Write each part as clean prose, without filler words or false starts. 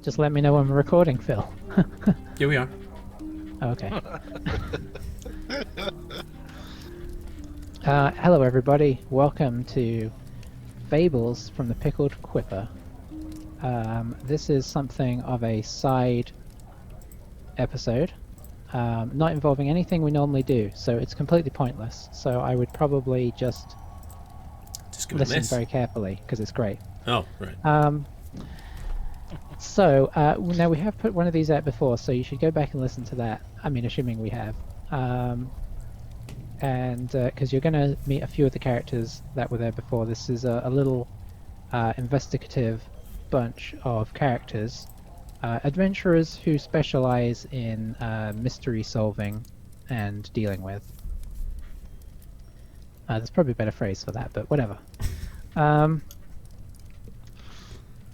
Just let me know when we're recording, Phil. Here we are. Okay. Hello, everybody. Welcome to Fables from the Pickled Quipper. This is something of a side episode, not involving anything we normally do, so it's completely pointless. So I would probably just give it a listen miss. very carefully, because it's great. Oh, right. So, now we have put one of these out before, so you should go back and listen to that. I mean, assuming we have. Because you're going to meet a few of the characters that were there before. This is a little investigative bunch of characters. Adventurers who specialize in mystery solving and dealing with. There's probably a better phrase for that, but whatever.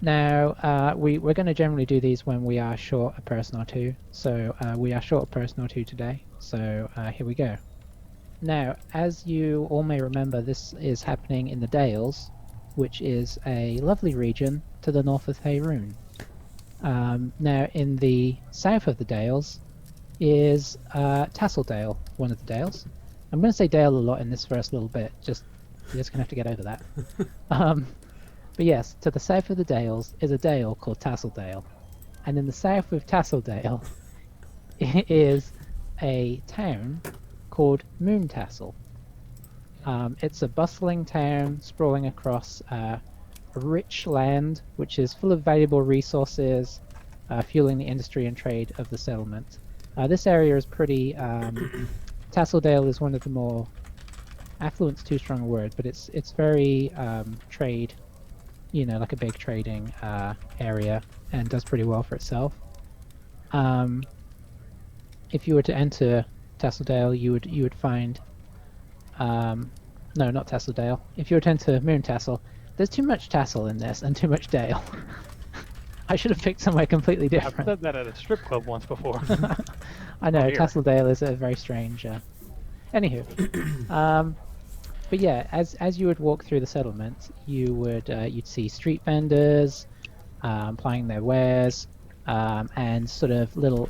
Now, we're going to generally do these when we are short a person or two. So we are short a person or two today. So here we go. Now, as you all may remember, this is happening in the Dales, which is a lovely region to the north of Faerun. Now, in the south of the Dales is Tasseldale, one of the Dales. I'm going to say Dale a lot in this first little bit. You're just going to have to get over that. But yes, to the south of the Dales is a dale called Tasseldale. And in the south of Tasseldale is a town called Moontassel. It's a bustling town sprawling across a rich land which is full of valuable resources, fueling the industry and trade of the settlement. This area is pretty... Tasseldale is one of the more... affluent's too strong a word, but it's very trade... you know, like a big trading area, and does pretty well for itself. If you were to enter Tasseldale, you would find no, not Tasseldale. If you were to enter Moontassel, there's too much tassel in this and too much dale. I should have picked somewhere completely different. I've said that at a strip club once before. I know, Oh, here. Tasseldale is a very strange... Anywho. But yeah, as you would walk through the settlement, you would you'd see street vendors plying their wares, and sort of little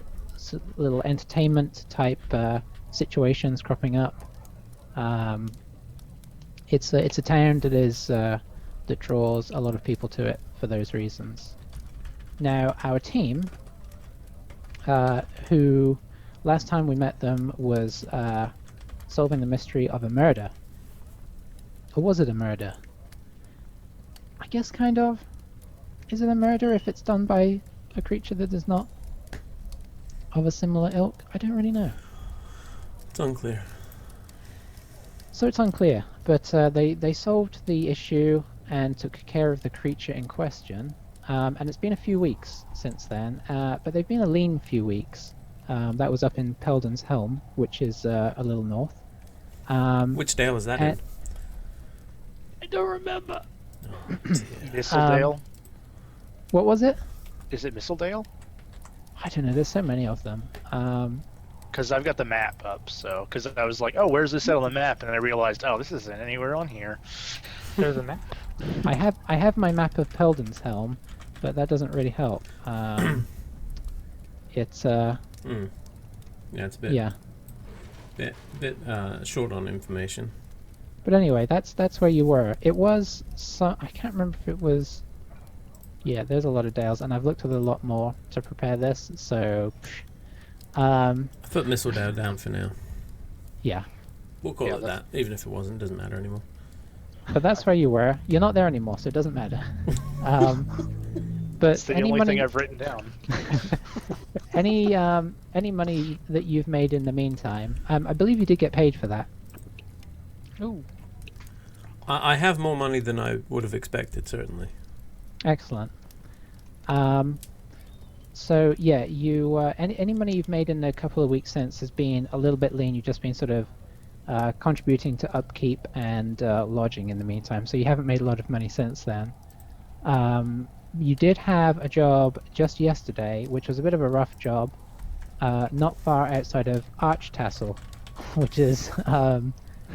entertainment type situations cropping up. It's a town that is that draws a lot of people to it for those reasons. Now our team, who last time we met them was solving the mystery of a murder. Or was it a murder? I guess kind of. Is it a murder if it's done by a creature that is not of a similar ilk? I don't really know. It's unclear. So it's unclear, but they solved the issue and took care of the creature in question. And it's been a few weeks since then, but they've been a lean few weeks. That was up in Peldon's Helm, which is a little north. Which dale is that in? I don't remember. Oh, Mistledale? What was it? Is it Mistledale? I don't know. There's so many of them. Because I've got the map up, so... Because I was like, oh, where's this on the map? And I realized, oh, this isn't anywhere on here. There's a map? I have my map of Peldon's Helm, but that doesn't really help. It's Yeah, it's a bit... yeah. Bit short on information. But anyway, that's where you were. It was I can't remember if it was... Yeah, there's a lot of dales, and I've looked at a lot more to prepare this, so... I put Mistledale down for now. Yeah. We'll call it that, even if it wasn't. Doesn't matter anymore. But that's where you were. You're not there anymore, so it doesn't matter. But It's the only thing I've written down. any money that you've made in the meantime, I believe you did get paid for that. Ooh. I have more money than I would have expected, certainly. Excellent. So yeah, you any money you've made in a couple of weeks since has been a little bit lean. You've just been sort of contributing to upkeep and lodging in the meantime. So you haven't made a lot of money since then. You did have a job just yesterday, which was a bit of a rough job, not far outside of Archtassel, which is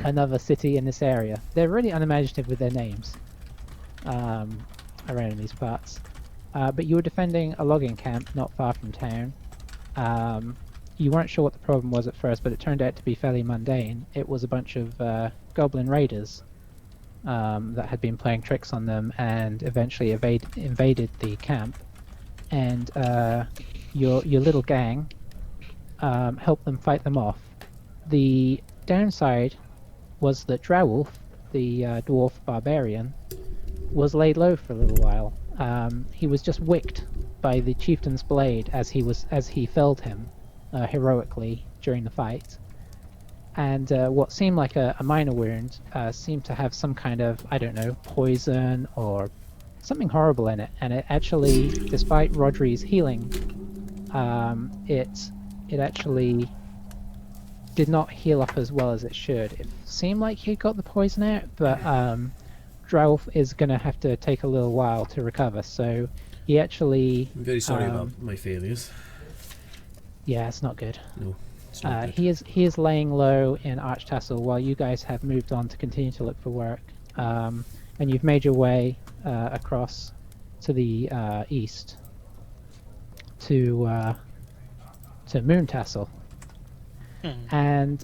another city in this area. They're really unimaginative with their names around in these parts. but you were defending a logging camp not far from town. You weren't sure what the problem was at first, but it turned out to be fairly mundane. It was a bunch of goblin raiders that had been playing tricks on them and eventually invaded the camp. And your little gang helped them fight them off. The downside was that Drowulf, the dwarf barbarian, was laid low for a little while. He was just wicked by the chieftain's blade as he felled him heroically during the fight. And what seemed like a minor wound seemed to have some kind of, I don't know, poison or something horrible in it. And it actually, despite Rodri's healing, it actually did not heal up as well as it should. It seemed like he got the poison out, but Drowulf is going to have to take a little while to recover. So he actually... I'm very sorry about my failures. Yeah, it's not good. No, it's not good. He is laying low in Moontassel while you guys have moved on to continue to look for work. And you've made your way across to the east to Moontassel. And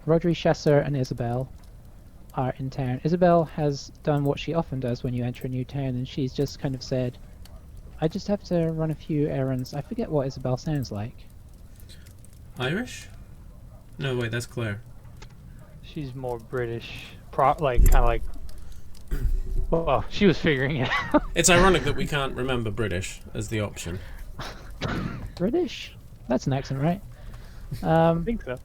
Rodri, Chesser, and Isabel are in town. Isabel has done what she often does when you enter a new town, and she's just kind of said, I just have to run a few errands. I forget what Isabel sounds like. Irish? No, wait, that's Claire. She's more British, kind of like. Well, she was figuring it out. It's ironic that we can't remember British as the option. British? That's an accent, right? I think so.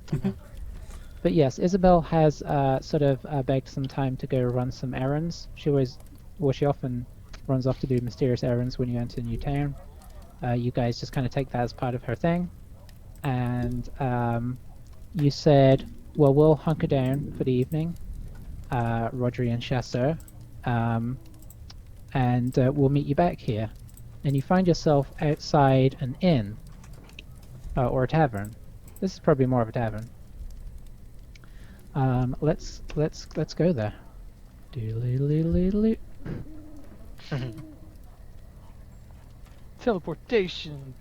But yes, Isabel has sort of begged some time to go run some errands. She often runs off to do mysterious errands when you enter a new town. You guys just kind of take that as part of her thing. And you said, well, we'll hunker down for the evening, Rodri and Chasser, and we'll meet you back here. And you find yourself outside an inn, or a tavern. This is probably more of a tavern. Let's go there. Doodle-doodle-doodle-doo. Teleportation.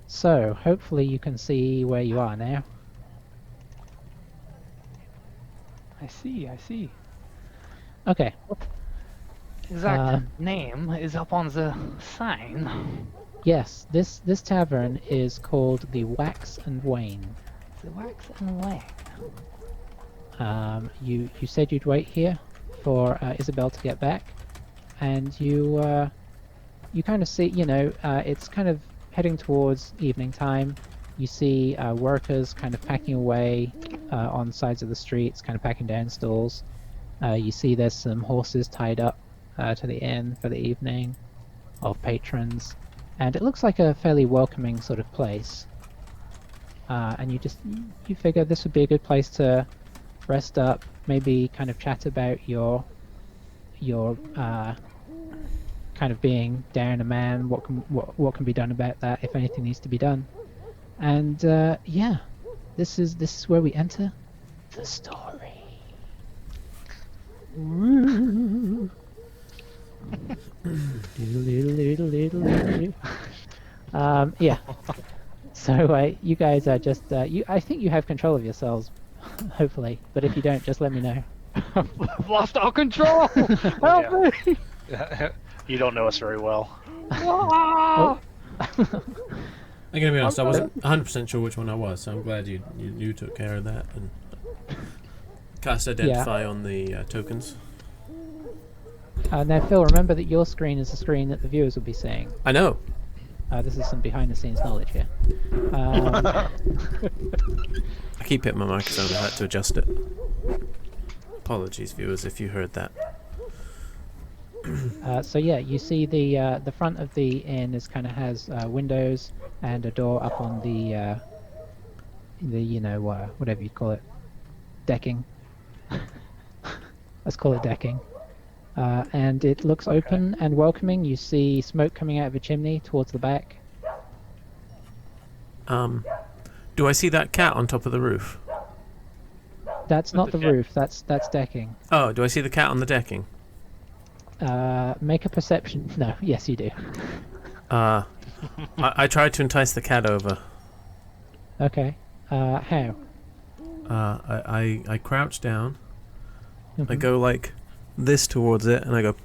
So, hopefully you can see where you are now. I see. Okay. Exact name is up on the sign. Yes, this tavern is called the Wax and Wane. The Wax and Wane. You said you'd wait here for Isabel to get back, and you kind of see, it's kind of heading towards evening time. You see workers kind of packing away on sides of the streets, kind of packing down stalls. You see there's some horses tied up to the inn for the evening of patrons, and it looks like a fairly welcoming sort of place. And you figure this would be a good place to rest up, maybe kind of chat about your kind of being down a man, what can be done about that, if anything needs to be done. And yeah, this is where we enter the story. Yeah. So you guys are just I think you have control of yourselves, hopefully. But if you don't, just let me know. I've lost all control. Help me! You don't know us very well. Oh. I'm gonna be honest, I wasn't 100% sure which one I was, so I'm glad you took care of that and cast identify on the tokens. Now, Phil, remember that your screen is the screen that the viewers will be seeing. I know. This is some behind-the-scenes knowledge here. I keep hitting my microphone. I had to adjust it. Apologies, viewers, if you heard that. So yeah, you see the front of the inn has windows and a door up on the whatever you call it, decking. Let's call it decking. And it looks open and welcoming. You see smoke coming out of a chimney towards the back. Do I see that cat on top of the roof? That's not the roof. That's decking. Oh, do I see the cat on the decking? Make a perception. No, yes, you do. I tried to entice the cat over. Okay. How? I crouch down. I Mhm. go like this towards it, and I go.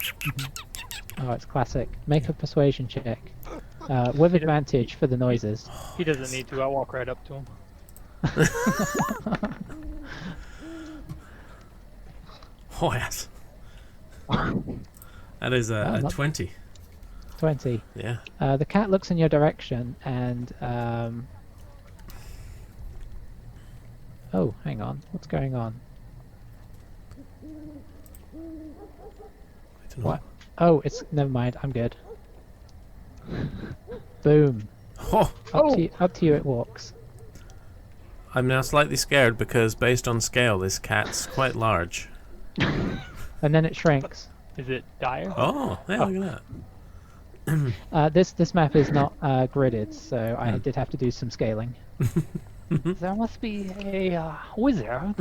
Oh, it's classic. Make a persuasion check. With advantage for the noises. He doesn't need to. I'll walk right up to him. Oh yes. That is a not- 20. 20. Yeah. The cat looks in your direction and... Oh, hang on. What's going on? I don't know. What? Oh, it's... Never mind. I'm good. Boom. Oh, Up to you it walks. I'm now slightly scared because, based on scale, this cat's quite large. And then it shrinks. Is it dire? Oh, yeah, look at that. This map is not gridded, so I did have to do some scaling. There must be a wizard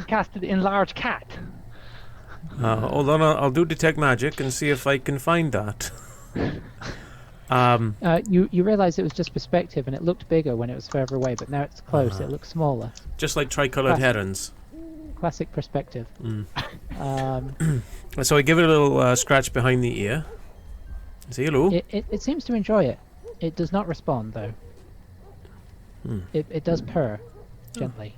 casted enlarged cat. Hold on, I'll do detect magic and see if I can find that. You realize it was just perspective, and it looked bigger when it was further away, but now it's close. It looks smaller. Just like tricolored herons. Classic perspective. So I give it a little scratch behind the ear. Say hello. It seems to enjoy it. It does not respond though. It does purr gently.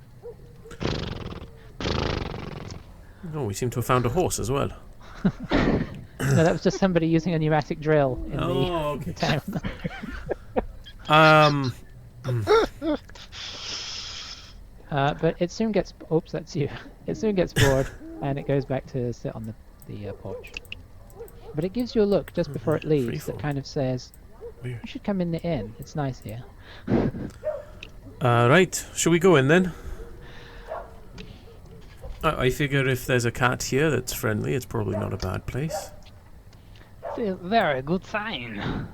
Oh, we seem to have found a horse as well. No, that was just somebody using a pneumatic drill in okay. the town. But it soon gets. Oops, that's you. It soon gets bored, and it goes back to sit on the porch. But it gives you a look just before it leaves that kind of says, Weird. "You should come in the inn. It's nice here." Right, shall we go in then? I figure if there's a cat here that's friendly, it's probably not a bad place. It's a very good sign.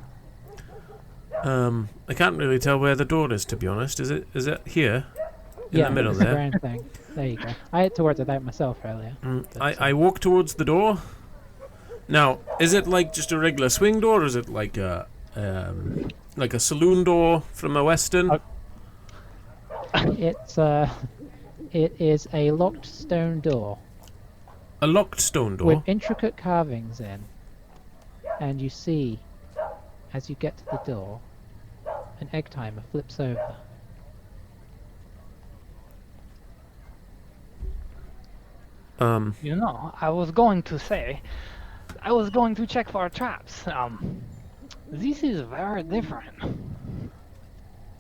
I can't really tell where the door is, to be honest. Is it here? In Yeah, the middle it's the there? round thing. There you go. I had to work it out myself earlier. I walk towards the door. Now, is it like just a regular swing door, or is it like a saloon door from a western? It is a locked stone door A locked stone door? with intricate carvings in, and you see, as you get to the door, an egg timer flips over. You know, I was going to check for traps. This is very different.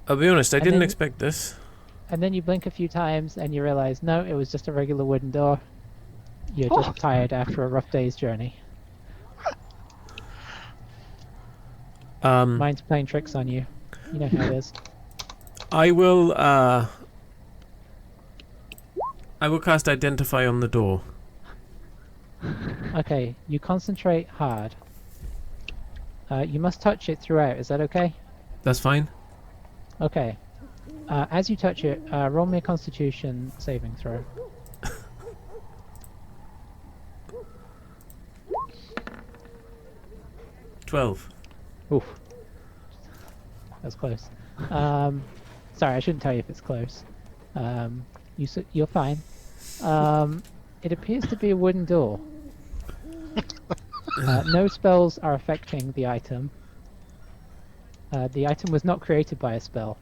I'll be honest, I And didn't then- expect this. And then you blink a few times and you realize, no, it was just a regular wooden door. You're just tired after a rough day's journey. Mine's playing tricks on you. You know how it is. I will cast Identify on the door. Okay, you concentrate hard. You must touch it throughout, is that okay? That's fine. Okay. As you touch it, roll me a Constitution saving throw. $12. Oof. That's close. Sorry, I shouldn't tell you if it's close. You're fine. It appears to be a wooden door. No spells are affecting the item. The item was not created by a spell.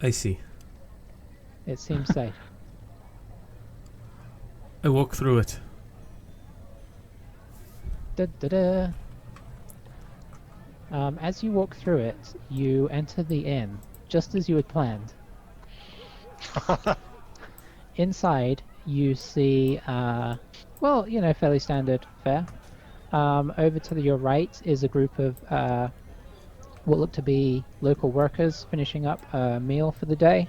I see. It seems safe. I walk through it. Da-da-da. As you walk through it, you enter the inn, just as you had planned. Inside, you see, well, you know, fairly standard fare. Over to your right is a group of what look to be local workers finishing up a meal for the day.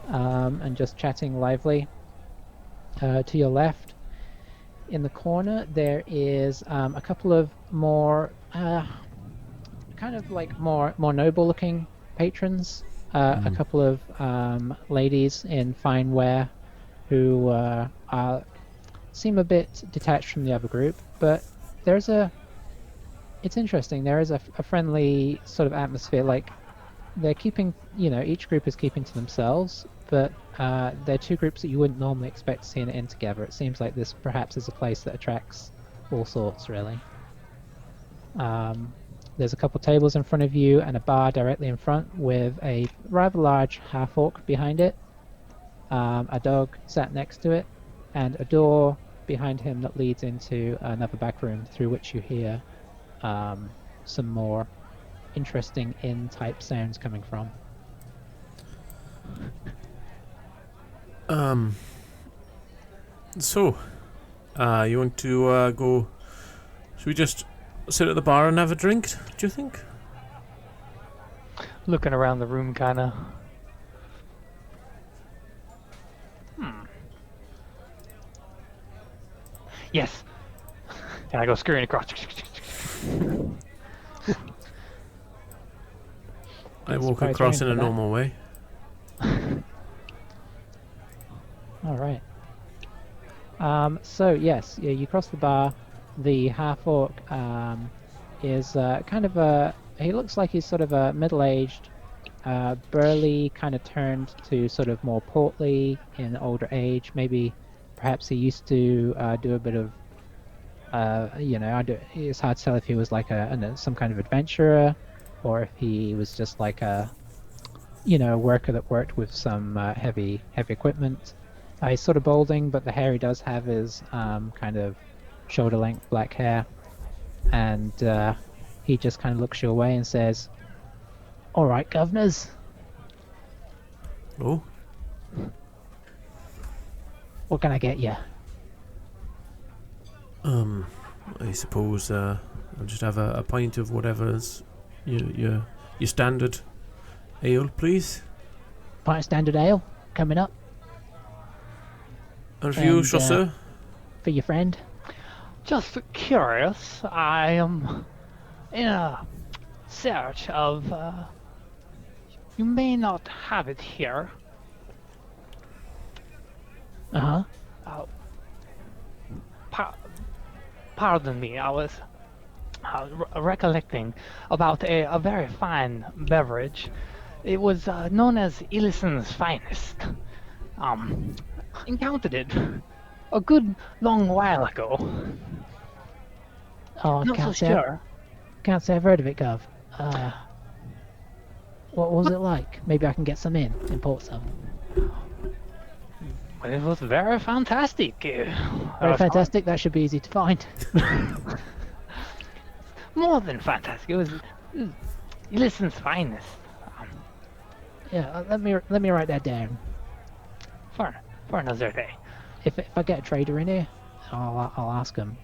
And just chatting lively. To your left, in the corner, there is a couple of more kind of like more noble looking patrons. A couple of ladies in fine wear who are seem a bit detached from the other group, but it's interesting. There is a friendly sort of atmosphere. Like they're keeping, each group is keeping to themselves, but they're two groups that you wouldn't normally expect to see in an inn together. It seems like this perhaps is a place that attracts all sorts, really. There's a couple tables in front of you and a bar directly in front with a rather large half-orc behind it, a dog sat next to it, and a door behind him that leads into another back room through which you hear some more interesting inn-type sounds coming from. So, you want to go... Should we just sit at the bar and have a drink, do you think? Looking around the room, kind of. Yes. And I go scurrying across. I walk across in a normal way. All right. So yes, you cross the bar. The half-orc is kind of he looks like he's sort of a middle-aged, burly, kind of turned to sort of more portly in older age. Maybe, perhaps he used to do a bit of, it's hard to tell if he was like some kind of adventurer, or if he was just like a worker that worked with some heavy equipment. He's sort of balding, but the hair he does have is kind of shoulder-length black hair, and he just kind of looks your way and says, "All right, governors." Oh. What can I get you? I suppose I'll just have a pint of whatever's your standard ale, please. Pint of standard ale coming up. And for you, And, sir? For your friend. Just curious, I am in a search of. You may not have it here. Uh-huh. Pardon me, I was recollecting about a very fine beverage. It was known as Illison's Finest. Encountered it a good long while ago. Oh, Not so sure. Can't say I've heard of it, Gov. What was it like? Maybe I can get some import some. Well, it was very fantastic. Very fantastic. That should be easy to find. More than fantastic. It was Illison's Finest. Yeah, let me write that down. For another day. If I get a trader in here, I'll ask him.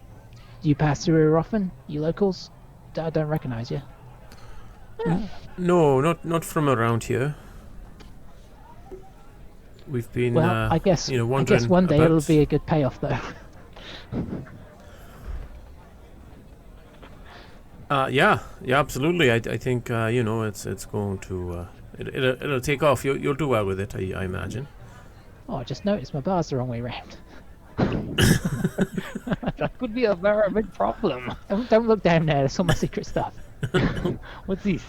Do you pass through here often? You locals? I don't recognise you. No, not from around here. We've been, I guess wandering one day about. it'll be a good payoff, though. Yeah, absolutely. I think it's going to it'll take off. You'll do well with it, I imagine. Oh, I just noticed my bar's the wrong way round. That could be a very big problem. Don't look down there. That's all my secret stuff. What's this?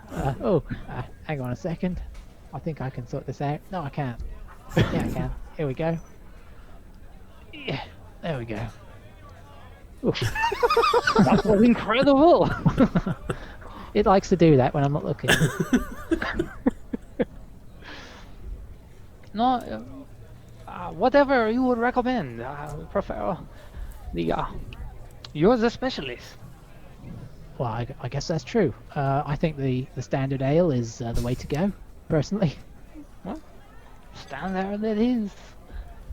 Hang on a second. I think I can sort this out. No, I can't. Yeah, I can. Here we go. Yeah, there we go. That was incredible. It likes to do that when I'm not looking. No, whatever you would recommend. I prefer you're the specialist. Well, I guess that's true. I think the standard ale is the way to go, personally. Well, stand there it is.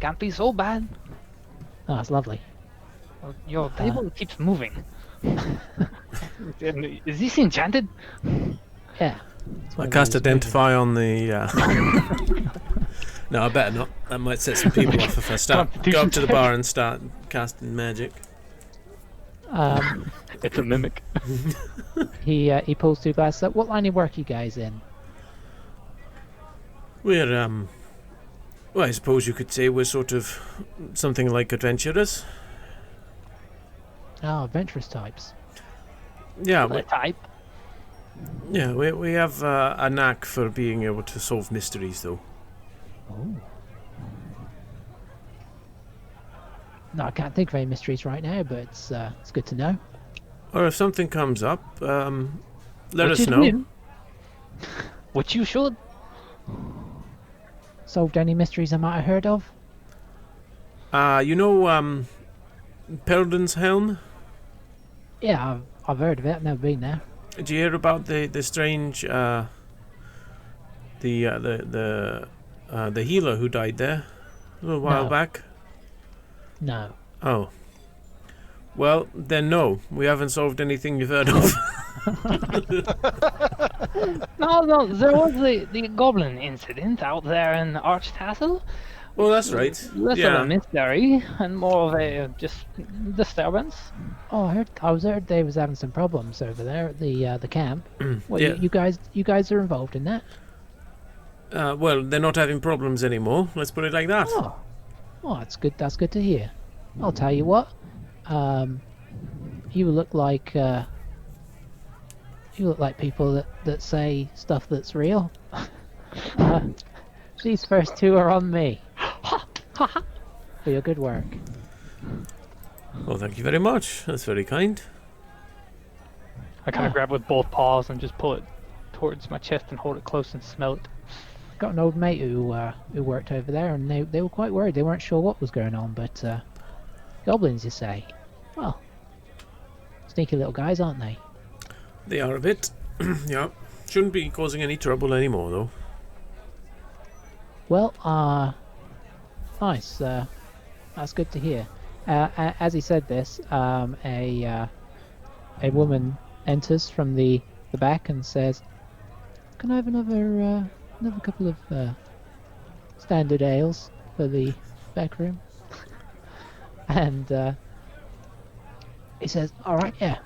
Can't be so bad. Oh, it's lovely. Your table keeps moving. Is this enchanted? Yeah. I cast Identify on the... No, I better not. That might set some people off if I go up to the bar and start casting magic. It's a mimic. He pulls two glasses up. What line of work are you guys in? We're Well, I suppose you could say we're sort of something like adventurers. Oh, adventurous types. Yeah, The type. we have a knack for being able to solve mysteries, though. Oh. No, I can't think of any mysteries right now, but it's good to know. Or if something comes up, let Which us is know. new. Which you should. Solved any mysteries I might have heard of? You know, Peldon's Helm? Yeah, I've heard of it. I've never been there. Did you hear about the strange the healer who died there a little while No. back? No. Oh. Well, then no. We haven't solved anything you've heard of. No, there was the goblin incident out there in Archtassel. Well, that's right. Less of a mystery and more of a just disturbance. Oh, I was heard they was having some problems over there at the camp. Well, Yeah. you guys are involved in that? Well, they're not having problems anymore. Let's put it like that. Oh, that's good. That's good to hear. I'll tell you what. You look like people that say stuff that's real. These first two are on me. For your good work. Well, thank you very much. That's very kind. I kind of grab with both paws and just pull it towards my chest and hold it close and smell it. Got an old mate who worked over there, and they were quite worried. They weren't sure what was going on, but goblins, you say? Well, sneaky little guys, aren't they? They are a bit. Yeah. Shouldn't be causing any trouble anymore, though. Well, nice. That's good to hear. As he said this, a woman enters from the back and says, "Can I have another couple of standard ales for the back room?" And he says, "All right, yeah.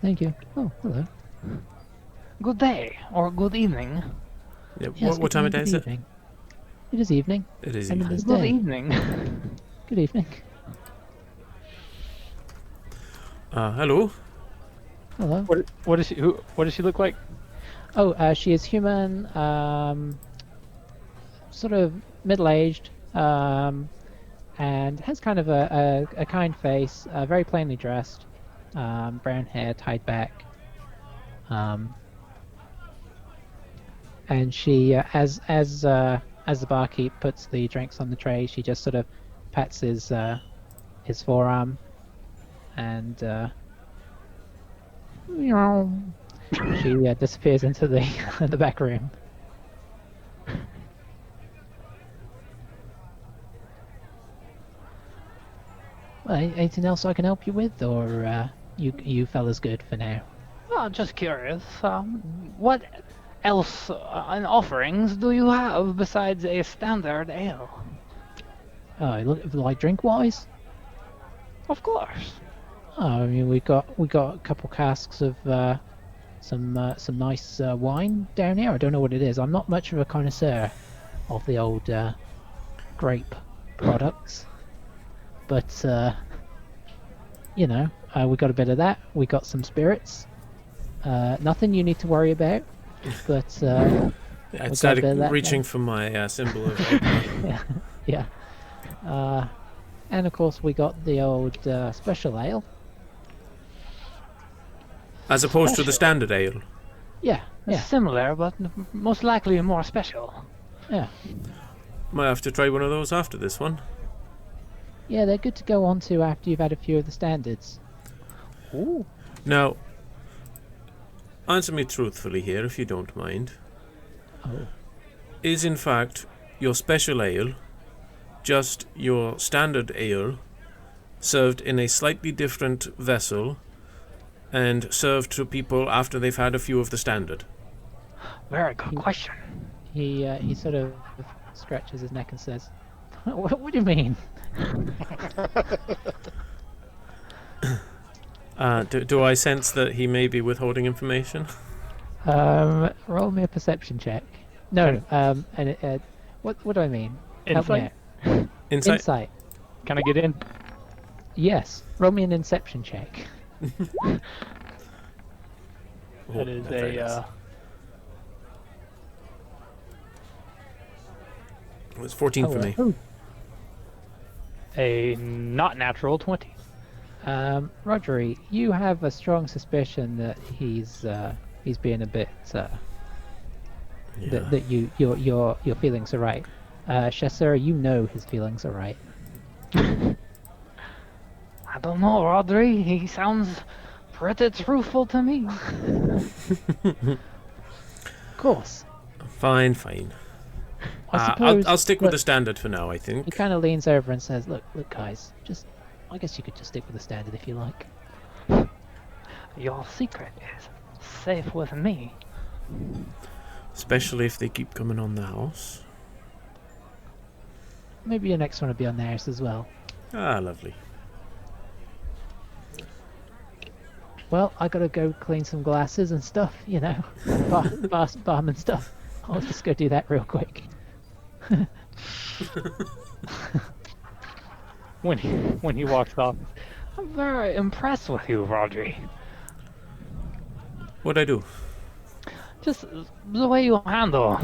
Thank you." Oh, hello. Good day or good evening. Yeah. Yes, What time of day is it? evening. It is evening. It is End of evening. this Good day. evening. Good evening. Hello. Hello. What does she look like? Oh, she is human, sort of middle-aged, and has kind of a kind face, very plainly dressed, brown hair tied back. And she, as the barkeep puts the drinks on the tray, she just sort of pats his forearm, and she disappears into the the back room. Well, anything else I can help you with, or you fellas good for now? Oh, just curious. What else in offerings do you have besides a standard ale? Oh, look, like drink wise? Of course. Oh, I mean we got a couple casks of some nice wine down here. I don't know what it is. I'm not much of a connoisseur of the old grape products, but we got a bit of that. We got some spirits. Nothing you need to worry about, but I started reaching for my symbol of yeah. And of course we got the old special ale. as opposed to the standard ale. Yeah. Similar, but most likely more special. Yeah. Might have to try one of those after this one. Yeah, they're good to go on to after you've had a few of the standards. Ooh. Now, answer me truthfully here, if you don't mind. Oh. Is in fact your special ale just your standard ale served in a slightly different vessel and served to people after they've had a few of the standard? Very good question. He sort of scratches his neck and says, what do you mean? Do I sense that he may be withholding information? Roll me a perception check. No, What do I mean? Help me Insight? out. Insight. Insight. Can I get in? Yes. Roll me an inception check. Oh, That is very nice. It was 14 for me. Oh. A not natural 20. Rodri, you have a strong suspicion that he's being a bit Yeah. that your feelings are right. Chasseur, you know his feelings are right. I don't know, Rodri. He sounds pretty truthful to me. Of course. Fine, fine. I suppose. I'll stick with look, the standard for now, I He think. kind of leans over and says, "Look, guys. I guess you could just stick with the standard if you like." Your secret is safe with me. Especially if they keep coming on the house. Maybe your next one will be on theirs as well. Ah, lovely. Well, I gotta go clean some glasses and stuff, you know, barman stuff. I'll just go do that real quick. When he walks off, I'm very impressed with you, Rodri. What'd I do? Just the way you handle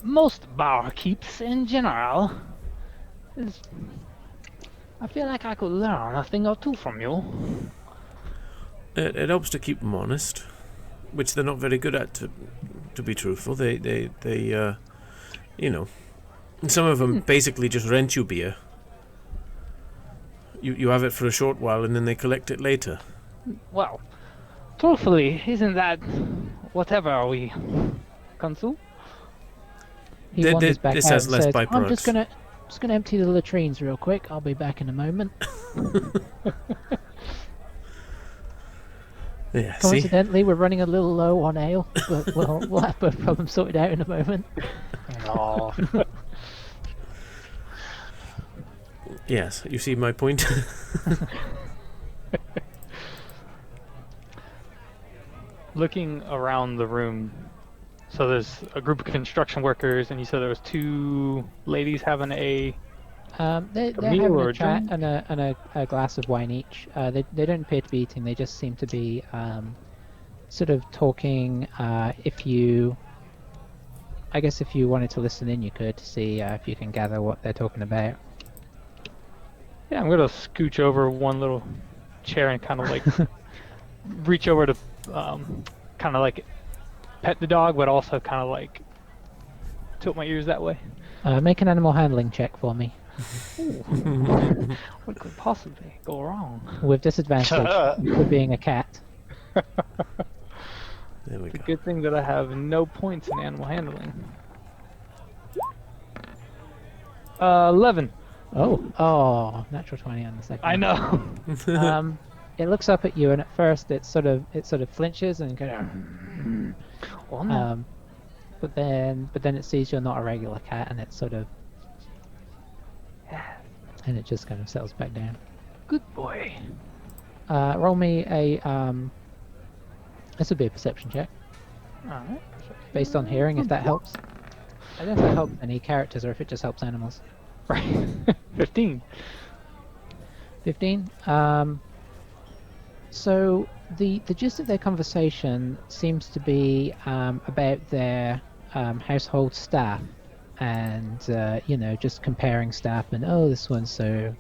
most barkeeps in general. I feel like I could learn a thing or two from you. It helps to keep them honest, which they're not very good at. To be truthful, they you know, some of them basically just rent you beer. You have it for a short while and then they collect it later. Well, truthfully, isn't that whatever we consume? He wanders back this out has and less says, "I'm byproducts. just gonna empty the latrines real quick. I'll be back in a moment." Yeah, see? Coincidentally, we're running a little low on ale, but we'll have both problems sorted out in a moment. Oh, Yes, you see my point? Looking around the room, so there's a group of construction workers, and you said there was two ladies having a They're meal having or a a chat drink? and a glass of wine each. They don't appear to be eating. They just seem to be sort of talking. I guess if you wanted to listen in, you could to see if you can gather what they're talking about. Yeah, I'm gonna scooch over one little chair and kind of like reach over to kind of like pet the dog, but also kind of like tilt my ears that way. Make an animal handling check for me What could possibly go wrong? with disadvantage for being a cat. There we It's a go. good thing that I have no points in animal handling. 11. Oh, natural 20 on the second. I know. It looks up at you, and at first it sort of flinches and goes. Well, no. But then it sees you're not a regular cat, and it sort of, and it just kind of settles back down. Good boy. Roll me a this would be a perception check Alright. based on hearing, if that helps. I don't know if that helps any characters or if it just helps animals. Right. 15. 15. So the gist of their conversation seems to be about their household staff, and you know, just comparing staff, and oh, this one's so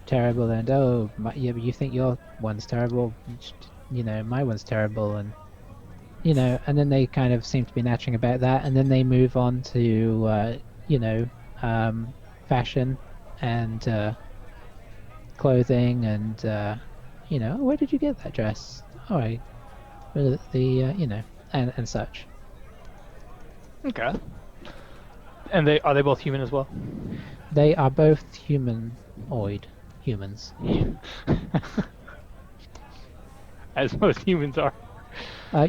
terrible, and oh, yeah, but you think your one's terrible, you know, my one's terrible, and you know, and then they kind of seem to be nattering about that, and then they move on to you know, fashion and clothing, and you know, where did you get that dress? Oh, the you know, and such. Okay. And are they both human as well? They are both humans. As most humans are.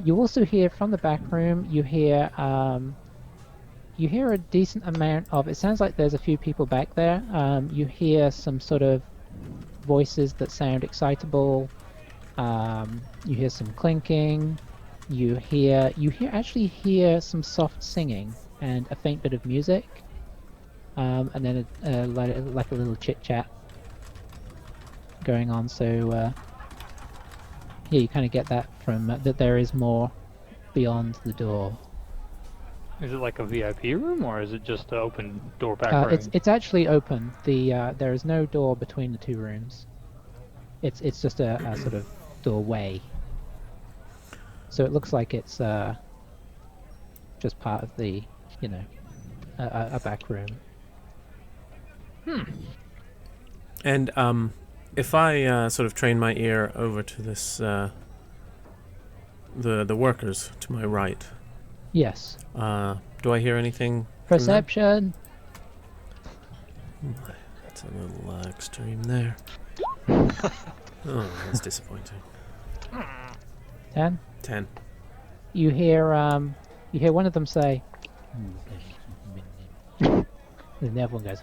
You also hear from the back room. You hear a decent amount of. It sounds like there's a few people back there. You hear some sort of voices that sound excitable. You hear some clinking. You actually hear some soft singing and a faint bit of music, and then like a little chit chat going on. So yeah, you kind of get that from that there is more beyond the door. Is it like a VIP room, or is it just an open door back room? It's actually open. There is no door between the two rooms. It's just a sort of doorway. So it looks like it's just part of the, you know, a back room. And if I sort of train my ear over to this, the workers to my right. Yes. Do I hear anything? Perception. That's a little extreme there. Oh, that's disappointing. 10. 10. You hear one of them say, and the other one goes,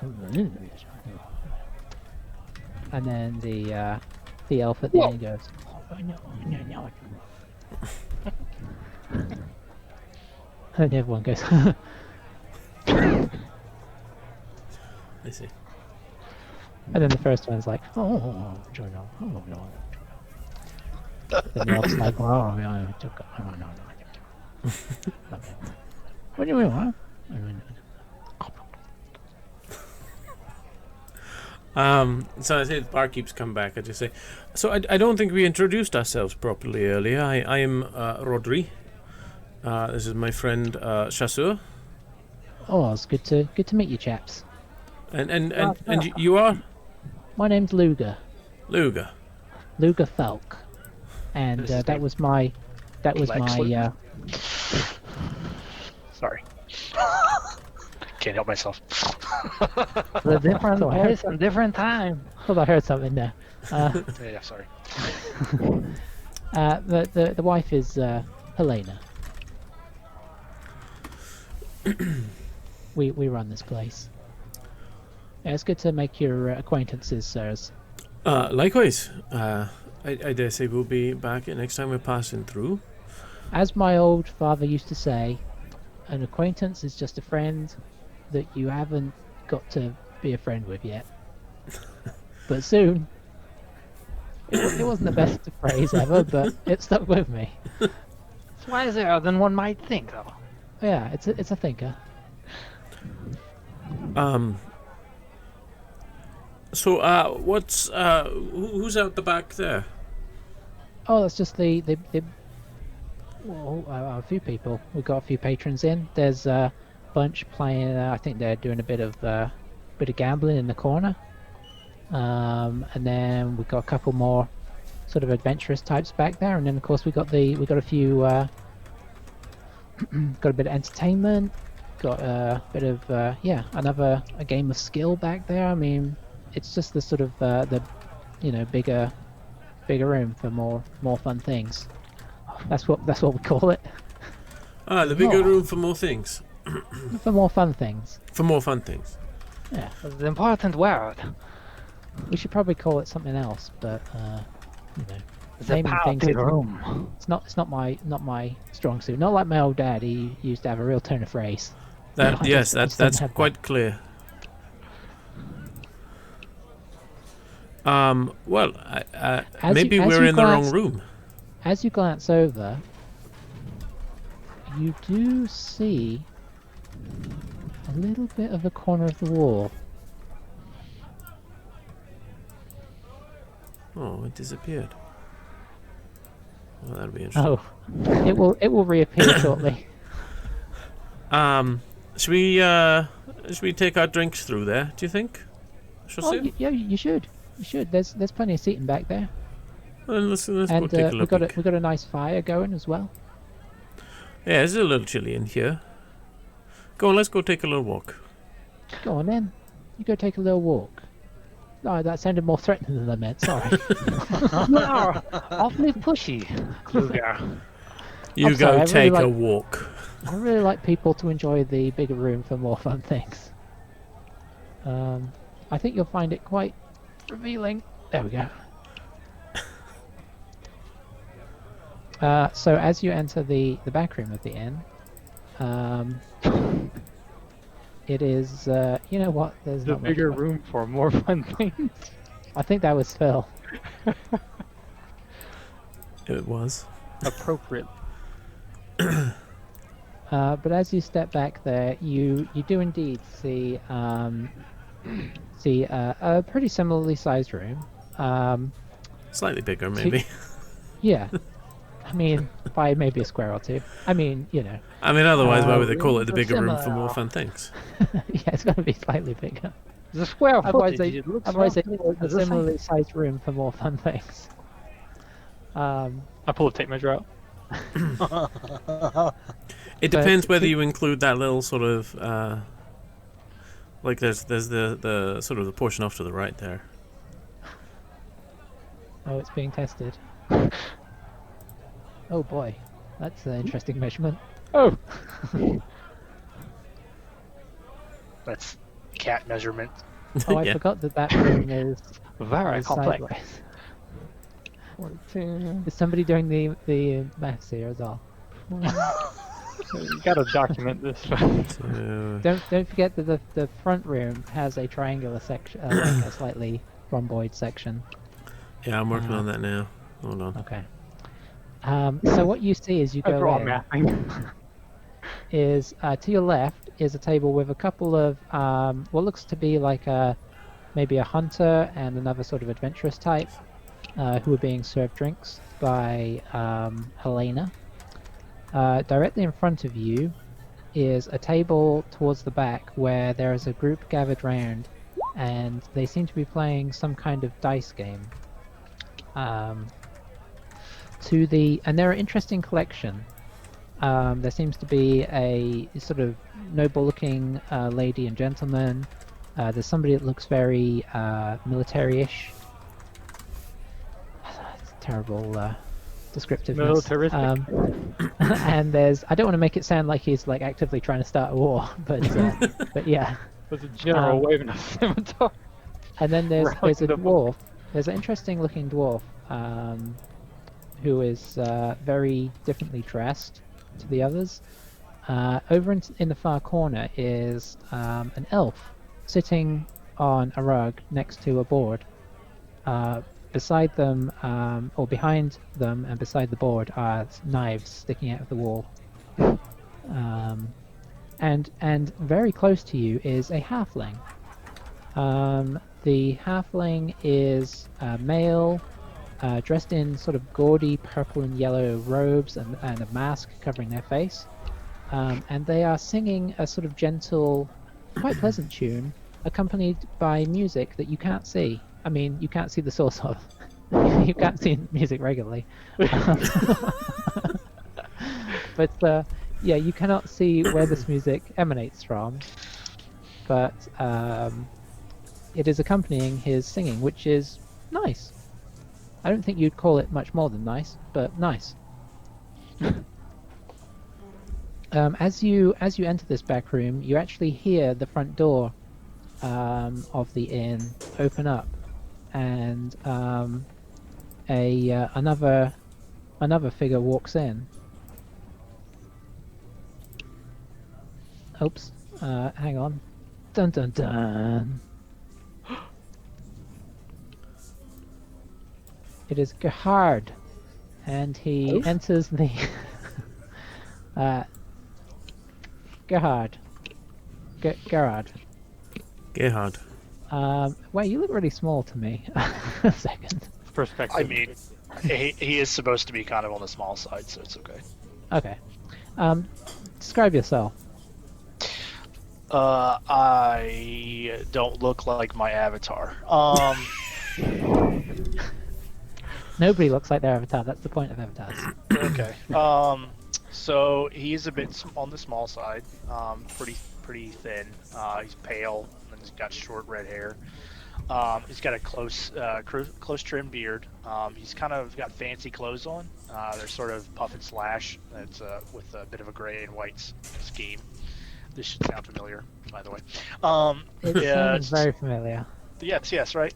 and then the elf at the end goes, no. And everyone goes, I see. and then the first one's like, oh, no. Then the elf's like, oh, no. What do you mean, So I say the barkeeps come back. I just say, so I don't think we introduced ourselves properly earlier. I am Rodri. This is my friend Chasseur. Oh, it's good to meet you, chaps. And you are My name's Luger Luger. Falk, and This is that was my Lex Luger? Sorry. Can't help myself. The different So I heard- place and different time. thought I heard something there. Yeah, sorry. The wife is Helena. We run this place. Yeah, it's good to make your acquaintances, sirs. Likewise. I dare say we'll be back next time we're passing through. As my old father used to say, an acquaintance is just a friend that you haven't got to be a friend with yet. But soon. It wasn't the best phrase ever, but it stuck with me. It's wiser than one might think, though. Yeah, it's a thinker. So what's who's out the back there? Oh, that's just well, a few people. We've got a few patrons in. There's a bunch playing. I think they're doing a bit of gambling in the corner. And then we've got a couple more sort of adventurous types back there. And then of course we got a few. Got a bit of entertainment. Got a bit of a game of skill back there. I mean, it's just the sort of the bigger room for more fun things. That's what we call it. The bigger room for more things. For more fun things. For more fun things. Yeah, The important word. we should probably call it something else, but The naming things. party room. It's not my strong suit. Not like my old dad. He used to have a real turn of phrase. That I yes, just don't that's have quite clear. Well, maybe we're in the wrong room. As you glance over, you do see a little bit of the corner of the wall. Oh, it disappeared. Well, that'll be interesting. Oh, it will reappear shortly. Should we take our drinks through there? Do you think? Oh, yeah, you should. You should. There's plenty of seating back there, Well, let's go and take a look. we've got a nice fire going as well. Yeah, it's a little chilly in here. Go on, let's go take a little walk. Go on then. You go take a little walk. Oh, that sounded more threatening than I meant. Sorry. You are awfully pushy, Luger. You I'm go sorry, I really take a like- walk. I really like people to enjoy the bigger room for more fun things. I think you'll find it quite revealing. There we go. So as you enter the back room of the inn, It is. You know what? There's The not much bigger of a- room for more fun things. I think that was Phil. It was. Appropriate. But as you step back there, you do indeed see a pretty similarly sized room. Slightly bigger, maybe. Yeah, I mean by maybe a square or two. I mean, you know. I mean, otherwise, why would they call it rooms the are bigger room for similar. more fun things? Yeah, it's going to be slightly bigger. The square Otherwise, footage. they It looks otherwise they roughly call it a the same. similarly sized room for more fun things. I pull a tape measure out. It depends whether you include that little sort of like there's the sort of the portion off to the right there. Oh, it's being tested. Oh boy, that's an interesting measurement. Oh, That's cat measurement. Oh, I Yeah. forgot that room is very complex. sideways. 14. Is somebody doing the maths here as well? You gotta document this. So, Don't forget that the front room has a triangular section, like a slightly rhomboid section. yeah, I'm working on that now. Hold on. Okay. So what you see as you I go draw in mapping. is to your left is a table with a couple of what looks to be like maybe a hunter and another sort of adventurous type who are being served drinks by Helena. Directly in front of you is a table towards the back where there is a group gathered round and they seem to be playing some kind of dice game. And they're an interesting collection. There seems to be a sort of noble-looking lady and gentleman. There's somebody that looks very military-ish. It's terrible descriptiveness. Militaristic. And I don't want to make it sound like he's like actively trying to start a war, but yeah. There's a general waving a scimitar. And then there's a Rallying the dwarf. There's an interesting looking dwarf who is very differently dressed to the others. Over in the far corner is an elf sitting on a rug next to a board. Beside them, or behind them and beside the board, are knives sticking out of the wall. And very close to you is a halfling. The halfling is male, dressed in sort of gaudy purple and yellow robes and a mask covering their face. And they are singing a sort of gentle, quite pleasant tune, accompanied by music that you can't see. I mean, you can't see the source of. You can't see music regularly. But yeah, you cannot see where this music emanates from. But it is accompanying his singing, which is nice. I don't think you'd call it much more than nice, but nice. As you enter this back room, you actually hear the front door of the inn open up, and another figure walks in. Oops, hang on. Dun dun dun. It is Gerhard, and he enters the Gerhard. Gerhard. Gerhard. Wait, you look really small to me. A second. Perspective. I mean, he is supposed to be kind of on the small side, so it's okay. Okay. Describe yourself. I don't look like my avatar. Nobody looks like their avatar. That's the point of avatars. Okay. So he's a bit on the small side. Pretty thin. He's pale and he's got short red hair. He's got a close trimmed beard. He's kind of got fancy clothes on. They're sort of puff and slash. It's with a bit of a gray and white scheme. This should sound familiar, by the way. It yeah, sounds very familiar. Yes, right.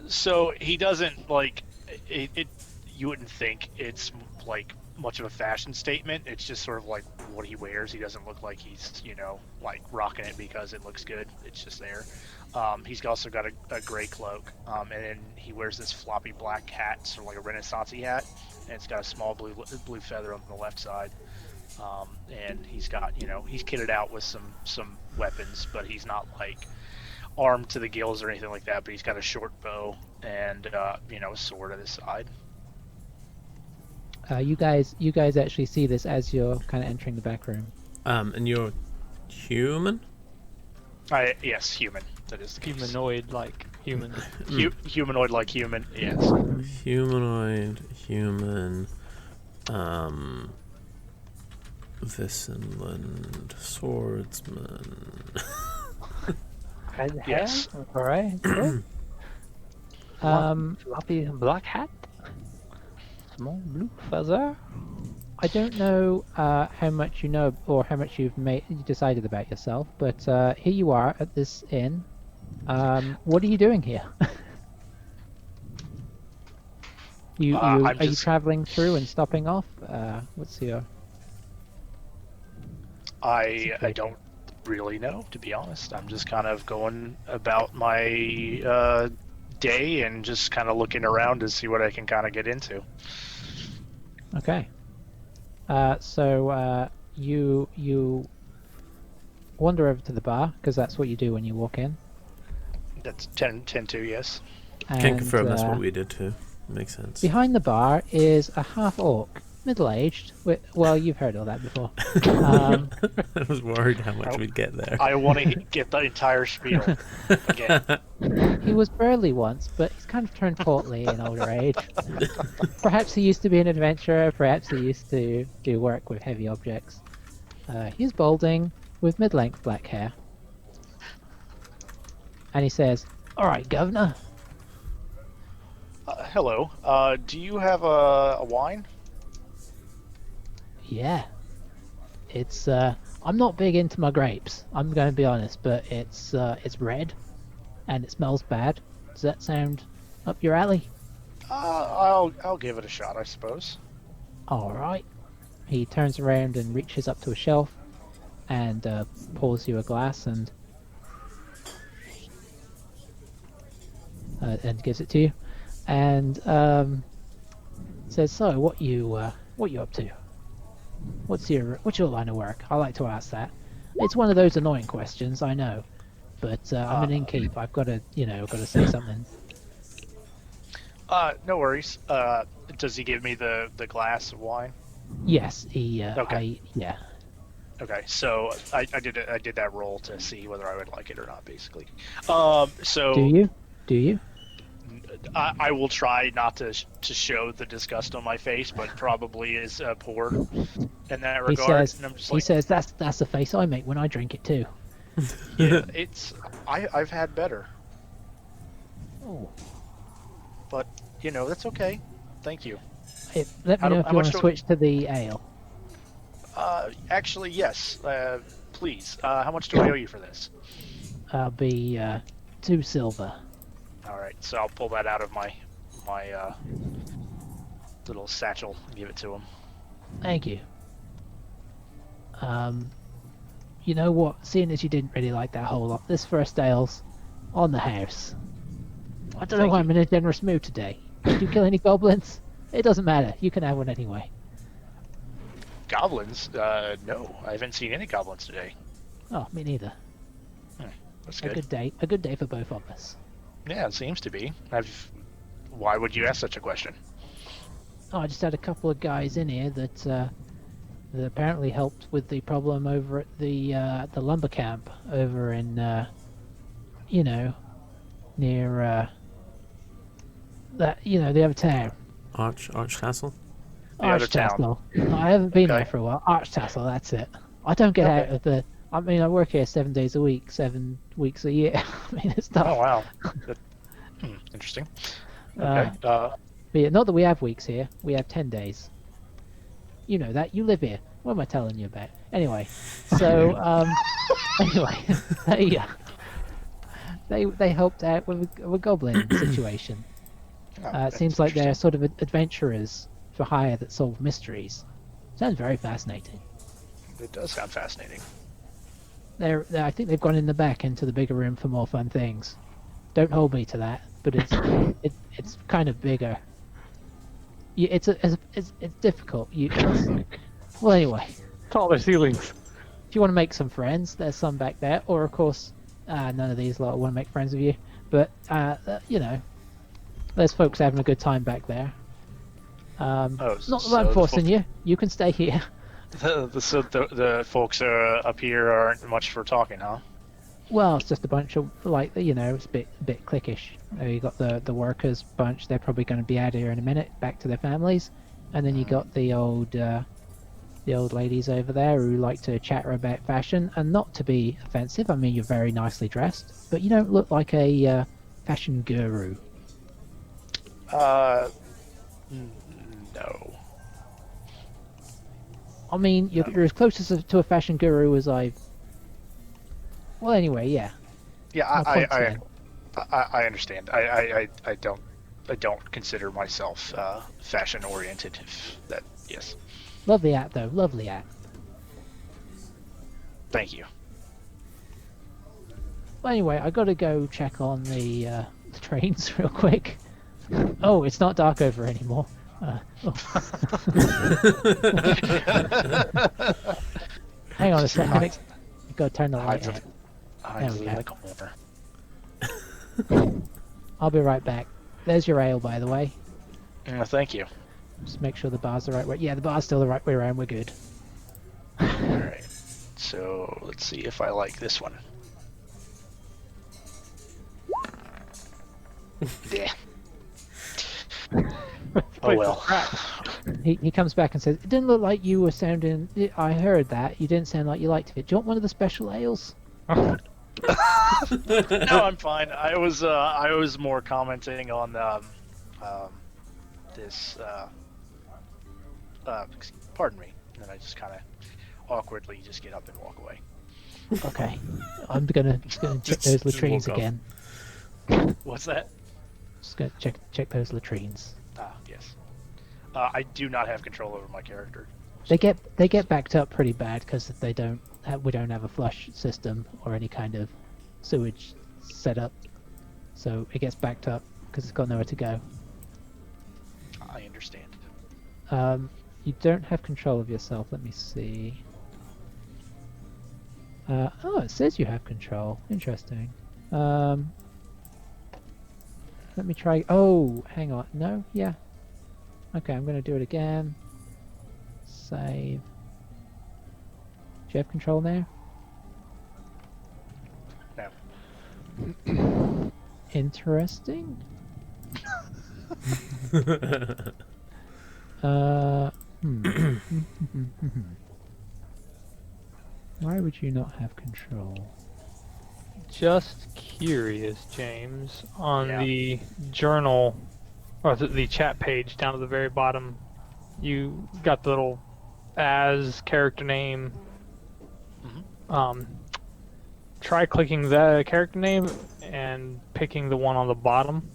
So he doesn't like it. You wouldn't think it's like much of a fashion statement. It's just sort of like what he wears. He doesn't look like he's, like rocking it because it looks good. It's just there. He's also got a gray cloak, and then he wears this floppy black hat, sort of like a Renaissance-y hat, and it's got a small blue feather on the left side. And he's got, he's kitted out with some weapons, but he's not like armed to the gills or anything like that. But he's got a short bow and a sword at his side. You guys actually see this as you're kind of entering the back room. And you're human? Yes, human. That is the case. Humanoid like human. Humanoid like human. Yes. Humanoid, human. Visenland, swordsman. Red hair? Yes. Alright. Cool. Floppy black hat. Small blue feather. I don't know how much you know or how much you decided about yourself, but here you are at this inn. What are you doing here? Are you traveling through and stopping off? What's your? I don't really know, to be honest. I'm just kind of going about my day and just kind of looking around to see what I can kind of get into. Okay. So you wander over to the bar because that's what you do when you walk in. That's 10 to, yes. Can confirm that's what we did too. Makes sense. Behind the bar is a half-orc, middle-aged. Well, you've heard all that before. I was worried how much we'd get there. I want to get the entire spiel again. He was burly once, but he's kind of turned portly in older age. Perhaps he used to be an adventurer, perhaps he used to do work with heavy objects. He's balding, with mid-length black hair. And he says, "Alright, governor." Hello. Do you have a wine? Yeah. It's, I'm not big into my grapes, I'm going to be honest, but it's red, and it smells bad. Does that sound up your alley? I'll give it a shot, I suppose. Alright. He turns around and reaches up to a shelf, and pours you a glass, and gives it to you, and says, "So, what you up to? What's your line of work?" I like to ask that. It's one of those annoying questions, I know, but I'm an innkeep. I've got to, got to say something. No worries. Does he give me the glass of wine? Yes, he. Okay. Yeah. Okay, so I did that roll to see whether I would like it or not, basically. So Do you? I will try not to show the disgust on my face, but probably is poor in that regard. He says that's the face I make when I drink it too. Yeah, I've had better. Oh. But that's okay. Thank you. Let me know if you want to switch to the ale. Actually, yes. Please. How much do I owe you for this? I'll be 2 silver. All right, so I'll pull that out of my little satchel and give it to him. Thank you. You know what? Seeing as you didn't really like that whole lot, this first ale's on the house. I don't know why I'm in a generous mood today. Did you kill any goblins? It doesn't matter. You can have one anyway. Goblins? No, I haven't seen any goblins today. Oh, me neither. That's good. A good day for both of us. Yeah, it seems to be. Why would you ask such a question? Oh, I just had a couple of guys in here that apparently helped with the problem over at the lumber camp over in near that the other town. Arch Castle? Archtassel. I haven't been there for a while. Archtassel, that's it. I don't get out of the. I mean, I work here 7 days a week, 7 weeks a year. I mean, it's tough. Oh wow, interesting. Okay. But yeah, not that we have weeks here. We have 10 days. You know that. You live here. What am I telling you about? Anyway, so they helped out with a goblin situation. It seems like they're sort of adventurers for hire that solve mysteries. Sounds very fascinating. It does sound fascinating. I think they've gone in the back into the bigger room for more fun things. Don't hold me to that, but it's kind of bigger. It's difficult. Well, anyway, Taller ceilings. if you want to make some friends, there's some back there. Or of course, none of these lot want to make friends with you. But you know, there's folks having a good time back there. Not that I'm forcing you. You can stay here. So the folks up here aren't much for talking, huh? Well, it's just a bunch of it's a bit cliquish. You got the workers bunch. They're probably going to be out here in a minute, back to their families, and then you got the old ladies over there who like to chatter about fashion. And not to be offensive, I mean you're very nicely dressed, but you don't look like a fashion guru. No. I mean you're as close to a fashion guru as I've. Well, anyway, yeah. Yeah, My point's made. I understand. I don't consider myself fashion oriented. Yes. Lovely hat though, lovely hat. Thank you. Well, anyway, I got to go check on the trains real quick. Oh, it's not dark over anymore. Hang on a second. I've got to turn the light out. There we go. I'll be right back. There's your ale, by the way. Thank you. Just make sure the bar's the right way. Yeah, the bar's still the right way around. We're good. Alright. So, let's see if I like this one. Yeah. Oh well. He comes back and says, "It didn't look like you were sounding. I heard that. You didn't sound like you liked it. Do you want one of the special ales?" No, I'm fine. I was more commenting on this. Pardon me. And then I just kind of awkwardly just get up and walk away. Okay, I'm gonna check those latrines walk off. again. What's that? Just gonna check those latrines. Ah, yes. I do not have control over my character. They get backed up pretty bad because we don't have a flush system or any kind of sewage setup, so it gets backed up because it's got nowhere to go. I understand. You don't have control of yourself. Let me see. Oh, it says you have control. Interesting. Let me try. Oh, hang on. No, yeah. Okay, I'm gonna do it again. Save. Do you have control now? No. Interesting. Why would you not have control? Just curious, James, on Yeah. the journal, or the chat page down at the very bottom, you got the little as character name. Try clicking the character name and picking the one on the bottom,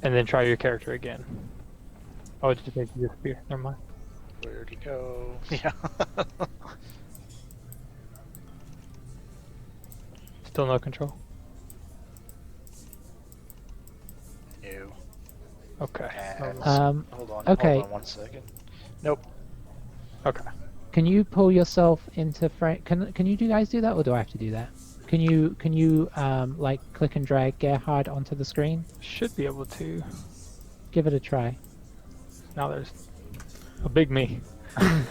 and then try your character again. Oh, it just makes you disappear. Never mind. Where'd he go? Yeah. Still no control. No. Okay. Hold on. Okay. Hold on 1 second. Nope. Okay. Can you pull yourself into frame? Can you guys do that, or do I have to do that? Can you like click and drag Gerhard onto the screen? Should be able to. Give it a try. Now there's a big me.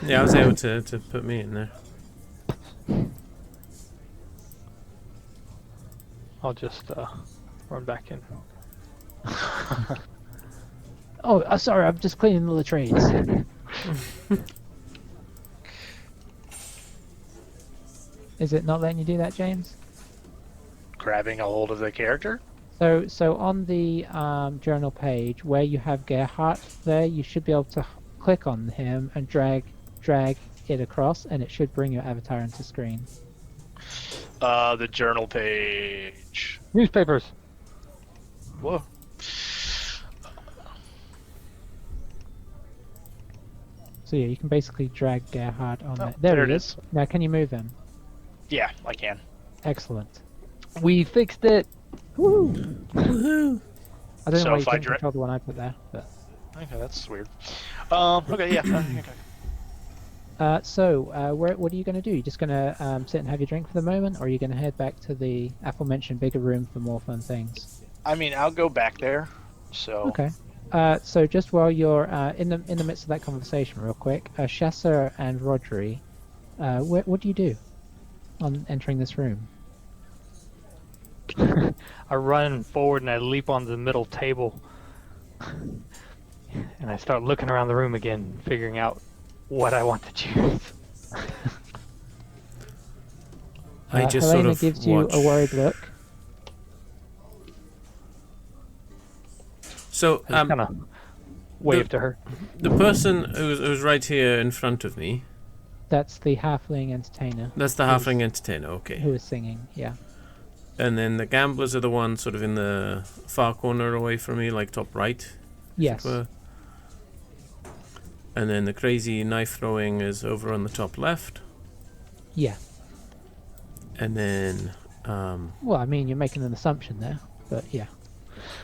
Yeah, I was able to put me in there. I'll just run back in. Oh, sorry, I'm just cleaning the latrines. Is it not letting you do that, James? Grabbing a hold of the character? So on the journal page where you have Gerhardt there, you should be able to click on him and drag it across, and it should bring your avatar into screen. The journal page. Newspapers. Whoa. So yeah, you can basically drag Gerhard on Oh, there. there He it is. is. Now, can you move him? Yeah, I can. Excellent. We fixed it. Woo! Woohoo! I don't know So why you if I couldn't dra- control the one I put there, but. Okay, that's weird. Okay, yeah. Okay. What are you going to do? You just going to sit and have your drink for the moment, or are you going to head back to the aforementioned bigger room for more fun things? I mean, I'll go back there. So. Okay. So just while you're in the midst of that conversation, real quick, Shasser and Rodri, what do you do on entering this room? I run forward and I leap onto the middle table. And I start looking around the room again, figuring out what I want to choose. I just Helena sort of gives watch. you a worried look. So, I just kind of wave to her. the person who's right here in front of me, That's the halfling entertainer. that's the halfling entertainer, okay. Who is singing? Yeah. And then the gamblers are the ones sort of in the far corner away from me, like top right. Yes. And then the crazy knife throwing is over on the top left. Yeah. And then, Well, I mean, you're making an assumption there, but yeah.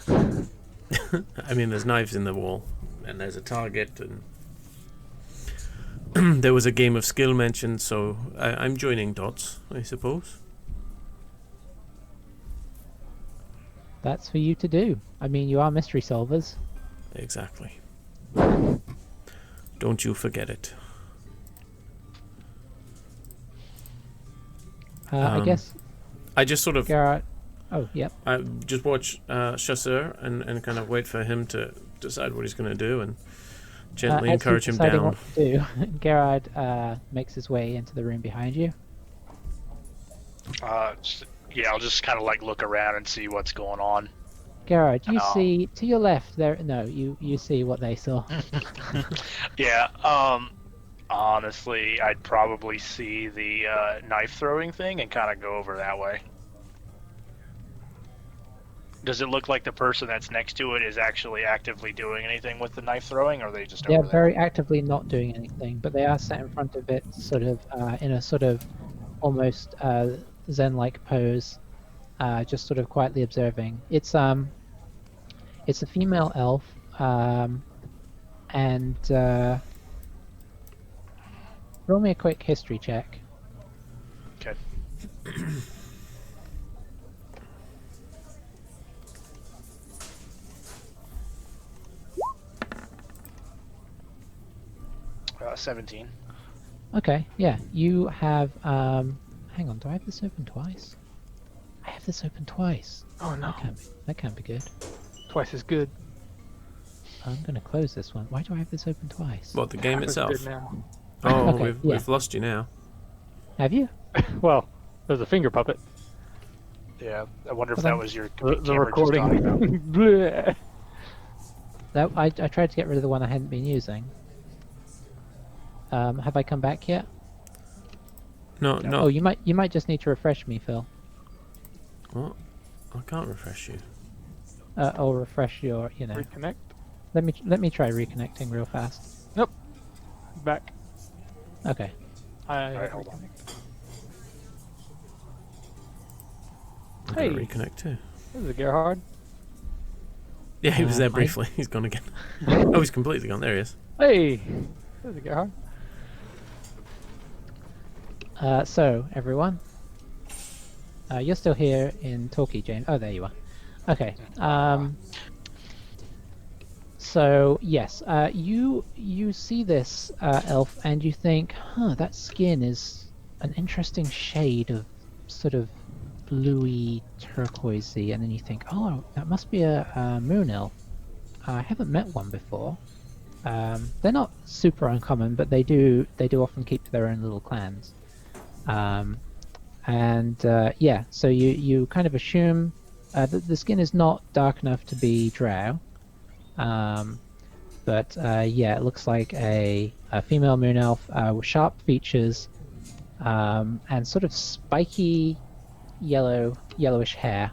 I mean, there's knives in the wall, and there's a target, and there was a game of skill mentioned, so I'm joining dots, I suppose. That's for you to do. I mean, you are mystery solvers. Exactly. Don't you forget it. I guess I just sort of Garrett. Oh, yep. I just watch Chasseur and kind of wait for him to decide what he's going to do and gently As encourage he's him deciding down. What to do, Gerard makes his way into the room behind you. Yeah, I'll just kind of like look around and see what's going on. Gerard, you see to your left there. No, you see what they saw. Yeah. Honestly, I'd probably see the knife throwing thing and kind of go over that way. Does it look like the person that's next to it is actually actively doing anything with the knife throwing, or are they just They're over there? very actively not doing anything, but they are sat in front of it, sort of in a sort of almost Zen-like pose, just sort of quietly observing. It's a female elf, and roll me a quick history check. Okay. 17. Okay, yeah, you have. Hang on, do I have this open twice? I have this open twice. Oh no, That can't be good. twice as good. I'm gonna close this one. Why do I have this open twice? What, the game Half as itself? good now. Oh, Okay, we've lost you now. Have you? Well, there's a finger puppet. Yeah, I wonder if Well, that was your The camera recording. just talking about. Bleh. That I tried to get rid of the one I hadn't been using. Have I come back yet? No. Oh, you might just need to refresh me, Phil. What? I can't refresh you. Or refresh your, Reconnect. Let me try reconnecting real fast. Nope. Back. Okay. Alright, hold on. I'm Hey. gonna reconnect too. This is Gerhard. Yeah, he was there I- briefly. He's gone again. Oh, he's completely gone. There he is. Hey, this is Gerhard. So everyone, you're still here in Torquay, James. Oh, there you are. Okay. So yes, you see this elf and you think, that skin is an interesting shade of sort of bluey turquoisey, and then you think, oh, that must be a moon elf. I haven't met one before. They're not super uncommon, but they do often keep to their own little clans. Yeah, so you kind of assume the skin is not dark enough to be drow. But yeah, it looks like a female moon elf with sharp features and sort of spiky yellowish hair.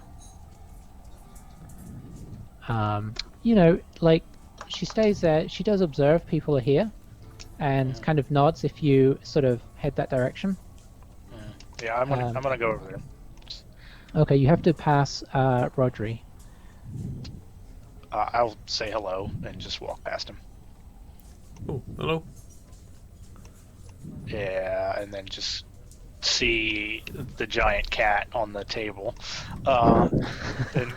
Like she stays there. She does observe people are here, and kind of nods if you sort of head that direction. Yeah, I'm gonna go over there. Okay, you have to pass Rodri. I'll say hello and just walk past him. Oh, hello. Yeah, and then just see the giant cat on the table. And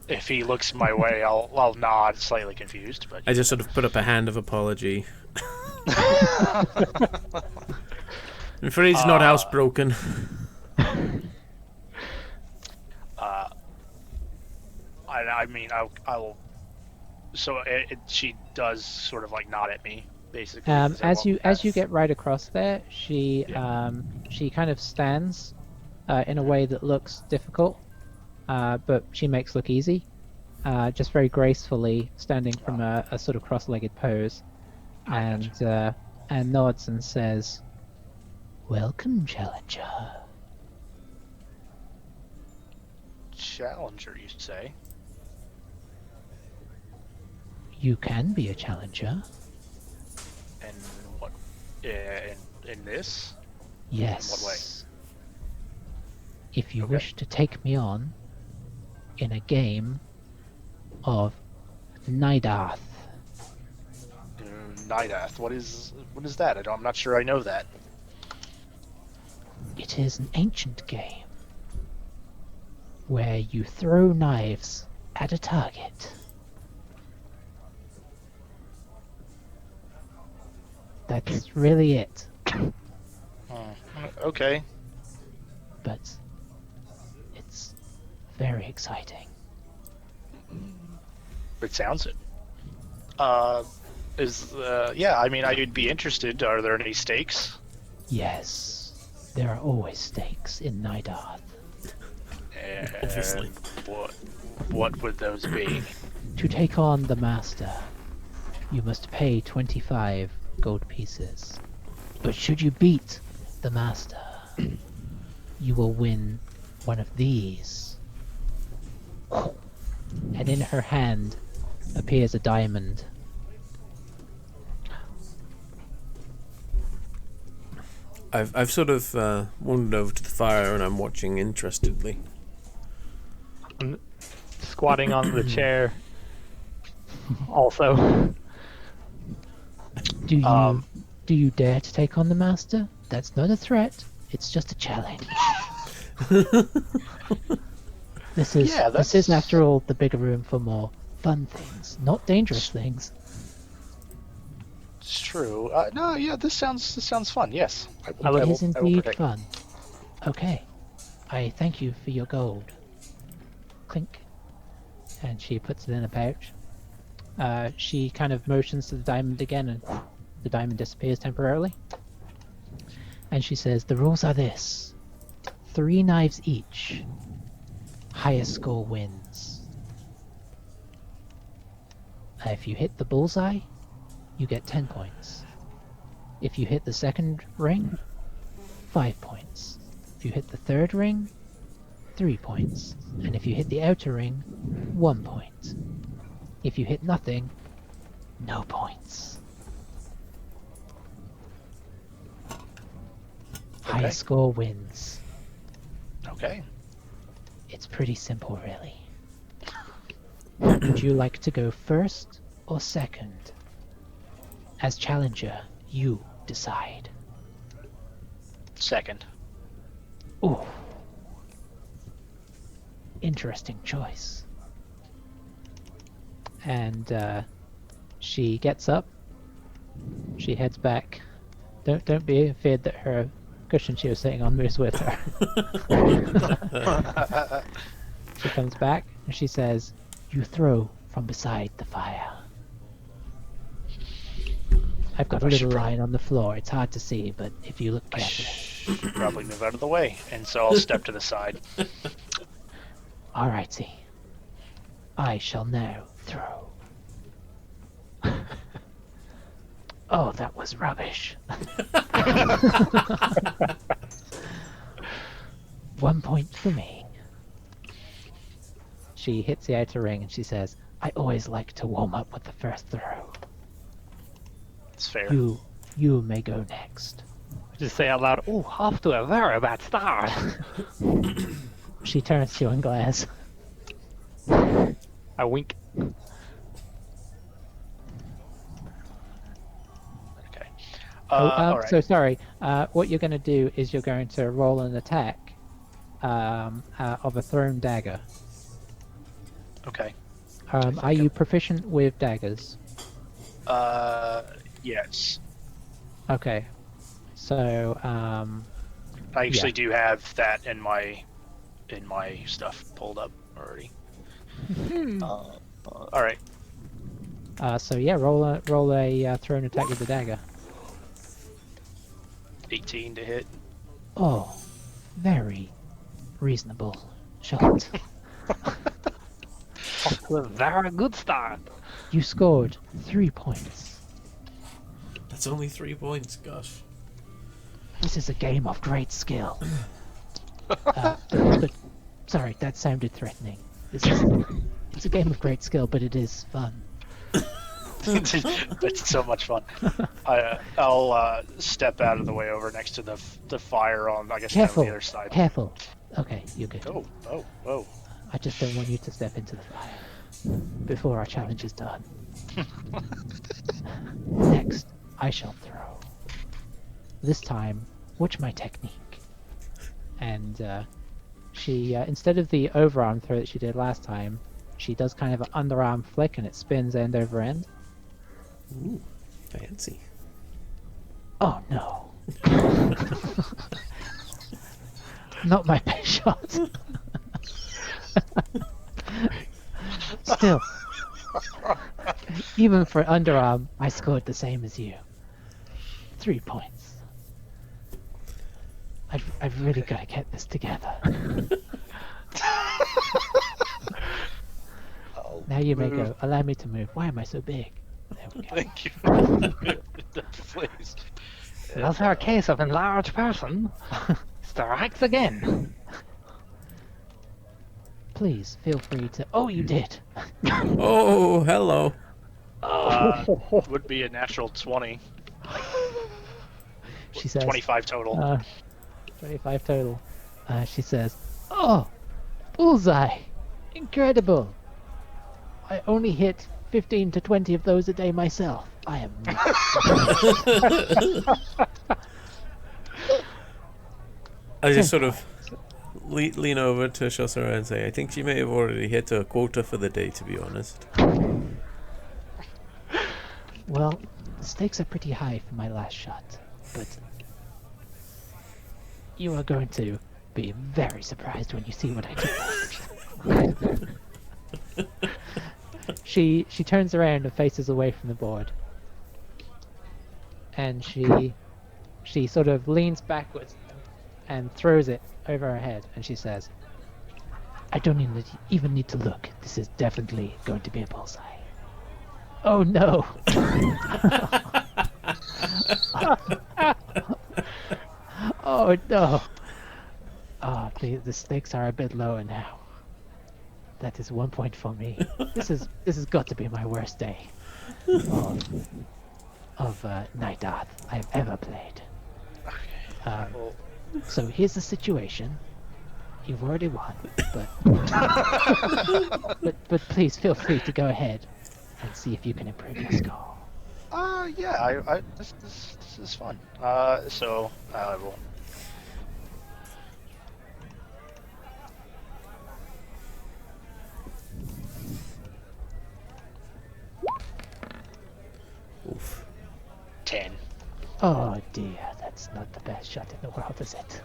if he looks my way, I'll nod, slightly confused. But I just sort of put up a hand of apology. I'm afraid he's not housebroken. I mean, I'll. So she does sort of like nod at me, basically. As you get right across there, she kind of stands in a way that looks difficult, but she makes look easy. Just very gracefully standing from a sort of cross-legged pose, and nods and says, "Welcome, Challenger." Challenger, you say? You can be a challenger. And what? In this? Yes. In what way? If you wish to take me on in a game of Nidath. Nidath. What is that? I'm not sure I know that. It is an ancient game where you throw knives at a target. That's really it. Okay. But it's very exciting. It sounds it. Yeah, I mean, I'd be interested. Are there any stakes? Yes, there are always stakes in Nidath. Obviously. What would those be? To take on the Master, you must pay 25 gold pieces. But should you beat the Master, you will win one of these. And in her hand appears a diamond. I've sort of wandered over to the fire and I'm watching interestedly. I'm squatting on the chair. Also. Do you dare to take on the Master? That's not a threat. It's just a challenge. This is after all the bigger room for more fun things, not dangerous things. It's true. No, yeah, this sounds fun. Yes, It is indeed fun. Okay, I thank you for your gold. Clink, and she puts it in a pouch. She kind of motions to the diamond again, and the diamond disappears temporarily. And she says, "The rules are this: 3 knives each. Highest score wins. If you hit the bullseye, you get 10 points. If you hit the second ring, 5 points. If you hit the third ring, 3 points. And if you hit the outer ring, 1 point. If you hit nothing, no points." Okay. Highest score wins. Okay. It's pretty simple, really. Would you like to go first or second? As challenger, you decide. Second. Ooh. Interesting choice. And she gets up. She heads back. Don't be afraid that her cushion she was sitting on moves with her. She comes back and she says, "You throw from beside the fire." I've got a little line on the floor. It's hard to see, but if you look carefully. I should probably move out of the way, and so I'll step to the side. Alrighty. I shall now throw. Oh, that was rubbish. 1 point for me. She hits the outer ring and she says, "I always like to warm up with the first throw." It's fair. You You may go next. Just say out loud, oh, off to a very bad start. She turns to you and glares. I wink. Okay. Oh, all right. so sorry. What you're going to do is you're going to roll an attack of a thrown dagger. Okay. Are you proficient with daggers? Yes. Okay. So, I actually do have that in my stuff pulled up already. All right. so yeah, roll a thrown attack with the dagger. 18 to hit. Oh, very reasonable shot. Off to a very good start. You scored 3 points. That's only 3 points, gosh. This is a game of great skill. But sorry, that sounded threatening. It's a game of great skill, but it is fun. It's so much fun. I'll step out of the way over next to the fire on, I guess, kind of Careful, the other side. careful. Okay, you're good. Oh. I just don't want you to step into the fire before our challenge is done. Next, I shall throw. This time, watch my technique. And she, instead of the overarm throw that she did last time, she does kind of an underarm flick and it spins end over end. Ooh, fancy. Oh no. Not my best shot. Still, even for underarm, I scored the same as you. 3 points. I've really got to get this together. Now you may go. Allow me to move. Why am I so big? There we go. Thank you. Please. That's our case of enlarged person. Strikes again. Please feel free to. Oh, you did. Oh, hello. Would be a natural 20. She says. 25 total. 25 total. She says, "Oh, bullseye! Incredible! I only hit 15 to 20 of those a day myself. I am." I just sort of lean over to Shosara and say, I think she may have already hit her quota for the day, to be honest. Well, the stakes are pretty high for my last shot, but you are going to be very surprised when you see what I do. She turns around and faces away from the board, and she sort of leans backwards and throws it over her head, and she says, "I don't even need to look. This is definitely going to be a bullseye." Oh no! Oh no! Oh, the stakes are a bit lower now. That is 1 point for me. This has got to be my worst day of Night Art I have ever played. So here's the situation. You've already won, but please feel free to go ahead and see if you can improve your score. Yeah, this is fun. So I will. Oof. 10. Oh dear, that's not the best shot in the world, is it?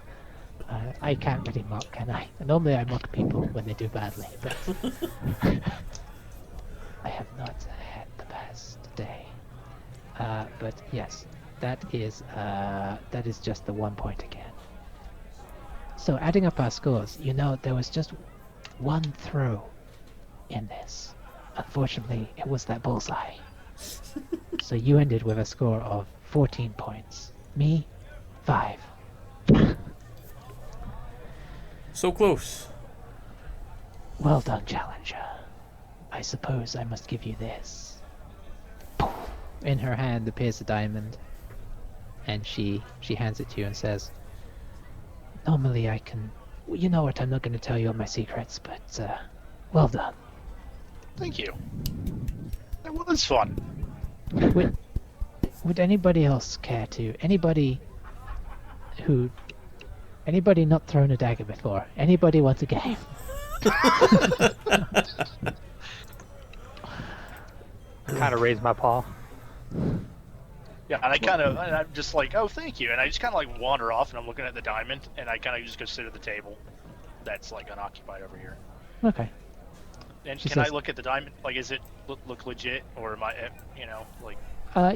I can't really mock, can I? Normally I mock people when they do badly, but I have not had the best day. But yes, that is just the 1 point again. So adding up our scores, you know, there was just one throw in this. Unfortunately, it was that bullseye. So you ended with a score of 14 points. Me, 5. So close. Well done, challenger. I suppose I must give you this. In her hand appears a diamond. and she hands it to you and says, "Normally I can. Well, you know what? I'm not going to tell you all my secrets, but well done." Thank you. That was fun. Would anybody else care to? Anybody not thrown a dagger before? Anybody want a game? Kind of raise my paw. Yeah, and I'm just like, oh, thank you, and I just kind of like wander off, and I'm looking at the diamond, and I kind of just go sit at the table, that's like unoccupied over here. Okay. And She can I says- look at the diamond? Like, is it look legit, or am I, like?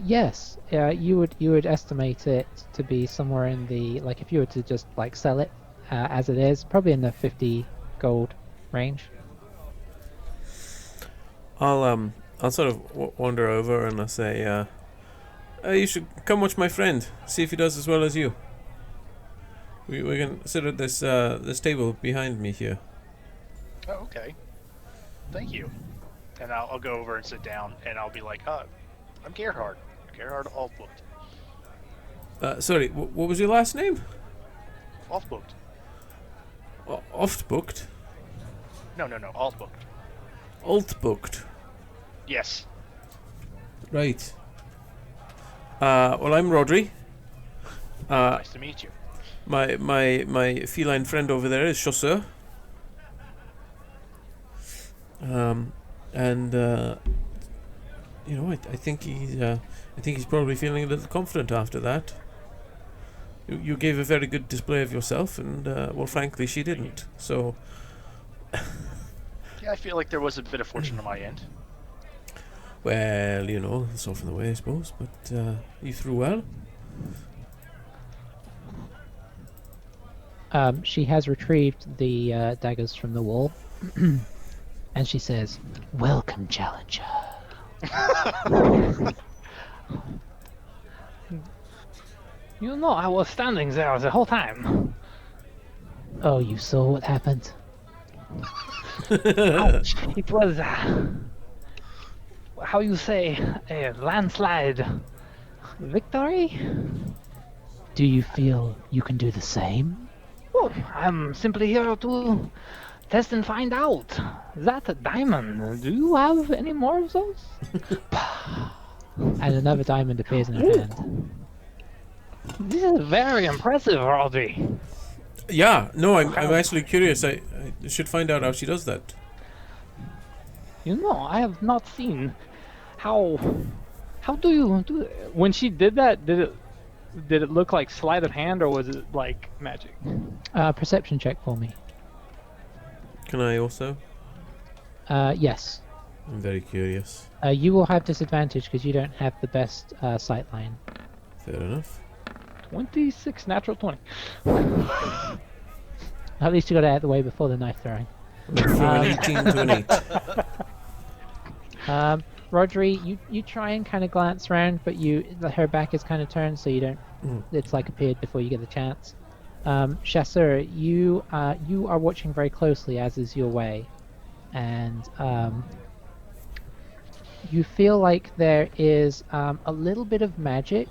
Yes. You would estimate it to be somewhere in the, like, if you were to just like sell it as it is, probably in the 50 gold range. I'll sort of wander over and I'll say, you should come watch my friend. See if he does as well as you. We can sit at this table behind me here. Oh, okay. Thank you. And I'll go over and sit down, and I'll be like, I'm Gerhard. Gerhard Altbooked. Sorry, what was your last name? Altbooked. Oft booked. No, Altbooked. Alt booked. Yes. Right. Well, I'm Rodri. Nice to meet you. My feline friend over there is Chasseur. I think he's probably feeling a little confident after that. You gave a very good display of yourself, and well, frankly, she didn't. So. Yeah, I feel like there was a bit of fortune on my end. Well, it's often the way, I suppose. But you threw well. She has retrieved the daggers from the wall, and she says, "Welcome, challenger." I was standing there the whole time. Oh, you saw what happened? Ouch. It was, how you say, a landslide victory? Do you feel you can do the same? Oh, I'm simply here to test and find out. That diamond, do you have any more of those? And another diamond appears in her hand. This is very impressive, Rodri. Yeah, no, I'm actually curious. I should find out how she does that. I have not seen how do you do it? When she did that, did it look like sleight of hand, or was it like magic? Perception check for me. Can I also? Yes. I'm very curious. You will have disadvantage because you don't have the best sight line. Fair enough. 26, natural 20. At least you got it out of the way before the knife throwing. From an 18 to an 8. Rodri, you try and kind of glance around, but her back is kind of turned, so you don't. It's like appeared before you get the chance. Chasseur, you are watching very closely, as is your way, and you feel like there is a little bit of magic,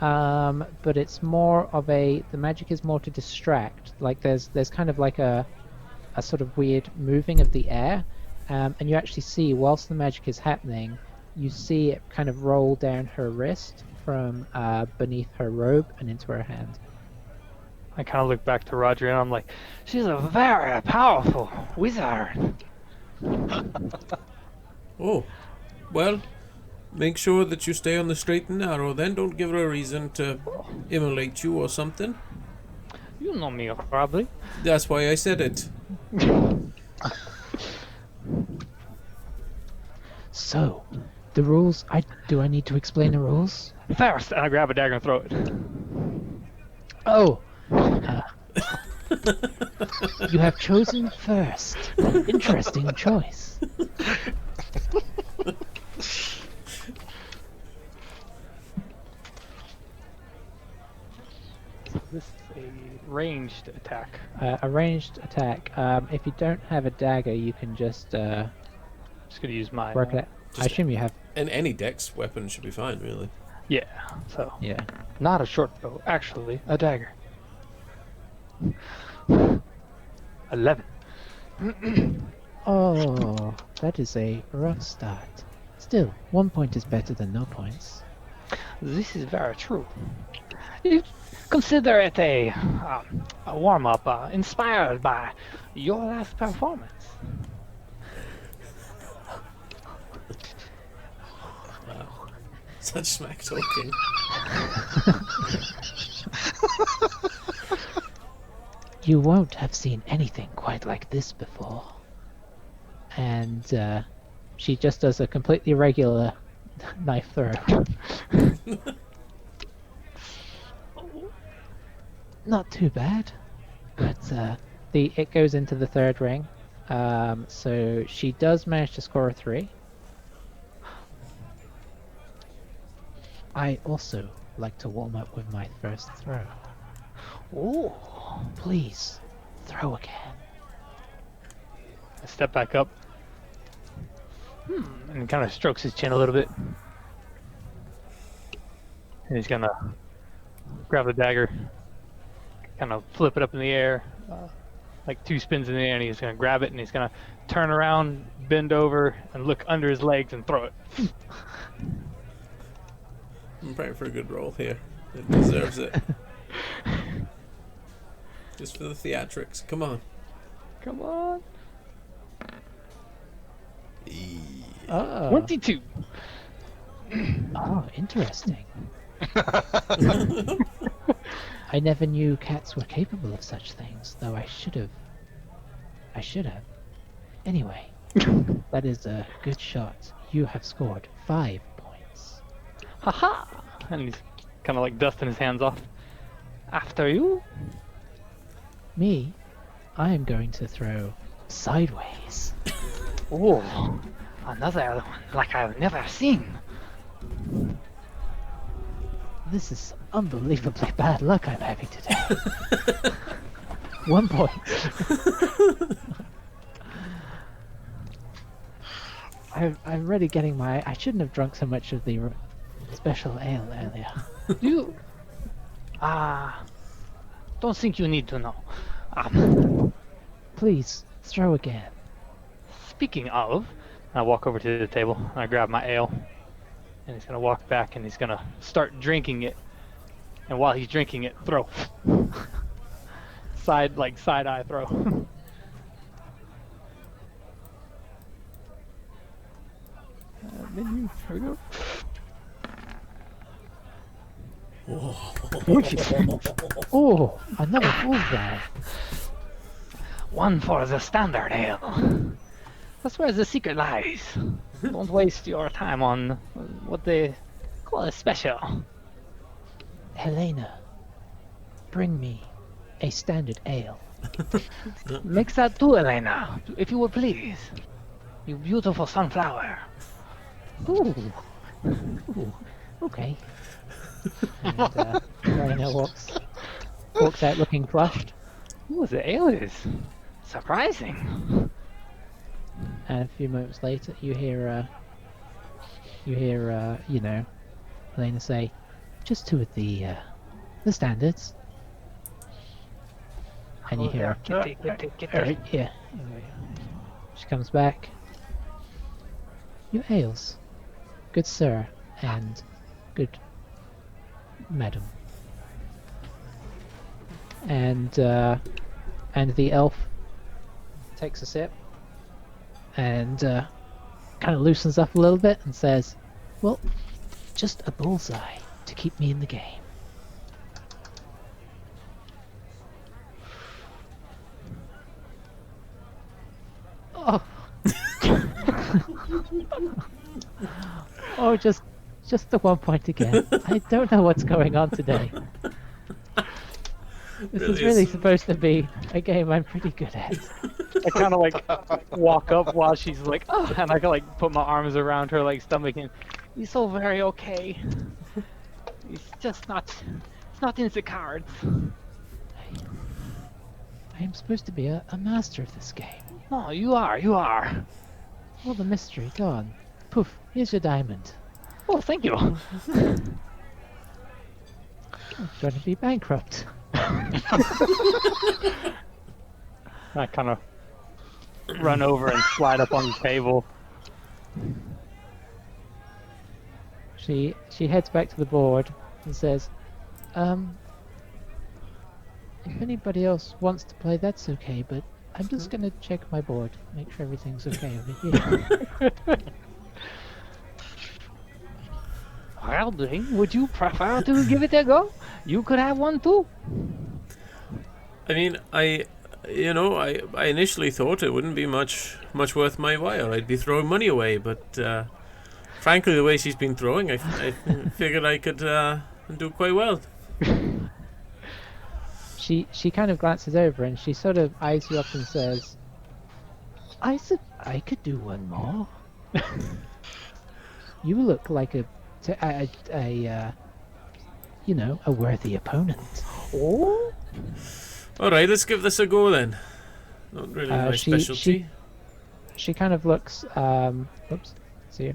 but it's more of the magic is more to distract. Like there's kind of like a sort of weird moving of the air, and you actually see, whilst the magic is happening, you see it kind of roll down her wrist from beneath her robe and into her hand. I kind of look back to Roger and I'm like, she's a very powerful wizard. Oh, well, make sure that you stay on the straight and narrow then. Don't give her a reason to immolate you or something. You know me, probably. That's why I said it. So, the rules. Do I need to explain the rules? First, and I grab a dagger and throw it. Oh, you have chosen first. Interesting choice. This is a ranged attack. A ranged attack. If you don't have a dagger, you can just Just gonna use my work it out. I assume you have. And any dex weapon should be fine, really. Yeah, so Yeah. not a short bow, actually a dagger. 11. Oh, that is a rough start. Still, 1 point is better than no points. This is very true. You consider it a warm-up inspired by your last performance. Wow. Such smack talking. You won't have seen anything quite like this before. And she just does a completely regular knife throw. Not too bad, but it goes into the third ring. So she does manage to score a 3. I also like to warm up with my first throw. Ooh. Please, throw again. I step back up. And kind of strokes his chin a little bit. And he's gonna grab the dagger, kind of flip it up in the air, like 2 spins in the air, and he's gonna grab it and he's gonna turn around, bend over, and look under his legs and throw it. I'm praying for a good roll here. It deserves it. Just for the theatrics. Come on. Come on. Oh, 22. oh, interesting. I never knew cats were capable of such things, though I should have. Anyway, that is a good shot. You have scored 5 points. Haha! And he's kind of like dusting his hands off. After you. Me, I am going to throw sideways. Oh, another one like I've never seen. This is unbelievably bad luck I'm having today. 1 point. I'm really getting my... I shouldn't have drunk so much of the special ale earlier. You... don't think you need to know. Please, throw again. Speaking of, I walk over to the table and I grab my ale. And he's gonna walk back and he's gonna start drinking it. And while he's drinking it, throw. Side eye throw. Here we go. Oh, another bullseye. One for the standard ale. That's where the secret lies. Don't waste your time on what they call a special. Helena, bring me a standard ale. Mix that too, Elena, if you would please. You beautiful sunflower. Ooh. Ooh. Okay. And Helena walks out looking flushed. Ooh, the ale is surprising. And a few moments later, you hear, Helena say, "Just 2 of the standards." And you hear, Get there. "Yeah." She comes back. "Your ales, good sir, and good madam." And the elf takes a sip and kind of loosens up a little bit and says, "Well, just a bullseye to keep me in the game." Oh. Oh, just the 1 point again. I don't know what's going on today. This is really supposed to be a game I'm pretty good at. I kind of like walk up while she's like, oh, and I can like put my arms around her like stomach and he's so very okay. It's just not, it's not in the cards. I am supposed to be a master of this game. No, you are. All the mystery gone. Poof, here's your diamond. Oh, thank you. going to be bankrupt. I kind of run over and slide up on the table. She heads back to the board and says, if anybody else wants to play, that's okay, but I'm just gonna check my board, make sure everything's okay over here. Well, Dane, would you prefer to give it a go? You could have one too. I mean, I initially thought it wouldn't be much worth my while. I'd be throwing money away, but frankly, the way she's been throwing, I figured I could do quite well. She kind of glances over and she sort of eyes you up and says, I could do one more. You look like a worthy opponent. Oh? Alright, let's give this a go then. Not really my specialty. She kind of looks, oops, see you.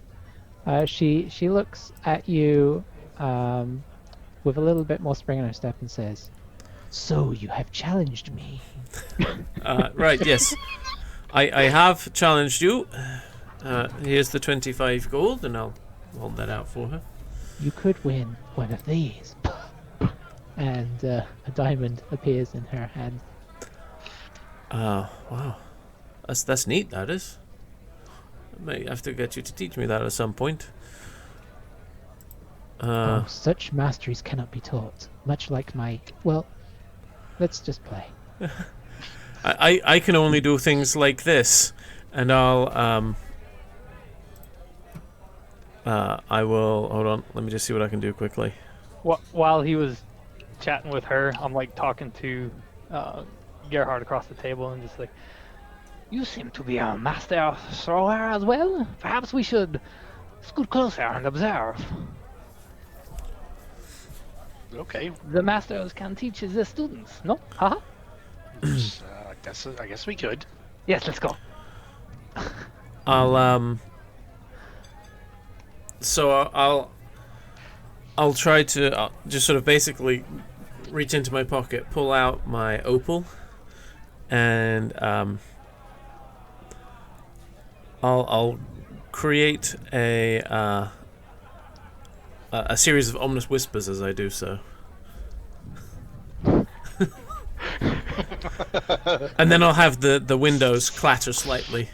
She looks at you with a little bit more spring in her step and says, so you have challenged me. Right, yes. I have challenged you. Here's the 25 gold, and I'll hold that out for her. You could win one of these. And a diamond appears in her hand. Wow. That's neat, that is. I might have to get you to teach me that at some point. Such masteries cannot be taught. Much like well, let's just play. I can only do things like this, and I will, hold on, let me just see what I can do quickly. While he was chatting with her, I'm like talking to Gerhard across the table and just like, you seem to be a master thrower as well. Perhaps we should scoot closer and observe. Okay. The masters can teach the students, no? Haha. I guess we could. Yes, let's go. I'll try to just sort of basically reach into my pocket, pull out my opal, and I'll create a series of ominous whispers as I do so. And then I'll have the windows clatter slightly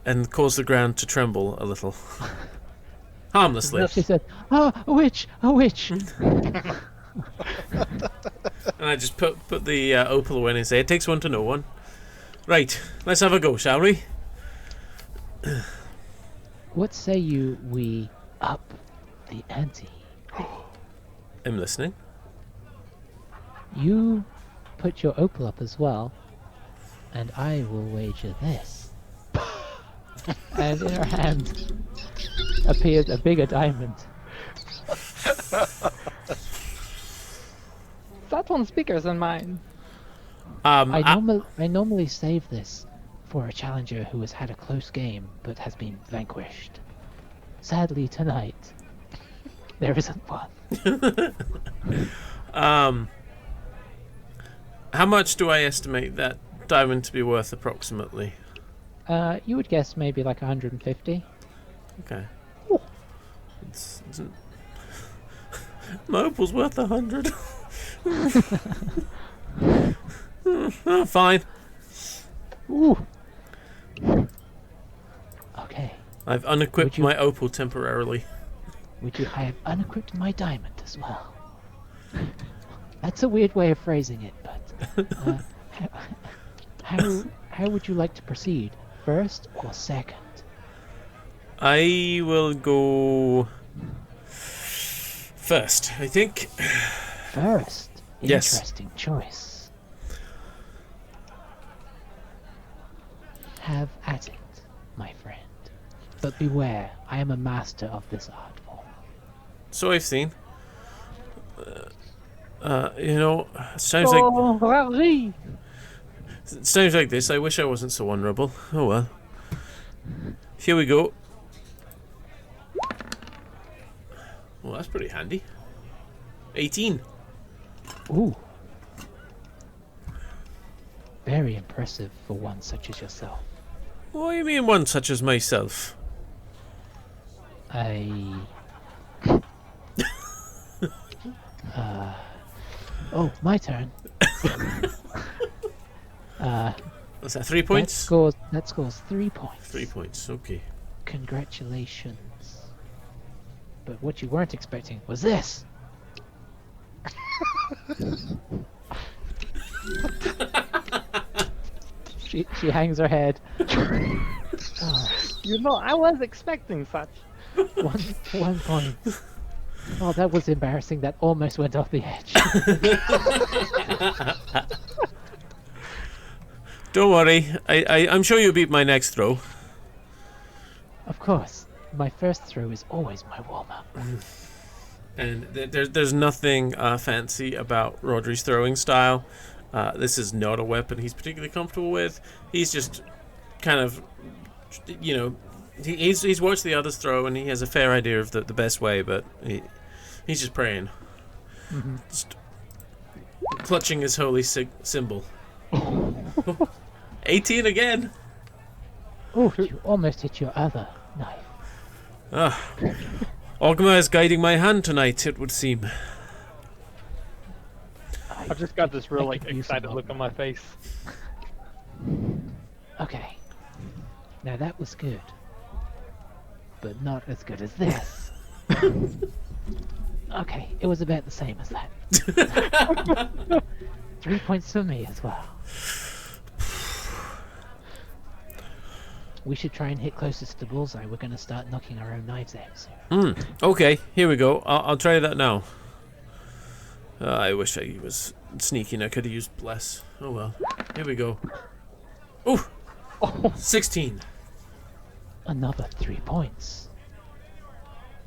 and cause the ground to tremble a little. Harmlessly. She said, a witch! A witch! And I just put the opal away and say, it takes one to know one. Right, let's have a go, shall we? What say we up the ante? I'm listening. You put your opal up as well, and I will wager this. And in her hand appears a bigger diamond. That one's bigger than mine. I normally save this for a challenger who has had a close game but has been vanquished. Sadly, tonight there isn't one. How much do I estimate that diamond to be worth approximately? You would guess maybe like 150. Okay. My opal's worth 100. Fine. Ooh. Okay. I've unequipped my opal temporarily. I have unequipped my diamond as well. That's a weird way of phrasing it, but how would you like to proceed? First or second? I will go first, I think. First? Yes. Interesting choice. Have at it, my friend. But beware, I am a master of this art form. So I've seen. It sounds like this. I wish I wasn't so honourable. Oh well. Here we go. Well, that's pretty handy. 18. Ooh. Very impressive for one such as yourself. What do you mean one such as myself? Oh, my turn. Was that 3 points? That scores 3 points. 3 points, okay. Congratulations. But what you weren't expecting was this. She hangs her head. Oh, You know, I was expecting such. one point. Oh, that was embarrassing. That almost went off the edge. Don't worry, I'm sure you'll beat my next throw. Of course, my first throw is always my warm-up. And there's nothing fancy about Rodri's throwing style. This is not a weapon he's particularly comfortable with. He's just kind of, you know, he's watched the others throw and he has a fair idea of the best way, but he's just praying. Mm-hmm. Just clutching his holy symbol. 18 again. Oh, you almost hit your other knife. Ogma is guiding my hand tonight, it would seem. I've just got this real I like could use excited some look on my face. Okay. Now that was good. But not as good as this. Okay, it was about the same as that. 3 points for me as well. We should try and hit closest to bullseye. We're going to start knocking our own knives out soon. Okay, here we go. I'll try that now. I wish I was sneaky and I could have used bless. Oh well. Here we go. Ooh! 16. Another 3 points.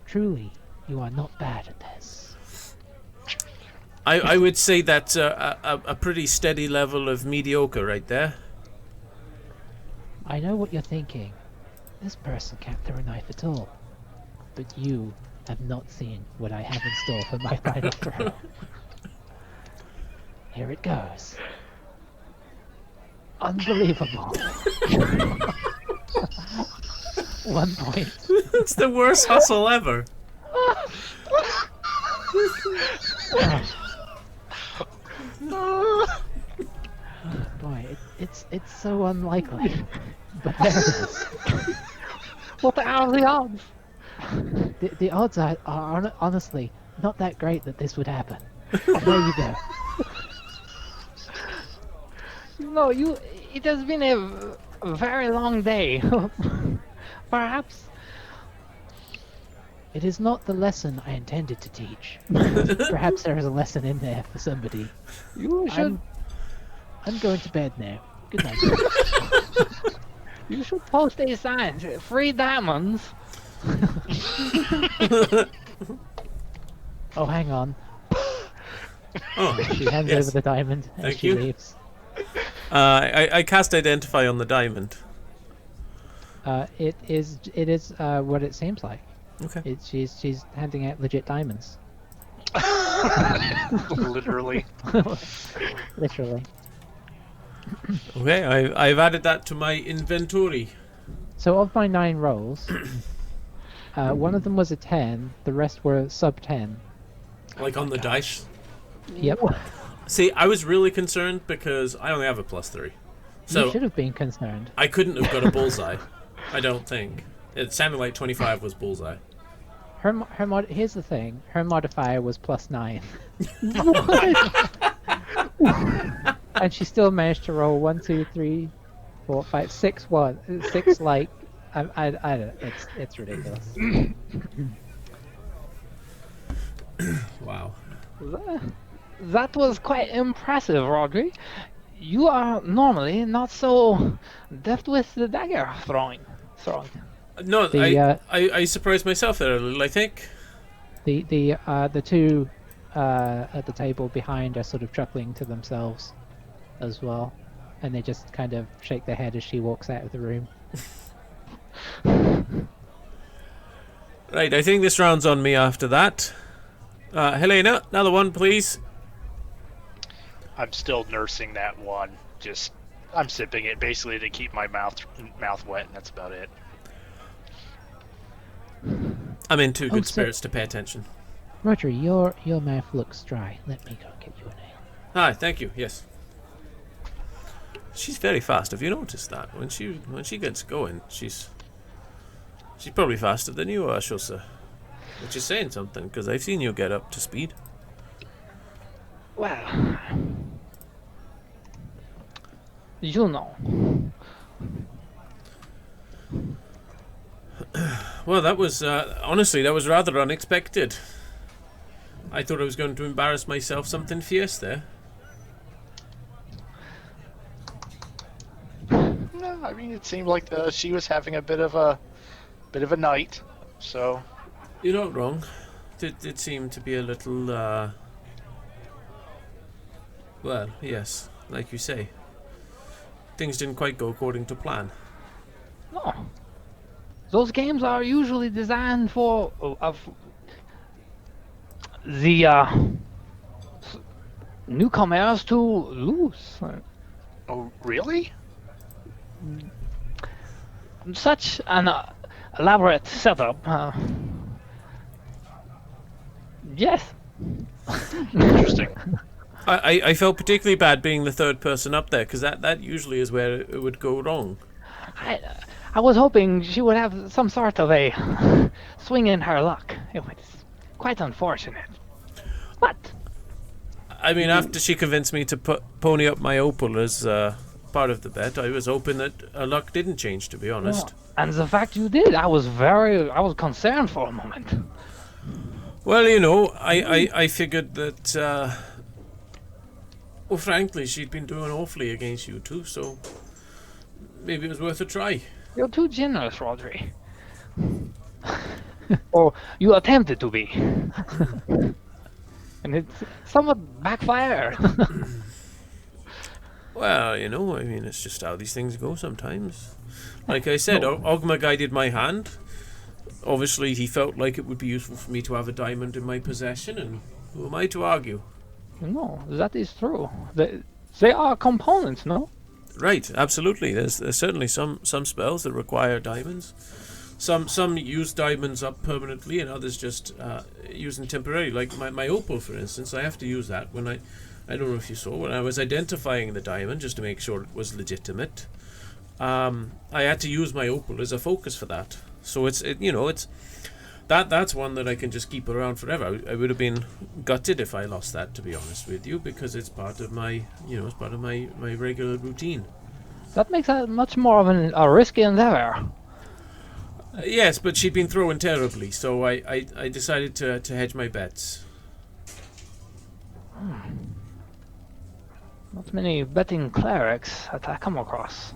Truly, you are not bad at this. I would say that's a pretty steady level of mediocre right there. I know what you're thinking. This person can't throw a knife at all. But you have not seen what I have in store for my final throw. Here it goes. Unbelievable. 1 point. It's the worst hustle ever. Boy, it's so unlikely. But there it is. What the hell are the odds? The odds are honestly not that great that this would happen. There you go. No, it has been a very long day. Perhaps. It is not the lesson I intended to teach. Perhaps there is a lesson in there for somebody. You should. I'm going to bed now. Good night. You should post a sign. 3 diamonds. Oh, hang on. Oh, She hands yes. over the diamond and Thank she you. leaves. I cast Identify on the diamond. It is what it seems like. Okay. She's handing out legit diamonds. Literally. Literally. Okay, I've added that to my inventory. So of my 9 rolls, one of them was a 10. The rest were sub 10. Like on the dice. Yep. See, I was really concerned because I only have a +3. You So should have been concerned. I couldn't have got a bullseye. I don't think. It sounded like 25 was bullseye. Here's the thing. Her modifier was +9. And she still managed to roll 1, 2, 3, 4, 5, 6 6 like I don't. It's ridiculous. Wow. That was quite impressive, Rodri. You are normally not so deft with the dagger throwing. No, The, I surprised myself there a little, I think. The two at the table behind are sort of chuckling to themselves as well, and they just kind of shake their head as she walks out of the room. Right, I think this round's on me after that. Helena, another one, please. I'm still nursing that one. I'm sipping it basically to keep my mouth wet, and that's about it. I'm in too good so- spirits to pay attention. Roger, your mouth looks dry. Let me go get you an ale. Hi, thank you. Yes. She's very fast. Have you noticed that? When she gets going, she's probably faster than you are, Shulsa. Which is saying something, because I've seen you get up to speed. Well, you know. Well, that was honestly, that was rather unexpected. I thought I was going to embarrass myself something fierce there. No, I mean it seemed like she was having a bit of a night, so. You're not wrong. Did seem to be a little, well, yes, like you say. Things didn't quite go according to plan. No. Those games are usually designed for the newcomers to lose. Oh, really? Such an elaborate setup. Yes. Interesting. I felt particularly bad being the third person up there, because that usually is where it would go wrong. I was hoping she would have some sort of a swing in her luck. It was quite unfortunate. But I mean, after she convinced me to pony up my opal as part of the bet, I was hoping that her luck didn't change, to be honest. and the fact you did, I was concerned for a moment. Well, you know, I figured that, well, frankly, she'd been doing awfully against you too, so maybe it was worth a try. You're too generous, Rodri. Or you attempted to be. And it somewhat backfired. Well, you know, I mean, it's just how these things go sometimes. Like I said, Ogma guided my hand. Obviously, he felt like it would be useful for me to have a diamond in my possession, and who am I to argue? No, that is true. They are components, no? Right, absolutely. There's certainly some spells that require diamonds. Some use diamonds up permanently, and others just use them temporarily. Like my opal, for instance, I have to use that when I don't know if you saw, when I was identifying the diamond just to make sure it was legitimate. I had to use my opal as a focus for that. So it's that's one that I can just keep around forever. I would have been gutted if I lost that, to be honest with you, because it's part of my my regular routine. That makes it much more of a risky endeavor. Yes, but she'd been throwing terribly, so I decided to hedge my bets. Not many betting clerics that I come across.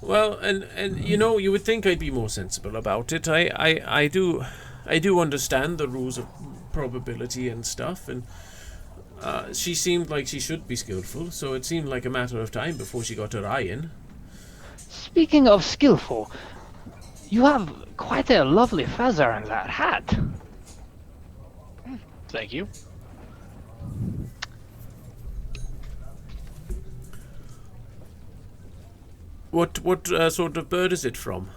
Well, and you know, you would think I'd be more sensible about it. I do understand the rules of probability and stuff, and she seemed like she should be skillful, so it seemed like a matter of time before she got her eye in. Speaking of skillful, you have quite a lovely feather in that hat. Thank you. What sort of bird is it from?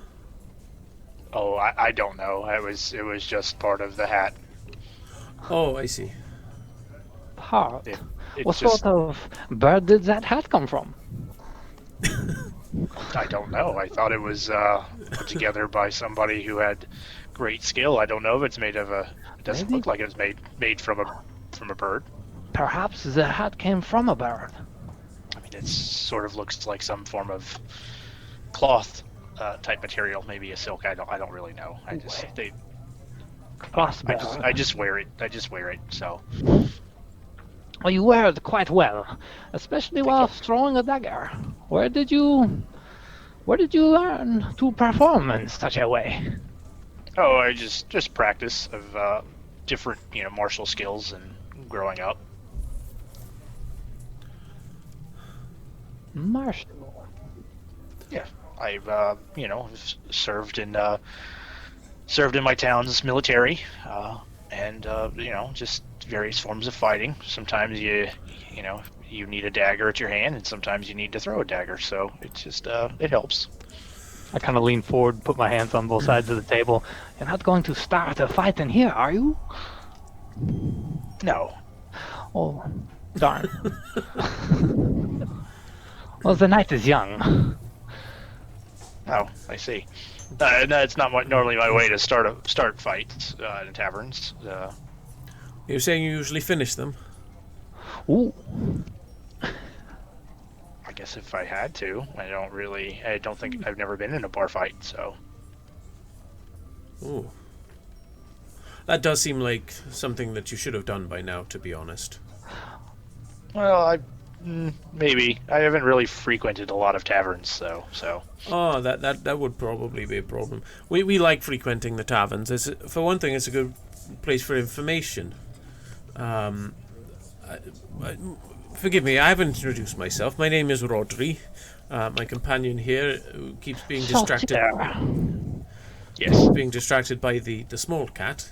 Oh, I don't know. It was just part of the hat. Oh, I see. Part. It What just, sort of bird did that hat come from? I don't know. I thought it was put together by somebody who had great skill. I don't know if it's made of a. It doesn't Maybe. look like it's made from a bird. Perhaps the hat came from a bird. I mean, it sort of looks like some form of cloth type material, maybe a silk. I don't really know. Crossbow. I just wear it. So Well, you wear it quite well, especially while throwing a dagger. Where did you learn to perform in such a way? oh, I just practice of different martial skills and growing up. Martial. Yeah, I've served in served in my town's military, and just various forms of fighting. Sometimes you need a dagger at your hand, and sometimes you need to throw a dagger. So it's just it helps. I kind of lean forward, put my hands on both sides of the table. You're not going to start a fight in here, are you? No. Oh, darn. Well, the night is young. Oh, I see. No, it's not normally my way to start fights in taverns. You're saying you usually finish them? Ooh. I guess if I had to, I don't think I've never been in a bar fight, so. Ooh. That does seem like something that you should have done by now, to be honest. Well, maybe. I haven't really frequented a lot of taverns, so. Oh, that would probably be a problem. We like frequenting the taverns. For one thing, it's a good place for information. Forgive me, I haven't introduced myself. My name is Rodri. My companion here who keeps being distracted. Yes. Being distracted by the small cat.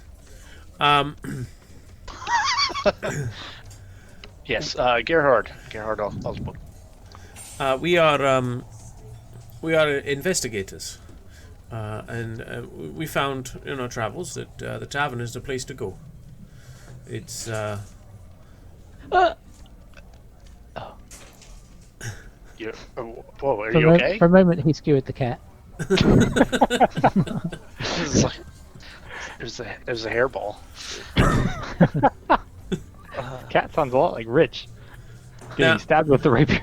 Yes, Gerhard Osborne. We are investigators, and we found in our travels that the tavern is the place to go. It's Whoa, are you okay? For a moment, he skewered the cat. There's a hairball. Cat sounds a lot like Rich. Getting Now- stabbed with the rapier.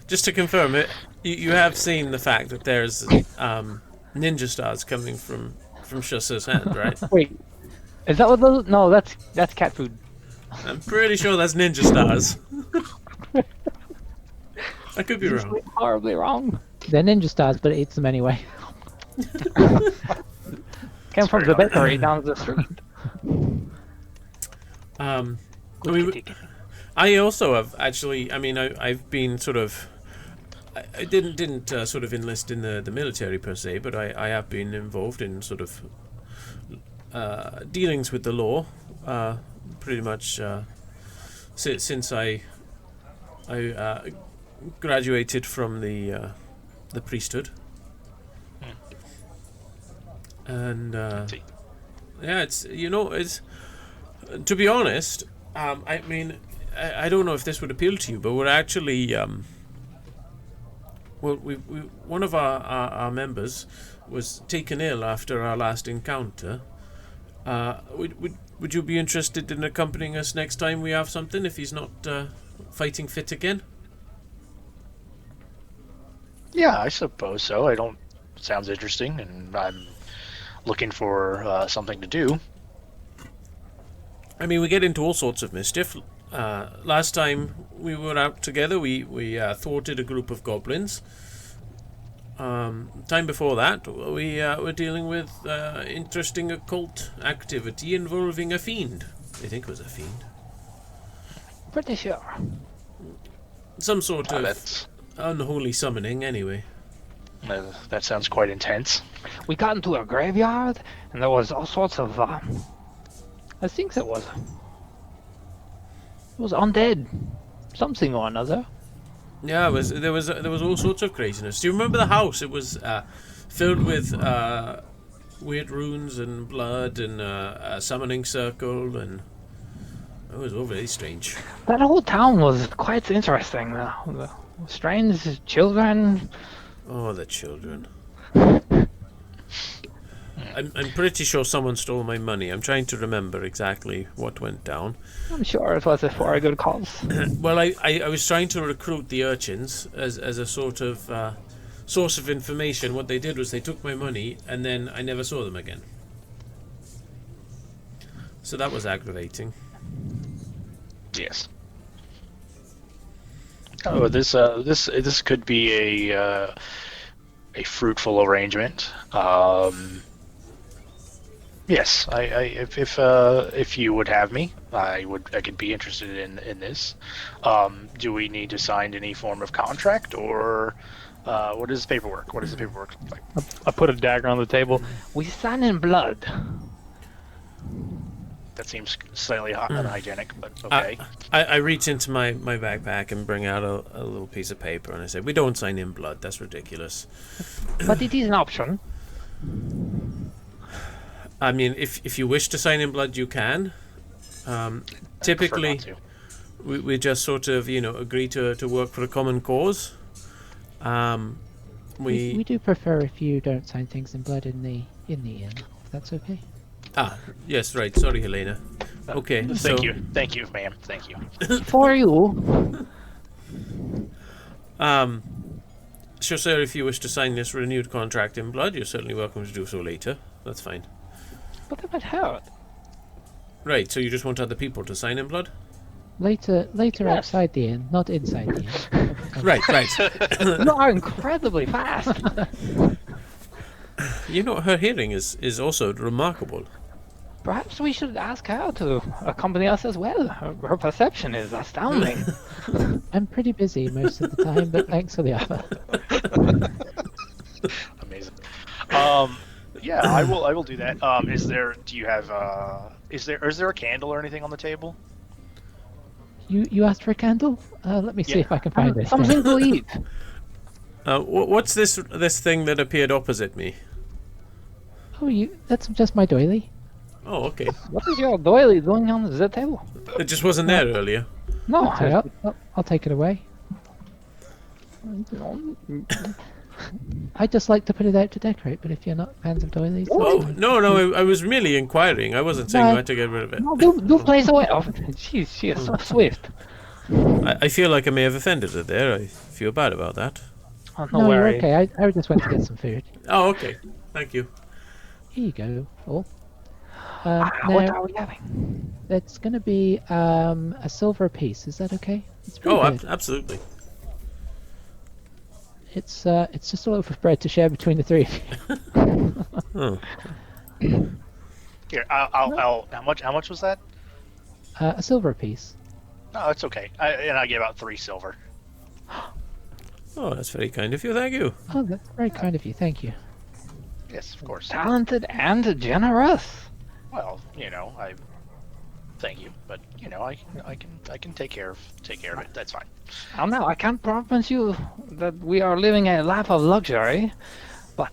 just to confirm it. You have seen the fact that there's ninja stars coming from Shussa's hand, right? Wait, is that what those? No, that's cat food. I'm pretty sure that's ninja stars. I could be wrong. Horribly wrong. They're ninja stars, but it eats them anyway. Came from very the hard. bakery down the street. I also have actually. I mean, I've been sort of. I didn't sort of enlist in the military per se, but I have been involved in sort of dealings with the law, pretty much since I graduated from the priesthood, and yeah, it's to be honest. I mean, I don't know if this would appeal to you, but we're actually well, we one of our members was taken ill after our last encounter. Would you be interested in accompanying us next time we have something, if he's not fighting fit again? Yeah, I suppose so. Sounds interesting, and I'm looking for something to do. I mean, we get into all sorts of mischief. Last time we were out together, we thwarted a group of goblins. Time before that, we were dealing with interesting occult activity involving a fiend. I think it was a fiend. Pretty sure. Some sort of That's unholy summoning, anyway. That sounds quite intense. We got into a graveyard, and there was all sorts of. I think it was undead, something or another. Yeah, there was all sorts of craziness. Do you remember the house? It was filled with weird runes and blood and a summoning circle, and it was all very strange. That whole town was quite interesting. The strange children. Oh, the children. I'm pretty sure someone stole my money. I'm trying to remember exactly what went down. I'm sure it was for a good cause. Well, I was trying to recruit the urchins as a sort of source of information. What they did was they took my money, and then I never saw them again. So that was aggravating. Yes. Oh, this could be a fruitful arrangement. Yes, if you would have me, I could be interested in this. Do we need to sign any form of contract, or What is the paperwork? What does the paperwork look like? I put a dagger on the table. We sign in blood. That seems slightly unhygienic, but okay. I reach into my backpack and bring out a little piece of paper, and I say, "We don't sign in blood. That's ridiculous." But it is an option. I mean, if you wish to sign in blood, you can. Typically, we just sort of, agree to work for a common cause. We do prefer if you don't sign things in blood in the inn, if that's okay. Ah, yes, right. Sorry, Helena. Okay, Thank you, ma'am. Thank you. For you. Sure, sir, if you wish to sign this renewed contract in blood, you're certainly welcome to do so later. That's fine. But that might hurt. Right, so you just want other people to sign in blood? Later outside the inn, not inside the inn. Right. You are incredibly fast. Her hearing is also remarkable. Perhaps we should ask her to accompany us as well. Her perception is astounding. I'm pretty busy most of the time, but thanks for the offer. Amazing. Yeah, I will do that. Is there a candle or anything on the table? You asked for a candle? Let me see if I can find it. Something to eat. What's this thing that appeared opposite me? Oh, that's just my doily. Oh, okay. What is your doily doing on the table? It just wasn't there earlier. No, I'll take it away. I just like to put it out to decorate, but if you're not fans of doilies... Oh, no, I was merely inquiring. I wasn't saying you had to get rid of it. No, do place away. Oh, she is so swift. I feel like I may have offended her there. I feel bad about that. Oh, no, you're okay. I just went to get some food. Oh, okay. Thank you. Here you go, all. What are we having? It's going to be a silver piece. Is that okay? It's pretty good. Absolutely. It's just a loaf of bread to share between the three of you. Oh. Here, I'll. How much was that? A silver piece. No, it's okay. I gave out 3 silver. Oh, that's very kind of you. Thank you. Oh, that's very kind of you. Thank you. Yes, of course. Talented and generous. Well, I thank you, but I can take care of it. That's fine. Oh no, I can't promise you that we are living a life of luxury, but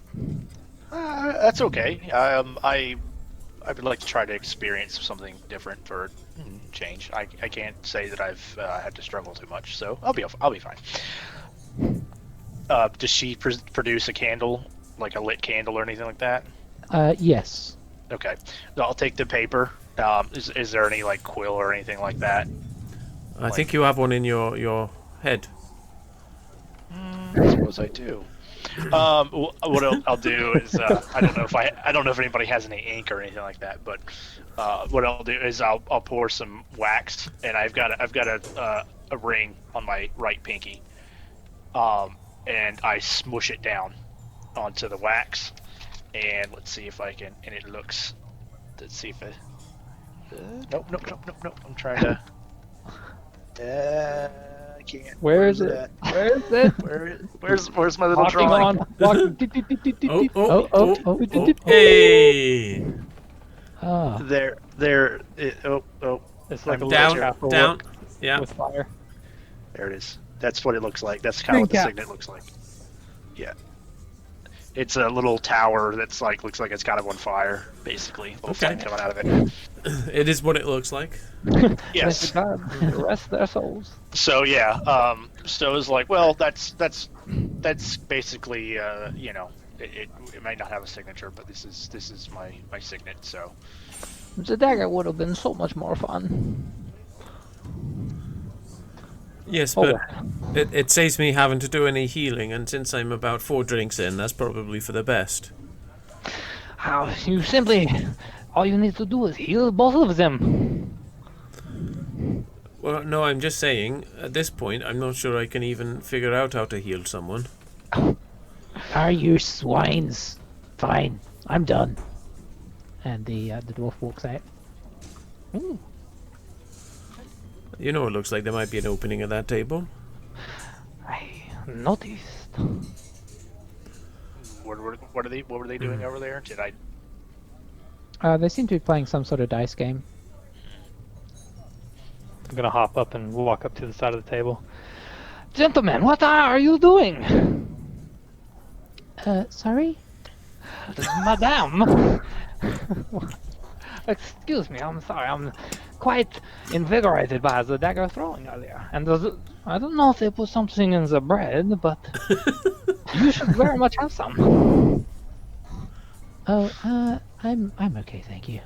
that's okay. I would like to try to experience something different for change. I can't say that I've had to struggle too much, so I'll be fine. Does she produce a candle, like a lit candle or anything like that? Yes. Okay, so I'll take the paper. Is there any like quill or anything like that? I think you have one in your head. I suppose I do. What I'll do is I don't know if anybody has any ink or anything like that, but what I'll do is I'll pour some wax, and I've got a ring on my right pinky, and I smush it down onto the wax, and let's see if I can. And it looks. Let's see if it. Nope. I'm trying to. I can't. Where is it? Where is it? Where's my little drawing? Oh, hey! Ah. There. It's like a down. Yeah. With fire. There it is. That's what it looks like. That's kind of what the signet looks like. Yeah. It's a little tower that's looks like it's kind of on fire, basically. Little flame coming out of it. It is what it looks like. Yes. The rest of their souls. So yeah, so it's like, well, that's basically, it might not have a signature, but this is my signet. So The dagger would have been so much more fun. Yes, but it saves me having to do any healing, and since I'm about 4 drinks in, that's probably for the best. How you simply, all you need to do is heal both of them. Well, no, I'm just saying, at this point, I'm not sure I can even figure out how to heal someone. Are you swines? Fine, I'm done. And the dwarf walks out. Ooh. You know, it looks like there might be an opening at that table. I noticed. What were they doing over there? Did I? They seem to be playing some sort of dice game. I'm gonna hop up and walk up to the side of the table. Gentlemen, what are you doing? Sorry? Madame! Excuse me, I'm sorry. I'm quite invigorated by the dagger throwing earlier. And I don't know if they put something in the bread, but you should very much have some. Oh, I'm okay, thank you.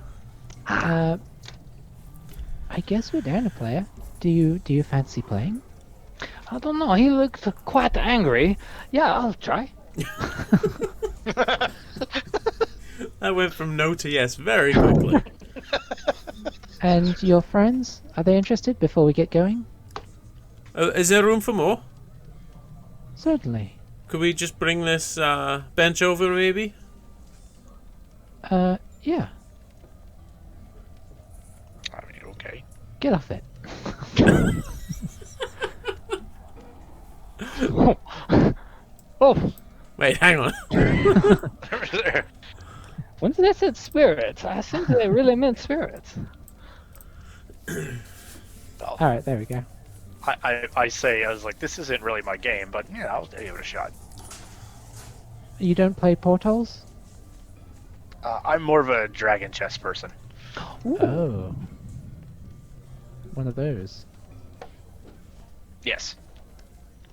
I guess we're down a player. Do you fancy playing? I don't know, he looked quite angry. Yeah, I'll try. That went from no to yes very quickly. And your friends, are they interested before we get going? Is there room for more? Certainly. Could we just bring this bench over, maybe? Yeah. I mean, okay. Get off it. Oh, Wait, hang on. when did I say spirits? I think they really meant spirits. Alright, there we go. I say, I was like, this isn't really my game, but yeah, I'll give it a shot. You don't play portals? I'm more of a dragon chess person. Ooh. Oh. One of those. Yes.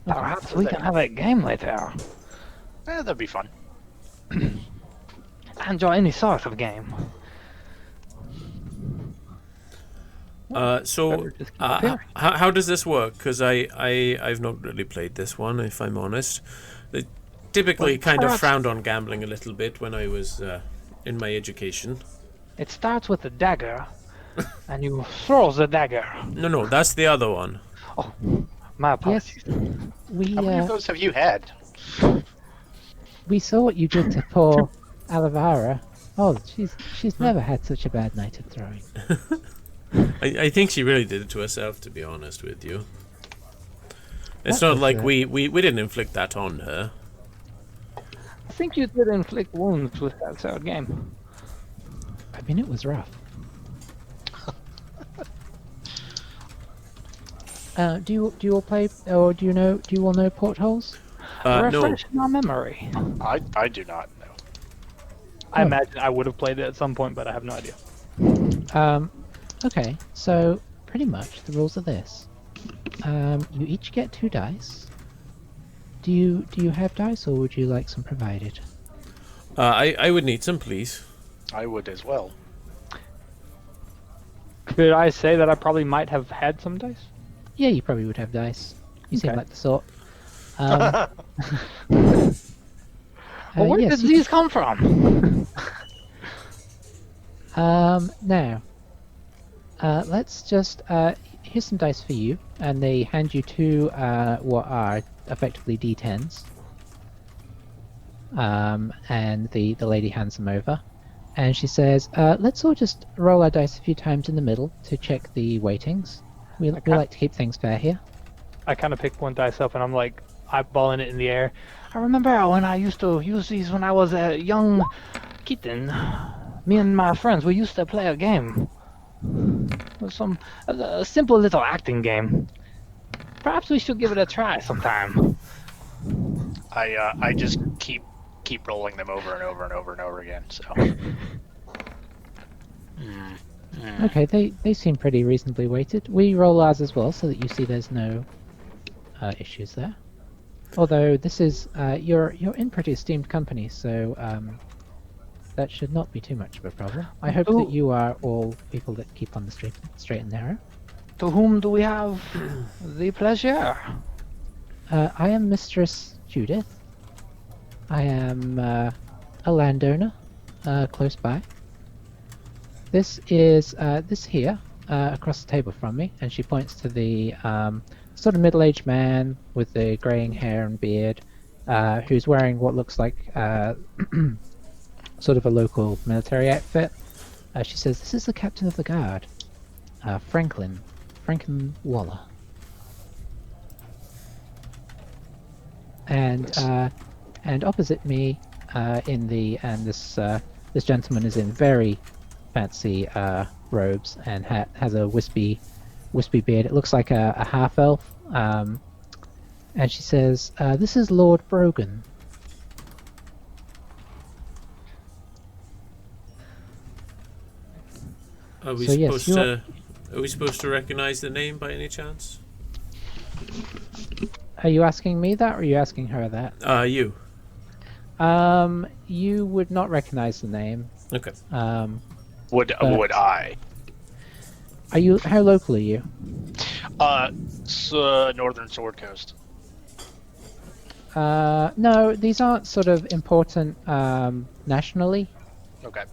Perhaps we can have a game later. That'd be fun. I enjoy any sort of game. So, how does this work? Because I've not really played this one, if I'm honest. They typically kind of frowned on gambling a little bit when I was in my education. It starts with a dagger, and you throw the dagger. No, that's the other one. Oh, my apologies. We How many of those have you had? we saw what you did to poor Alavara. Oh, she's never had such a bad night at throwing. I think she really did it to herself, to be honest with you. It's That not was, like we didn't inflict that on her. I think you did inflict wounds with that third game. I mean, it was rough. Do you all play, or do you all know portholes? No. Refresh my memory. I do not know. I Oh. imagine I would have played it at some point, but I have no idea. Okay, so pretty much the rules are this. You each get 2 dice. Do you have dice, or would you like some provided? I would need some, please. I would as well. Could I say that I probably might have had some dice? Yeah, you probably would have dice. You seem Okay. like the sort. Well, where yes, did these come from? Now, let's just, here's some dice for you, and they hand you 2, what are effectively D10s. And the lady hands them over, and she says, let's all just roll our dice a few times in the middle to check the weightings. We like to keep things fair here. I kind of pick one dice up and I'm like eyeballing it in the air. I remember when I used to use these when I was a young kitten. Me and my friends, we used to play a game. It was a simple little acting game. Perhaps we should give it a try sometime. I just keep rolling them over and over and over and over again. So. Okay, they seem pretty reasonably weighted. We roll ours as well, so that you see there's no issues there. Although this is you're in pretty esteemed company, so that should not be too much of a problem. I hope that you are all people that keep on the straight and narrow. To whom do we have the pleasure? I am Mistress Judith. I am a landowner close by. This is this here across the table from me, and she points to the sort of middle-aged man with the greying hair and beard, who's wearing what looks like sort of a local military outfit. She says, "This is the captain of the guard, Franklin Waller." And opposite me and this gentleman is in very fancy robes and has a wispy beard. It looks like a half elf. And she says, "This is Lord Brogan." Are we So, yes, supposed to? Are we supposed to recognize the name by any chance? Are you asking me that, or are you asking her that? You. You would not recognize the name. Okay. Would I? Are you? How local are you? Northern Sword Coast. No, these aren't sort of important nationally. Okay.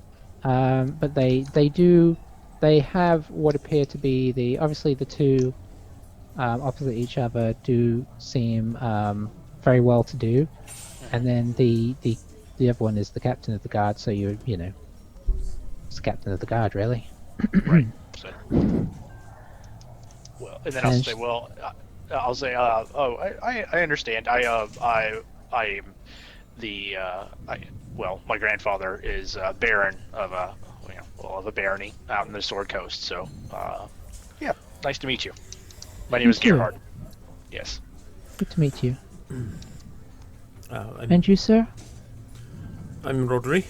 But they have what appear to be obviously the two opposite each other do seem very well to do, and then the other one is the captain of the guard. So you know, it's the captain of the guard, really. Right. So, well, and then I'll say, well, I understand. My grandfather is Baron of a barony out in the Sword Coast. So, yeah, nice to meet you. My name is too. Gerhard. Yes. Good to meet you. I'm And you, sir? Rodri.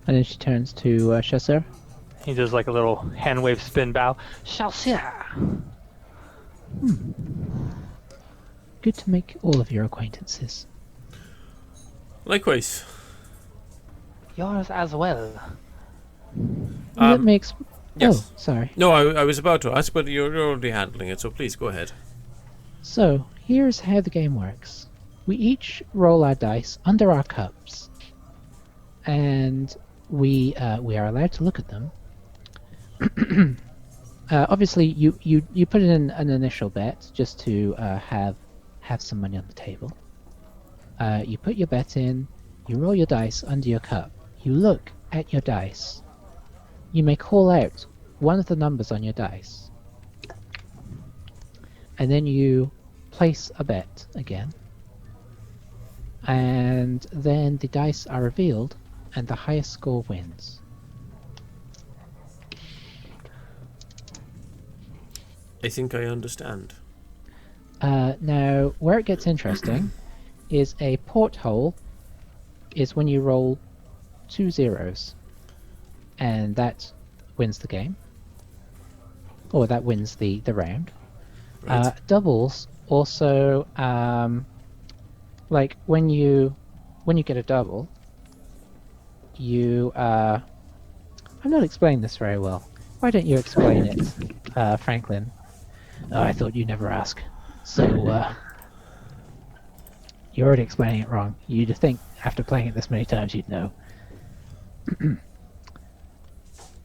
And then she turns to Chasseur. He does like a little hand wave spin bow. Chasseur. Good to make all of your acquaintances. Likewise. Yours as well. That makes... Yes. Oh, sorry. No, I was about to ask, but you're already handling it, so please go ahead. So, here's how the game works. We each roll our dice under our cups. And we are allowed to look at them. Obviously, you put in an initial bet just to have some money on the table. You put your bet in, you roll your dice under your cup, you look at your dice, you may call out one of the numbers on your dice, and then you place a bet again, and then the dice are revealed, and the highest score wins. I think I understand. Now, where it gets interesting is a porthole is when you roll 2 zeros, and that wins the game, or that wins the round. Right. Doubles also, like when you get a double, you I'm not explaining this very well. Why don't you explain it, Franklin? Oh, I thought you'd never ask. So, you're already explaining it wrong. You'd think, after playing it this many times, you'd know.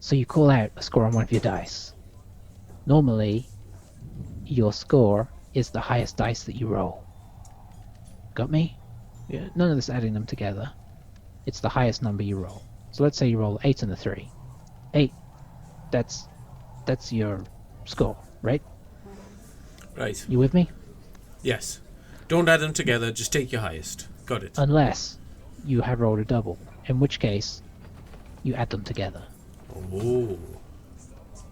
So you call out a score on one of your dice. Normally, your score is the highest dice that you roll. Got me? Yeah, none of this adding them together. It's the highest number you roll. So let's say you roll 8 and a 3. 8, that's your score, right? Right. You with me? Yes. Don't add them together, just take your highest. Got it. Unless you have rolled a double, in which case you add them together. Oh,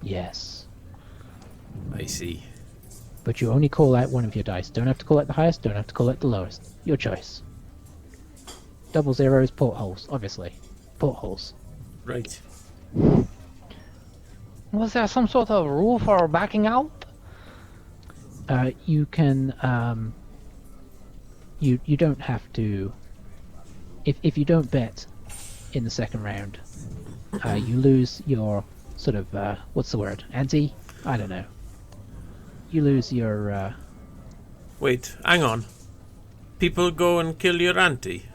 Yes. I see. But you only call out one of your dice. Don't have to call out the highest, don't have to call out the lowest. Your choice. Double zeros, portholes, obviously. Portholes. Right. Was there some sort of rule for backing out? You can, you don't have to... If you don't bet in the second round, you lose your sort of, what's the word? Ante? I don't know. You lose your, Wait, hang on. People go and kill your auntie?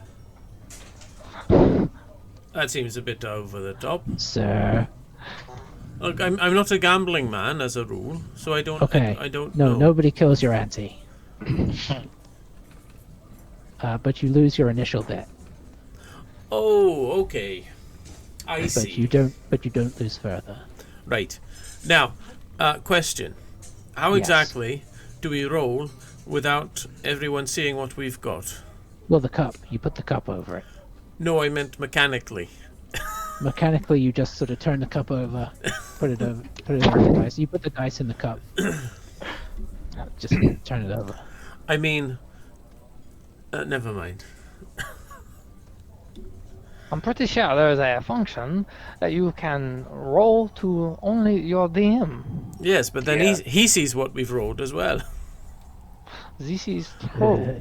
That seems a bit over the top. Sir. Look, I'm not a gambling man as a rule, so I don't. Okay. I don't No, know. nobody kills your auntie. But you lose your initial bet. Oh, okay. I But see. you don't lose further. Right. Now, question. How Yes. exactly do we roll without everyone seeing what we've got? Well, the cup. You put the cup over it. No, I meant mechanically. Mechanically, you just sort of turn the cup over, put it over the dice. You put the dice in the cup. Just turn it over. I mean, never mind. I'm pretty sure there's a function that you can roll to only your DM. Yes, but then he sees what we've rolled as well. This is true.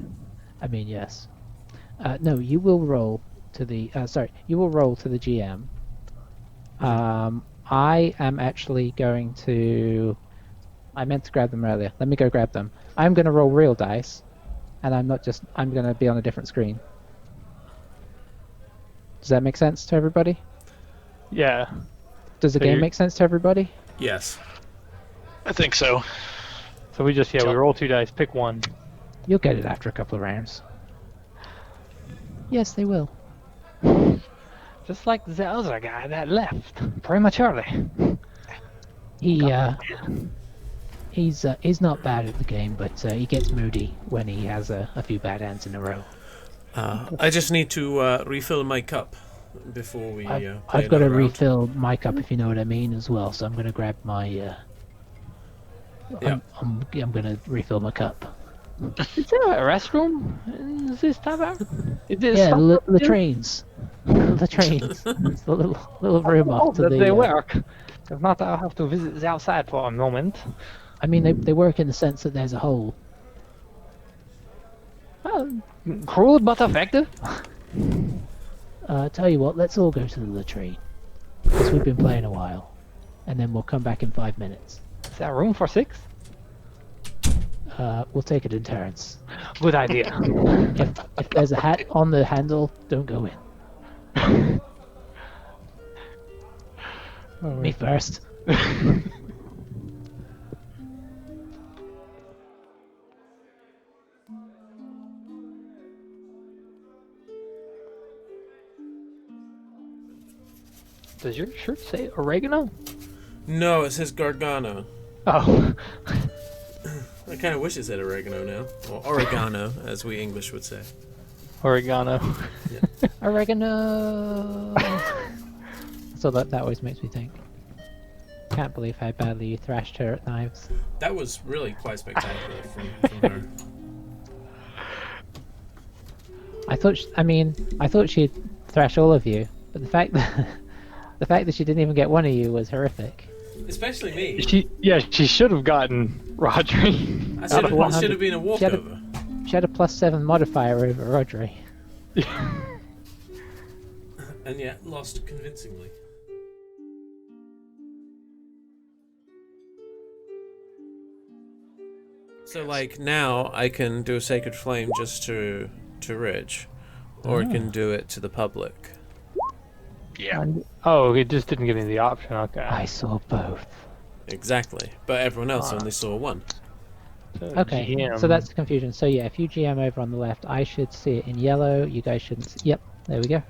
I mean, yes. No, you will roll to the. You will roll to the GM. I am actually going to. I meant to grab them earlier. Let me go grab them. I'm going to roll real dice, and I'm not just. I'm going to be on a different screen. Does that make sense to everybody? Yeah. Does the game make sense to everybody? Yes. I think so. So we just we roll 2 dice, pick one. You'll get it after a couple of rounds. Yes, they will. Just like the other guy that left prematurely. He's not bad at the game, but he gets moody when he has a few bad hands in a row. I just need to refill my cup before we. I've got to refill my cup, if you know what I mean, as well. So I'm going to grab my. I'm going to refill my cup. Is there a restroom in this tavern? Yeah, the trains. The trains. It's the little room off to the. They work. If not, I'll have to visit the outside for a moment. I mean, they work in the sense that there's a hole. Crude but effective. Tell you what, let's all go to the latrine. Because we've been playing a while. And then we'll come back in 5 minutes. Is there room for 6? We'll take it in turns. Good idea. If there's a hat on the handle, don't go in. Me first. Does your shirt say oregano? No, it says Gargano. Oh. I kind of wish it said oregano now. Or oregano, as we English would say. Oregano. Yeah. Oregano! So that always makes me think. Can't believe how badly you thrashed her at knives. That was really quite spectacular from her. I thought she'd thrash all of you, but the fact that she didn't even get one of you was horrific. Especially me. She should have gotten Rodri. That should have been a walkover. She had a +7 modifier over Rodri. And yet lost convincingly. So like now I can do a Sacred Flame just to Rich, or I can do it to the public. Yeah. Oh, it just didn't give me the option. Okay. I saw both. Exactly, but everyone else only saw one. Okay, GM. so that's the confusion. So yeah, if you GM over on the left, I should see it in yellow. You guys shouldn't. Yep, there we go.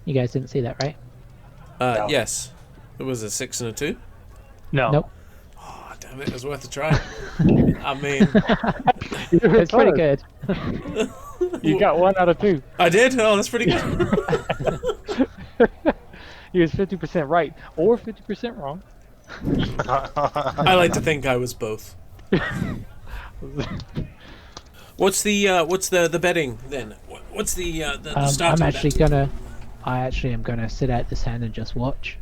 You guys didn't see that, right? No. Yes. It was a 6 and a 2. No. Nope. Oh, damn it! It was worth a try. I mean, It's pretty good. You got 1 out of 2. I did. Oh, that's pretty good. He was 50% right or 50% wrong. I like to think I was both. What's the betting then? What's the start? I actually am gonna sit out this hand and just watch.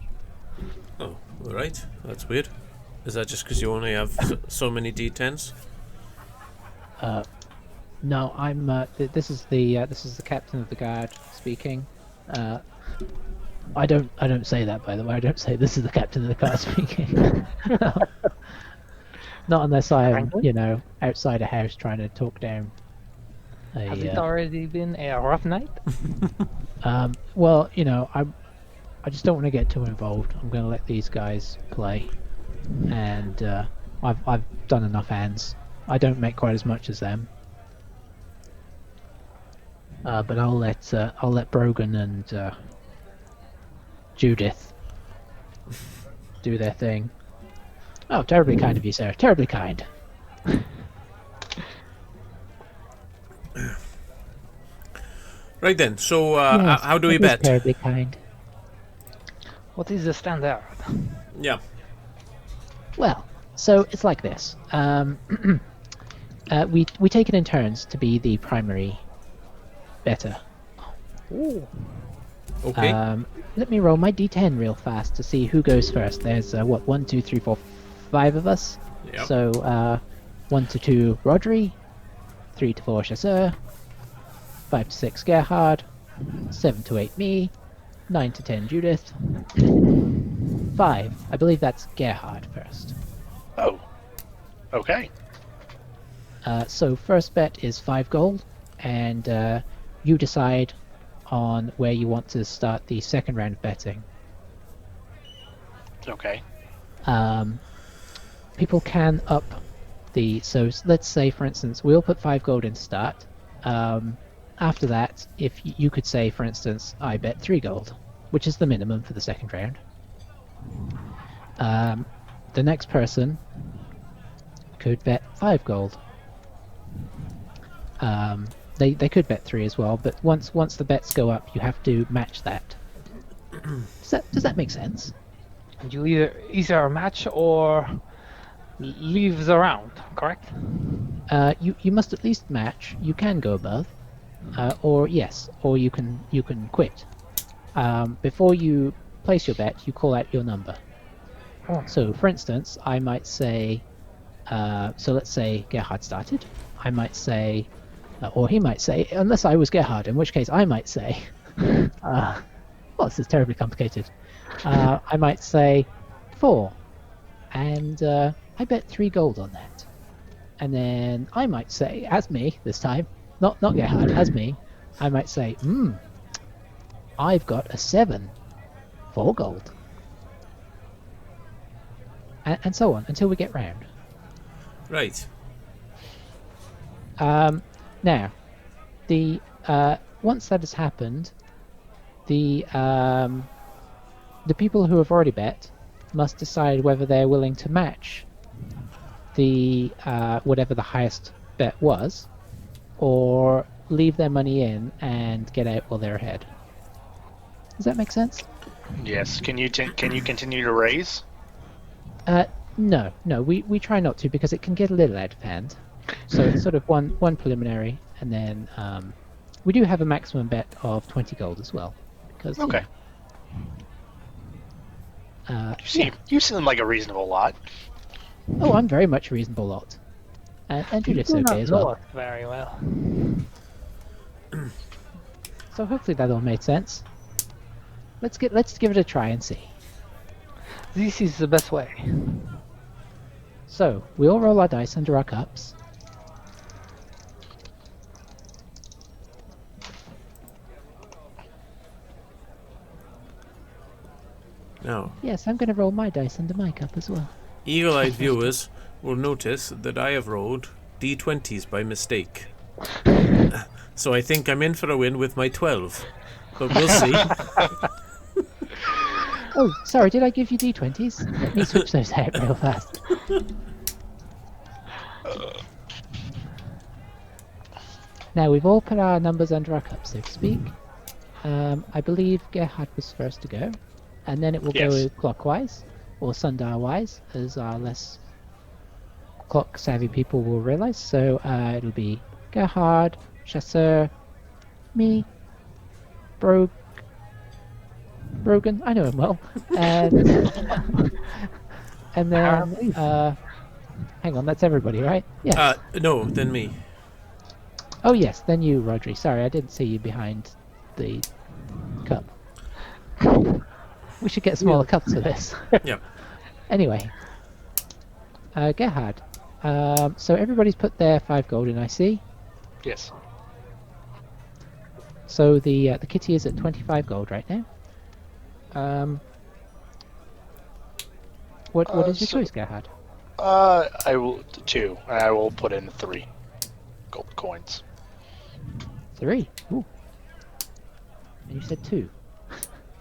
Oh, all right. That's weird. Is that just because you only have so many D10s? No, I'm. This is the captain of the guard speaking. I don't say that, by the way. I don't say this is the captain of the guard speaking. Not unless I am, outside a house trying to talk down. Has it already been a rough night? Well, I just don't want to get too involved. I'm going to let these guys play, and I've done enough hands. I don't make quite as much as them, but I'll let Brogan and Judith do their thing. Oh, terribly kind of you, sir. Terribly kind. Right then. So Yes, how do we that is bet? terribly kind. What is the standard? Yeah. Well, so it's like this. We take it in turns to be the primary better. Ooh. Okay. Let me roll my d10 real fast to see who goes first. There's what 1, 2, 3, 4, 5 of us. Yep. So 1 to 2 Rodri, 3 to 4 Chasseur, 5 to 6 Gerhard, 7 to 8 me, 9 to 10 Judith, 5. I believe that's Gerhard first. Oh. Okay. So first bet is 5 gold, and you decide on where you want to start the second round of betting. Okay. People can up so let's say, for instance, we'll put 5 gold in to start. After that, if you could say, for instance, I bet 3 gold, which is the minimum for the second round. The next person could bet 5 gold. They could bet 3 as well, but once the bets go up, you have to match that. Does that make sense? And you either match or leave the round, correct? You must at least match. You can go above, or you can quit. Before you place your bet, you call out your number. Oh. So, for instance, I might say, so let's say Gerhard started. I might say, or he might say, unless I was Gerhard, in which case I might say, well, this is terribly complicated. I might say 4, and I bet 3 gold on that. And then I might say, as me this time, not Gerhard, as me, I might say, I've got a 7, 4 gold. And so on, until we get round. Right. Now, once that has happened, the people who have already bet must decide whether they're willing to match the whatever the highest bet was, or leave their money in and get out while they're ahead. Does that make sense? Yes. Can you continue to raise? No. We try not to, because it can get a little out of hand. So it's sort of one preliminary, and then we do have a maximum bet of 20 gold as well. Because, Okay. You seem like a reasonable lot. Oh, I'm very much a reasonable lot. And Judith's okay as well. Very well. So hopefully that all made sense. Let's give it a try and see. This is the best way. So we all roll our dice under our cups. Now, Yes, I'm going to roll my dice under my cup as well. eagle-eyed viewers will notice that I have rolled d20s by mistake. So I think I'm in for a win with my 12. But we'll see. Oh, sorry, did I give you d20s? Let me switch those out real fast. Now we've all put our numbers under our cups, so to speak. I believe Gerhard was first to go, and then it will Yes. go clockwise, or sundial-wise, as our less clock-savvy people will realize. So it'll be Gerhard, Chasseur, me, Brogan, I know him well, and then hang on, that's everybody, right? Yes. No, then me. Oh yes, then you, Rodri. Sorry, I didn't see you behind the cup. We should get smaller cups for this. Yeah. Anyway, Gerhard. So everybody's put their 5 gold in, I see. Yes. So the kitty is at 25 gold right now. What is your choice, Gerhard? I will 2. I will put in 3 gold coins. 3. Ooh. And you said 2.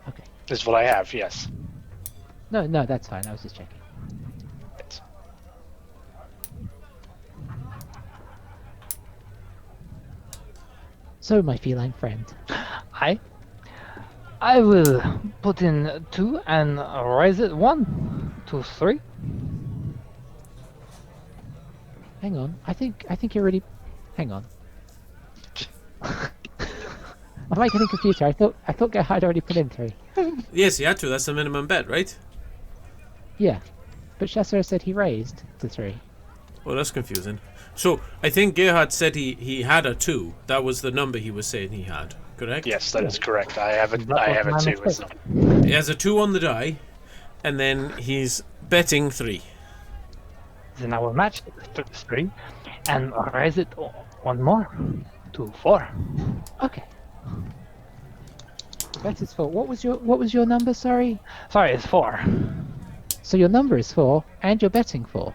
Okay. This is what I have. Yes. No, that's fine. I was just checking. Yes. So, my feline friend. I will put in 2 and raise it 1, 2, 3. Hang on. I think you already. Hang on. Am I getting confused here? I thought Gerhard already put in 3. Yes, he had to. That's the minimum bet, right? Yeah, but Chasseur said he raised to 3. Well, that's confusing. So, I think Gerhard said he had a 2. That was the number he was saying he had. Correct? Yes, that is correct. I have it. I have it too. It's not- He has a 2 on the die, and then he's betting 3. Then I will match 3 and raise it 1 more, 2, 4. Okay. Bet is 4. What was your number? Sorry. Sorry, it's 4. So your number is 4, and you're betting 4.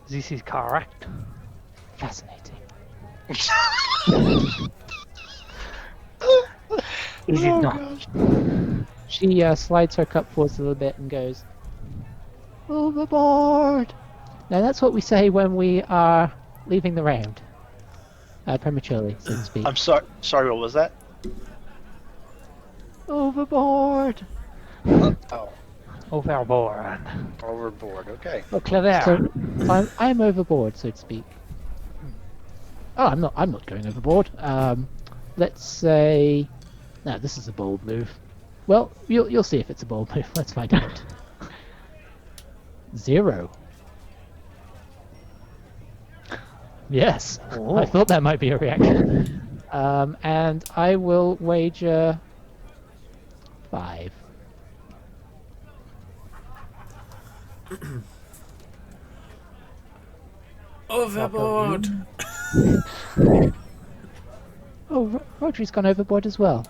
This is correct. Fascinating. Is it not? She slides her cup forwards a little bit and goes, overboard! Now that's what we say when we are leaving the round. Prematurely, so to speak. I'm sorry. Sorry, what was that? Overboard! Oh, Overboard. overboard. Okay. Oh, clever. So I'm overboard, so to speak. Oh, I'm not going overboard. Let's say... No, this is a bold move. Well, you'll see if it's a bold move. Let's find out. 0. Yes, I thought that might be a reaction. And I will wager 5. Overboard! Oh, Rodri's gone overboard as well.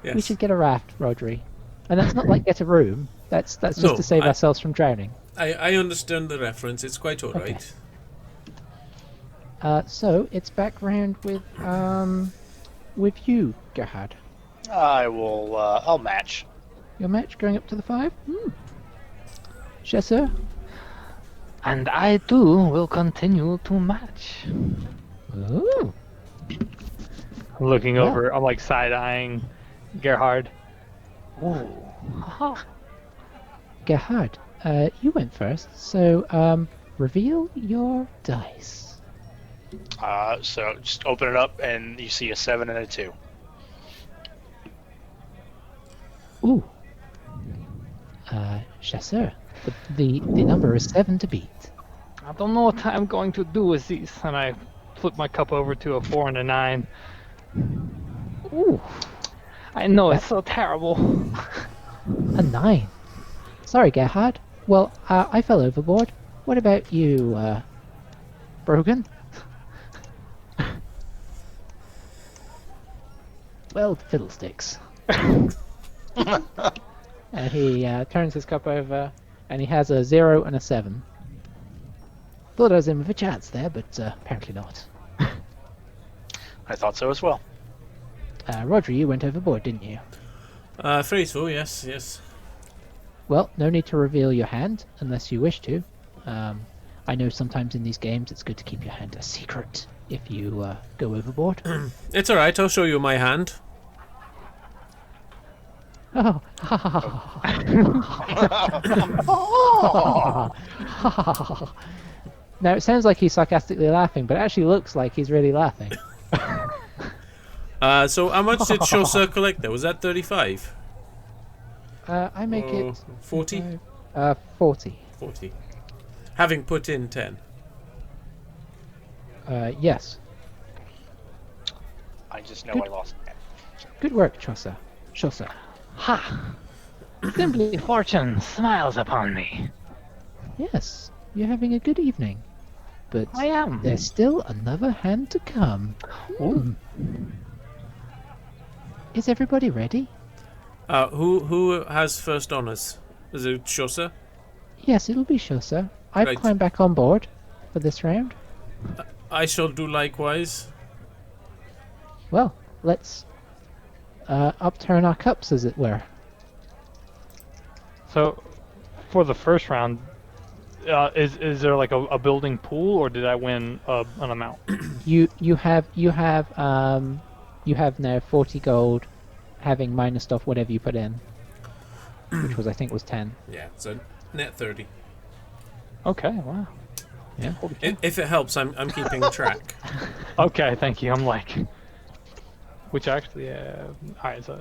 Yes. We should get a raft, Rodri. And that's not like get a room. That's just No, to save ourselves from drowning. I understand the reference. It's quite alright. So it's back round with you, Gerhard. I will. I'll match. Your match going up to the 5. Chasseur? And I too will continue to match. Ooh. Looking Yeah. over, I'm like side-eyeing Gerhard. Ooh. Gerhard, you went first, so reveal your dice. So just open it up, and you see a 7 and a 2. Ooh. Chasseur, the number is 7 to beat. I don't know what I'm going to do with these. And I flip my cup over to a 4 and a 9. Ooh. I know, it's so terrible. A 9. Sorry, Gerhard. Well, I fell overboard. What about you, Brogan? Well, fiddlesticks. And he turns his cup over, and he has a 0 and a 7. Thought I was in with a chance there, but apparently not. I thought so as well. Rodri, you went overboard, didn't you? Afraid so, yes. Well, no need to reveal your hand, unless you wish to. I know sometimes in these games it's good to keep your hand a secret if you go overboard. It's alright, I'll show you my hand. Oh, Now it sounds like he's sarcastically laughing, but it actually looks like he's really laughing. So how much did Chaucer collect there? Was that 35? I make it 40? 40. 40. Having put in 10. Yes. I just know Good. I lost. Good work, Chaucer. Chaucer. Ha! Simply fortune smiles upon me. Yes, you're having a good evening. But I am. there's still another hand to come. Ooh. Is everybody ready? Who has first honors? Is it Chaucer? Yes, it'll be Chaucer. I've Right. climbed back on board for this round. I shall do likewise. Well, let's upturn our cups, as it were. So, for the first round, is there like a building pool, or did I win an amount? You have You have now 40 gold, having minused off whatever you put in, which was, I think, was 10. Yeah, so net 30. Okay, wow. Yeah. Holy cow. If it helps, I'm keeping track. Okay, thank you. I'm like, which actually, alright, so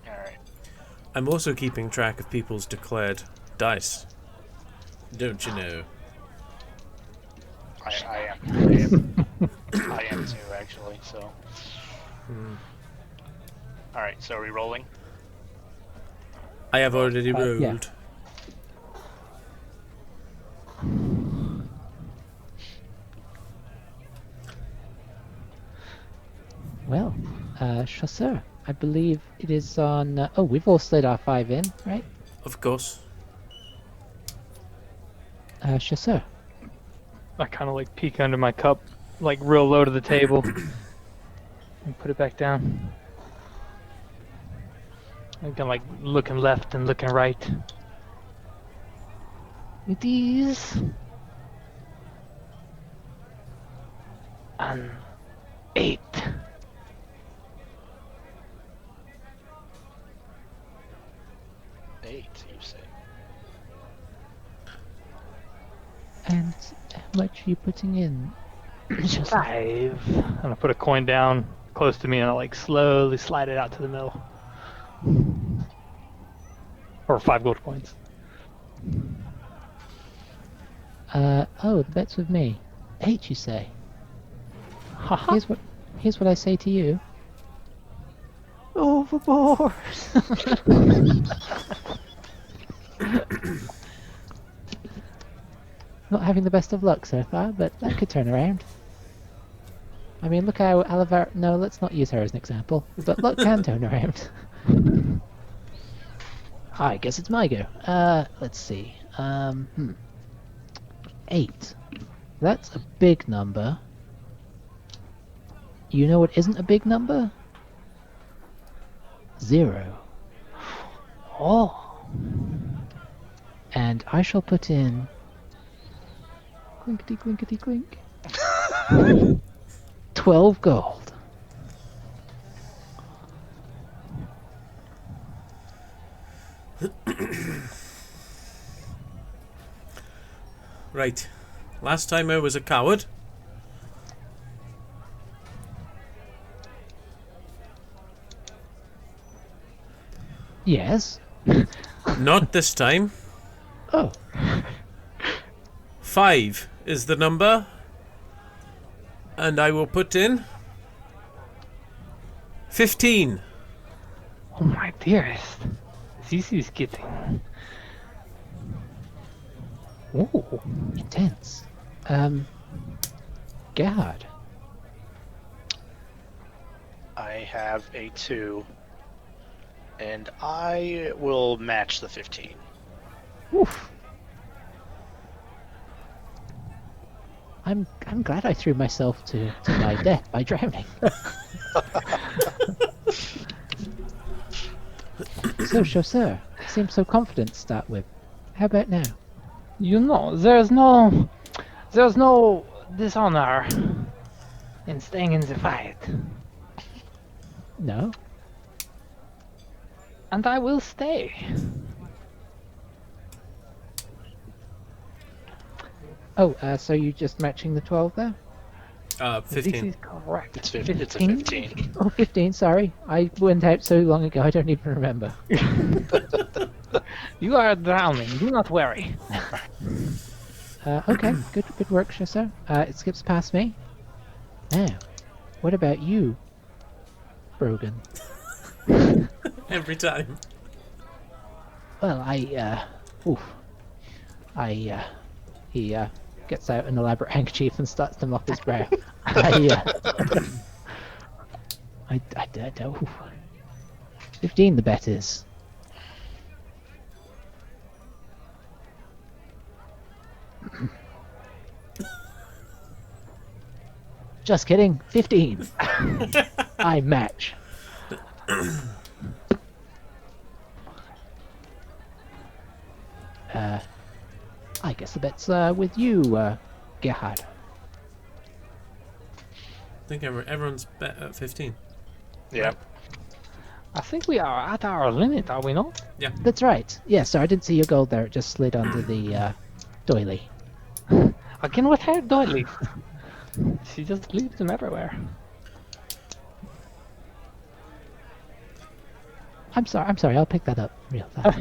All right. I'm also keeping track of people's declared dice. Don't you know? I am. I am too, actually. So. All right. So are we rolling? I have already rolled. Yeah. Well, Chasseur, I believe it is on... oh, we've all slid our 5 in, right? Of course. Chasseur. I kind of like peek under my cup, like real low to the table, and put it back down. I'm kind of like looking left and looking right. It is an 8. Eight, you say? And how much are you putting in? Chasseur? 5. And I put a coin down close to me and I like slowly slide it out to the middle. Or 5 gold coins. Oh, the bet's with me. 8, you say? Haha. Here's what I say to you. Overboard. Not having the best of luck so far, but that could turn around. I mean, look how Alivar... No, let's not use her as an example. But luck can turn around. I guess it's my go. Let's see. 8. That's a big number. You know what isn't a big number? 0. Oh. And I shall put in... Clinkety clinkety clink. 12 gold. Right. Last time I was a coward. Yes. Not this time. Oh. 5 is the number. And I will put in 15. Oh my dearest. This is getting... Ooh. Intense. Gerhard. I have a 2, and I will match the 15. Oof. I'm glad I threw myself to my death by drowning. So, Chasseur, you seem so confident to start with. How about now? You know, there's no dishonor in staying in the fight. No? And I will stay. Oh, so you just matching the 12 there? 15. This is correct. It's a 15. Oh, 15, sorry. I went out so long ago, I don't even remember. You are drowning, do not worry. Okay, good work, Chasseur. It skips past me. Now, what about you, Brogan? Every time. Well, he gets out an elaborate handkerchief and starts to mop his brow. I don't. 15 the bet is. Just kidding. 15. I match. I guess the bet's with you, Gerhard. think everyone's at 15. Yeah. I think we are at our limit, are we not? That's right. Yeah, so I didn't see your gold there. It just slid onto the doily. Again with her doilies. She just leaves them everywhere. I'm sorry. I'll pick that up real fast.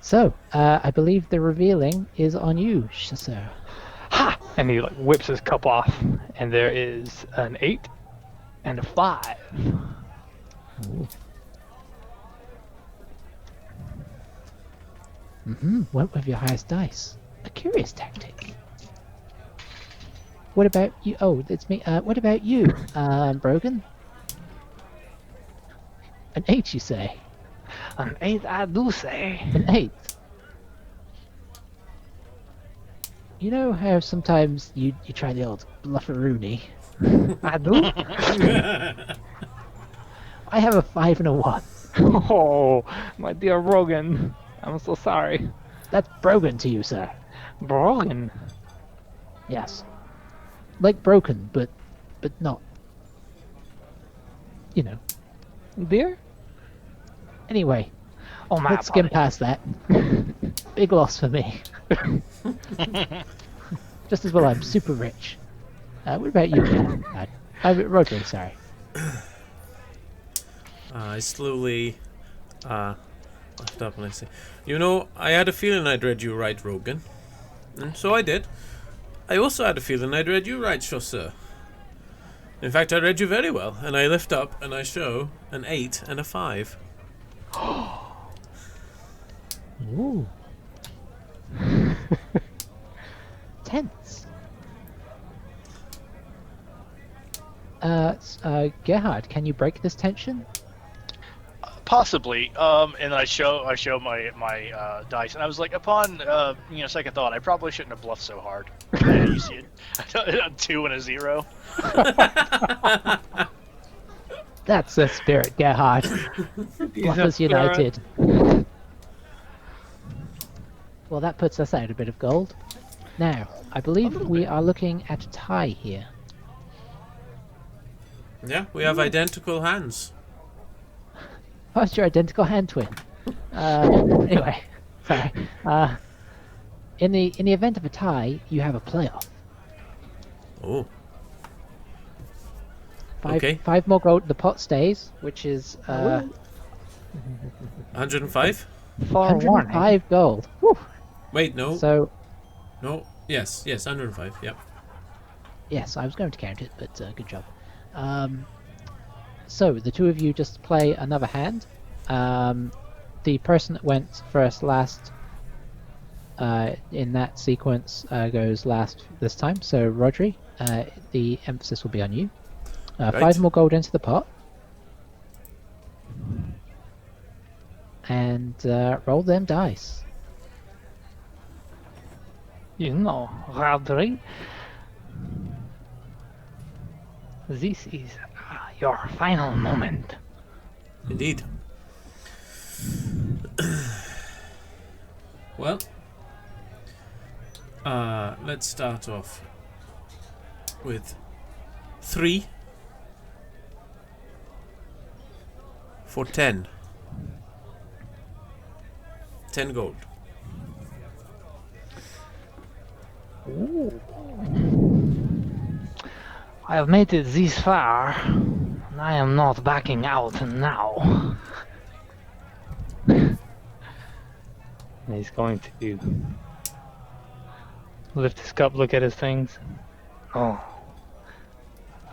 So, I believe the revealing is on you, sir. Ha! And he like whips his cup off, and there is an 8 and a 5. Went with your highest dice. A curious tactic. What about you? Oh, it's me. What about you, Brogan? An 8, you say? An 8, I do say. An 8. You know how sometimes you try the old blufferoonie? I do. I have a 5 and a 1. Oh, my dear Rogan, I'm so sorry. That's Brogan to you, sir. Brogan. Yes. Like broken, but not. You know. Dear? Anyway, Oh my. let's skim past that. Big loss for me. Just as well I'm super rich. What about you, Rodri, sorry. I slowly left up and I say, you know, I had a feeling I'd read you right, Rogan. And so I did. I also had a feeling I'd read you right, sir. In fact, I read you very well, and I lift up and I show an 8 and a 5. Ooh. Tense. Gerhard, can you break this tension? Possibly. And I show my dice, and I was like, upon second thought, I probably shouldn't have bluffed so hard. Yeah, you see it, a 2 and a 0. That's the spirit, Gerhard. Bluffers United. Well, that puts us out a bit of gold. Now, I believe we are looking at a tie here. Yeah, we have identical hands. Oh, it's your identical hand twin. Anyway, sorry. In the event of a tie, you have a playoff. Oh. 5 more gold. The pot stays, which is 105? 105 gold. Whew. Wait, no. So No. Yes, 105. Yep. yes, I was going to count it, but good job. So the two of you just play another hand. The person that went first last in that sequence goes last this time. So Rodri, the emphasis will be on you. Right. 5 more gold into the pot. And roll them dice. You know, Rodri, this is your final moment. Indeed. Well, let's start off with 3 for 10. 10 gold. Ooh. I have made it this far, and I am not backing out now. He's going to lift his cup, look at his things. Oh,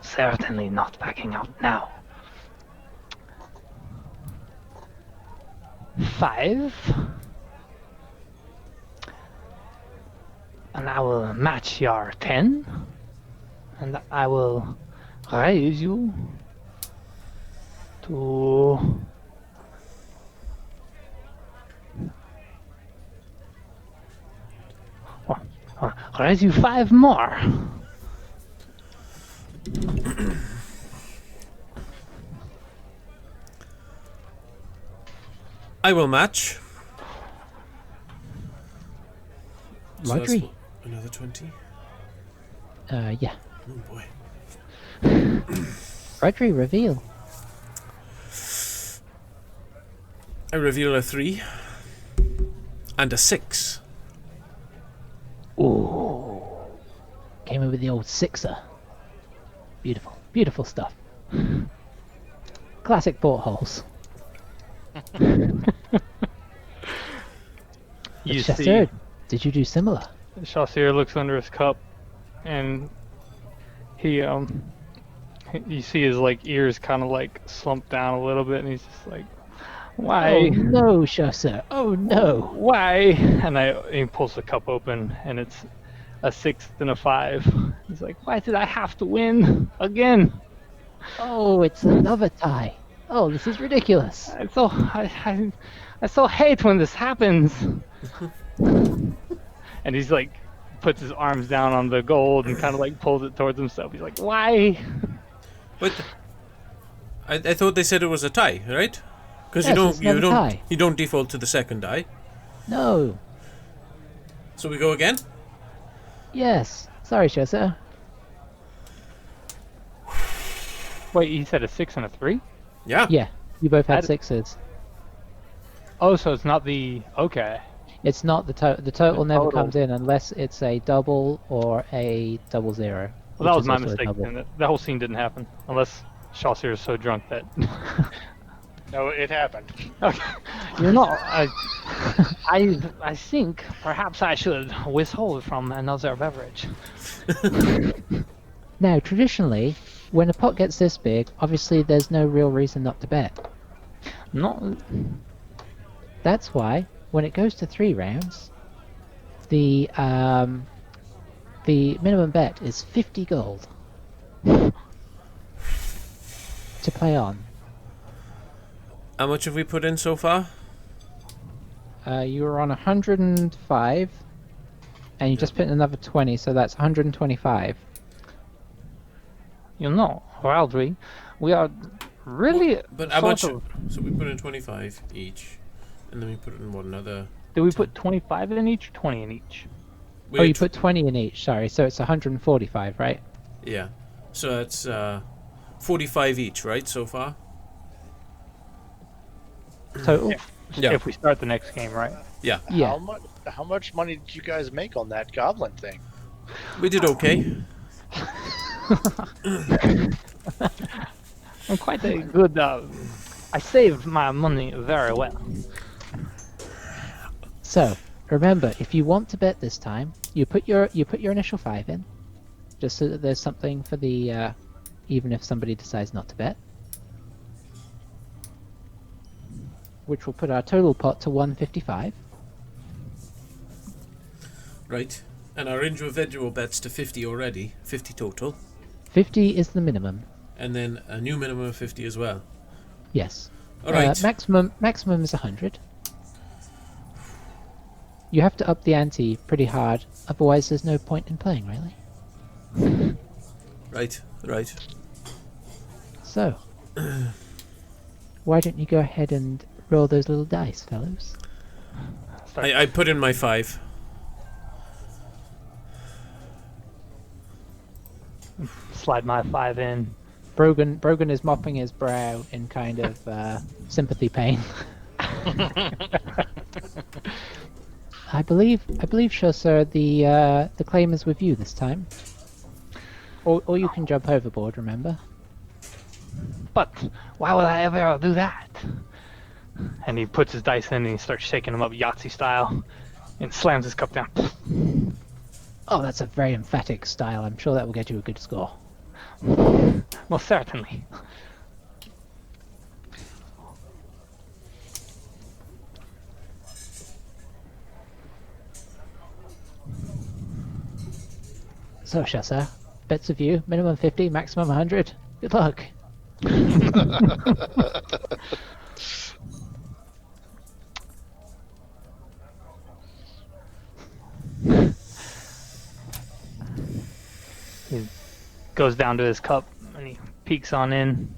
certainly not backing out now. 5. And I will match your 10. And I will raise you to raise you 5 more. I will match. So Rodri. Another 20? Yeah. Oh boy. Rodri, reveal. I reveal a 3 and a 6. Ooh. Came in with the old sixer. Beautiful. Beautiful stuff. Classic portholes. You Chester, see, did you do similar? Chasseur looks under his cup, and he you see his like ears kind of like slump down a little bit, and he's just like, "Why? Oh no, Chester. Oh no. Why?" And he pulls the cup open, and it's a 6 and a 5. He's like, "Why did I have to win again? Oh, it's another tie. Oh, this is ridiculous. I so hate when this happens." And he's like, puts his arms down on the gold and kind of like pulls it towards himself. He's like, "Why?" But I thought they said it was a tie, right? Because Yes, it's never tie. you don't default to the second die. No. So we go again? Yes. Sorry, Chester. Wait, he said a 6 and a 3? Yeah. Yeah, you both had I'd- sixes. Oh, so it's not the... Okay. It's not the total. The total The never total. comes in unless it's a double or a 00. Well, which that was is my also a mistake. double. Then. The whole scene didn't happen. Unless Chasseur is so drunk that... No, it happened. Okay. You know, I think perhaps I should withhold from another beverage. Now, traditionally, when a pot gets this big, obviously there's no real reason not to bet. No, That's why, when it goes to 3 rounds, the minimum bet is 50 gold to play on. How much have we put in so far? You were on 105, and you just put in another 20, so that's 125. you know, Raldry, we are really But how sort much? of... So we put in 25 each, and then we put in what, another? Did we put 25 in each or 20 in each? We Oh, you had put 20 in each, sorry, so it's 145, right? Yeah. So that's 45 each, right? So far. Total? Yeah. If we start the next game, right? Yeah. Yeah. How much money did you guys make on that goblin thing? We did okay. I'm quite a good... I saved my money very well. So, remember, if you want to bet this time, you put your initial 5 in, just so that there's something for the even if somebody decides not to bet. Which will put our total pot to 155. Right. And our individual bets to 50 already. 50 total. 50 is the minimum. And then a new minimum of 50 as well. Yes. Alright. Maximum is 100. You have to up the ante pretty hard, otherwise there's no point in playing, really. Right. Right. So, why don't you go ahead and roll those little dice, fellows? I put in my 5. Slide my 5 in. Brogan is mopping his brow in kind of sympathy pain. I believe, Chasseur, the claim is with you this time. Or you can jump overboard, remember? But why would I ever do that? And he puts his dice in and he starts shaking them up Yahtzee style and slams his cup down. Oh, that's a very emphatic style. I'm sure that will get you a good score. Most certainly. So, Chasseur, bets of you, minimum 50, maximum 100. Good luck. He goes down to his cup and he peeks on in.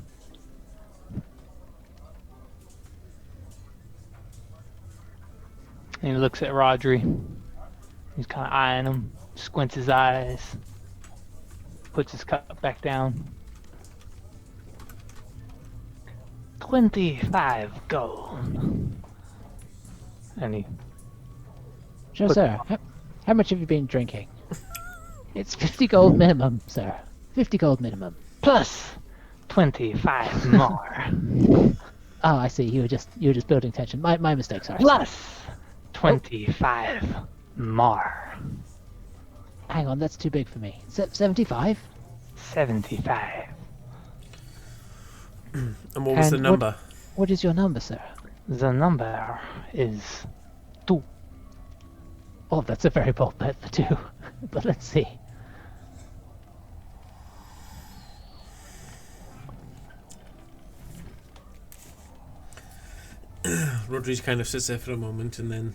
And he looks at Rodri. He's kind of eyeing him, squints his eyes, puts his cup back down. 25 gold. And he... Sure, sir. How much have you been drinking? It's 50 gold minimum, sir. 50 gold minimum. Plus 25 more. Oh, I see. You were just building tension. My mistake, sorry. Plus 25 more. Hang on, that's too big for me. 75? 75. And what was the number? What is your number, sir? The number is 2. Oh, that's a very bold bet for 2. But let's see. Rodriguez kind of sits there for a moment and then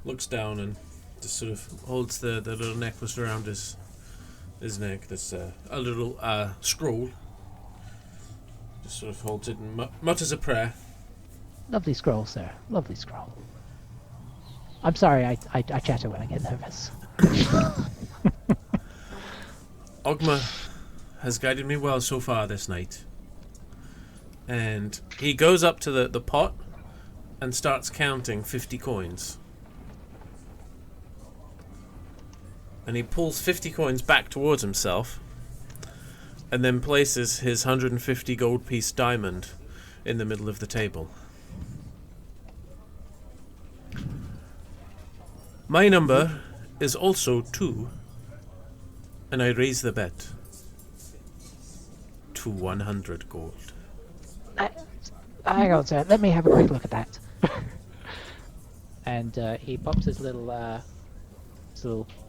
looks down and just sort of holds the little necklace around his neck. That's a little scroll. Just sort of holds it and mutters a prayer. Lovely scroll, sir. Lovely scroll. I'm sorry, I chatter when I get nervous. Ogma has guided me well so far this night. And he goes up to the pot and starts counting 50 coins. And he pulls 50 coins back towards himself and then places his 150 gold piece diamond in the middle of the table. My number is also 2, and I raise the bet to 100 gold. Hang on, sir. Let me have a quick look at that. And he pops his little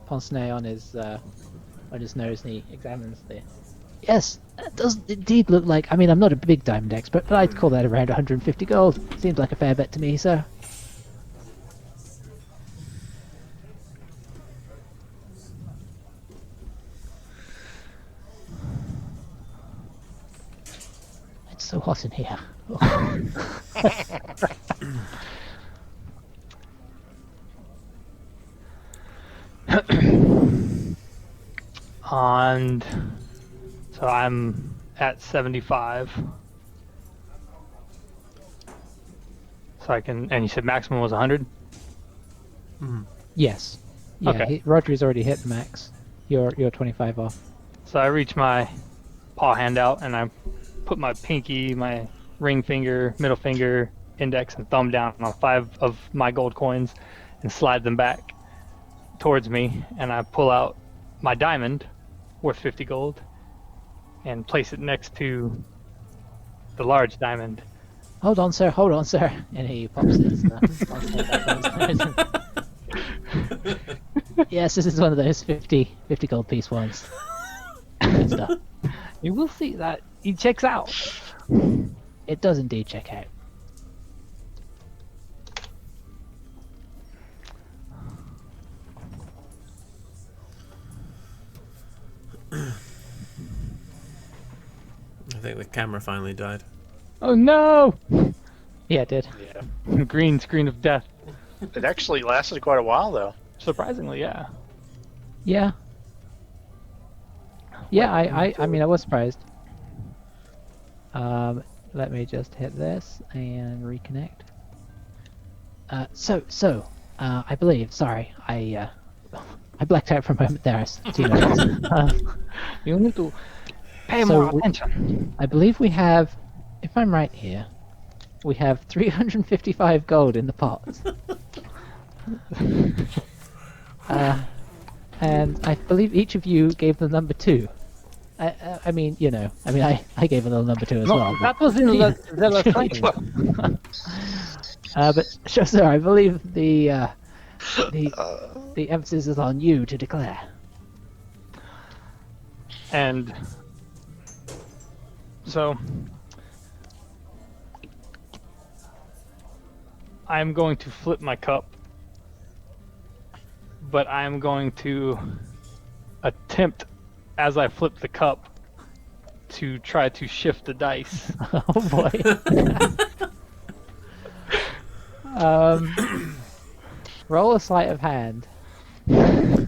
pince-nez on his nose, and he examines the. Yes, it does indeed look like. I mean, I'm not a big diamond expert, but I'd call that around 150 gold. Seems like a fair bet to me, sir. It's so hot in here. And so I'm at 75. So I can, and you said maximum was 100? Yes. Yeah, Okay. Roger's already hit the max. You're 25 off. So I reach my paw hand out and I put my pinky, my ring finger, middle finger, index, and thumb down on 5 of my gold coins and slide them back towards me. And I pull out my diamond worth 50 gold and place it next to the large diamond. Hold on, sir. Hold on, sir. And he pops his pince-nez back on his nose. Yes, this is one of those 50 gold piece ones. Good stuff. You will see that he checks out. It does indeed check out. I think the camera finally died. Oh no! Yeah, it did. Yeah. Green screen of death. It actually lasted quite a while, though. Surprisingly, yeah. Yeah. Yeah, I mean, I was surprised. Let me just hit this and reconnect. I believe. Sorry, I blacked out for a moment there. You need to pay So more attention. I believe we have, if I'm right here, we have 355 gold in the pot. And I believe each of you gave the number 2. I mean, you know, I gave a little number 2 as No, well. that was in the illustration. But sure, sir, I believe the emphasis is on you to declare. And so I'm going to flip my cup, but I'm going to attempt, as I flip the cup, to try to shift the dice. Oh boy. Roll a sleight of hand. Oh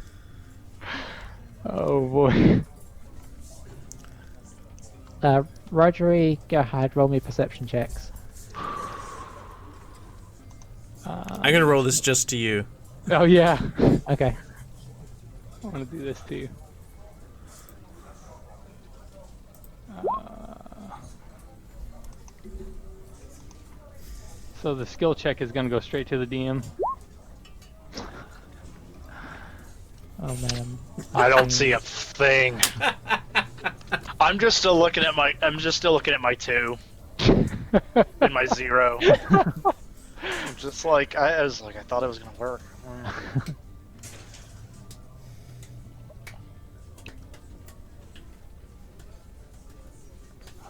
boy. Rogery, go ahead, roll me perception checks. I'm gonna roll this just to you. Oh yeah. Okay. I want to do this too. So the skill check is gonna go straight to the DM. Oh man. I don't see a thing. I'm just still looking at my 2 and my 0. I'm just like I thought it was gonna work.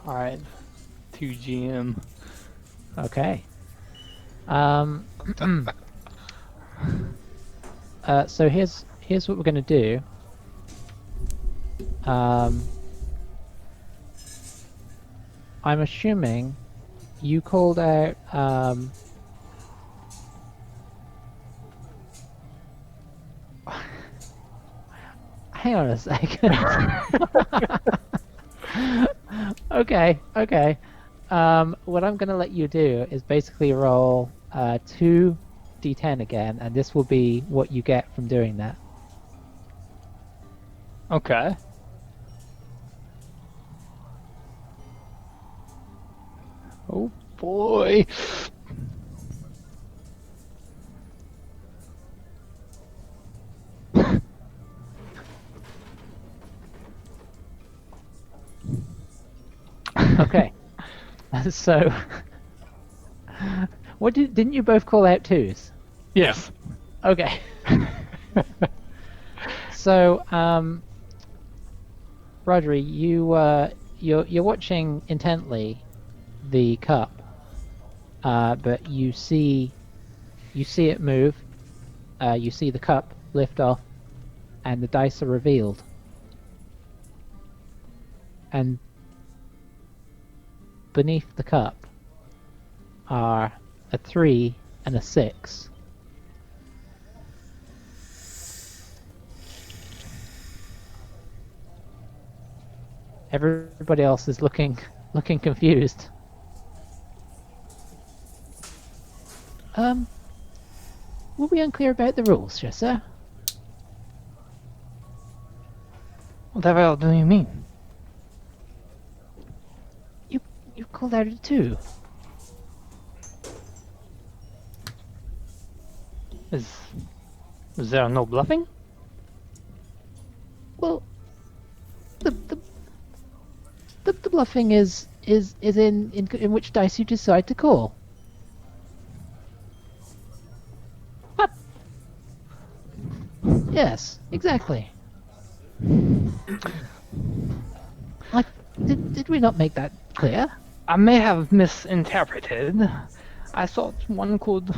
All right. 2 GM. Okay. So here's what we're gonna do. I'm assuming you called out. Hang on a second. Okay. What I'm gonna let you do is basically roll 2d10 again, and this will be what you get from doing that. Okay. Oh boy. Okay. So, didn't you both call out 2s? Yes. Okay. So, Rodri, you're watching intently the cup, but you see it move. You see the cup lift off, and the dice are revealed. And beneath the cup are a 3 and a 6. Everybody else is looking confused. Were we unclear about the rules, yes, sir? What the hell do you mean? You called out a 2. Is there no bluffing? Well, the bluffing is in which dice you decide to call. What? Yes, exactly. Like, did we not make that clear? I may have misinterpreted. I thought one could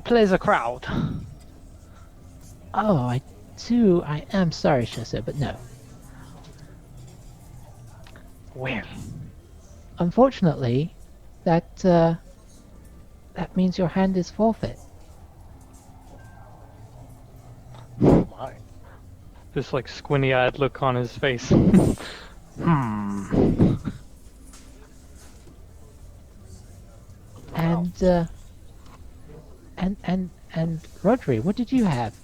play the crowd. Oh, I am sorry, Shessa, but no. Well, Unfortunately, that means your hand is forfeit. Oh my. this like squinty-eyed look on his face. And Rodri, what did you have?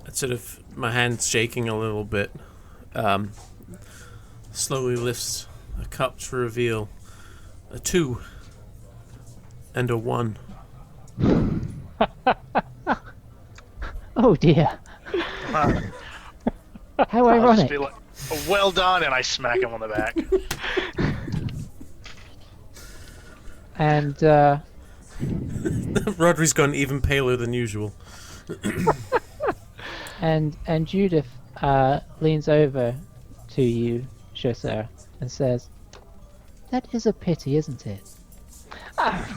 It's sort of my hand's shaking a little bit. Slowly lifts a cup to reveal a 2 and a 1. Oh dear. How I'll just ironic. be like, well done, and I smack him on the back. And Rodri's gone even paler than usual. and Judith leans over to you, Chasseur, and says, "That is a pity, isn't it?"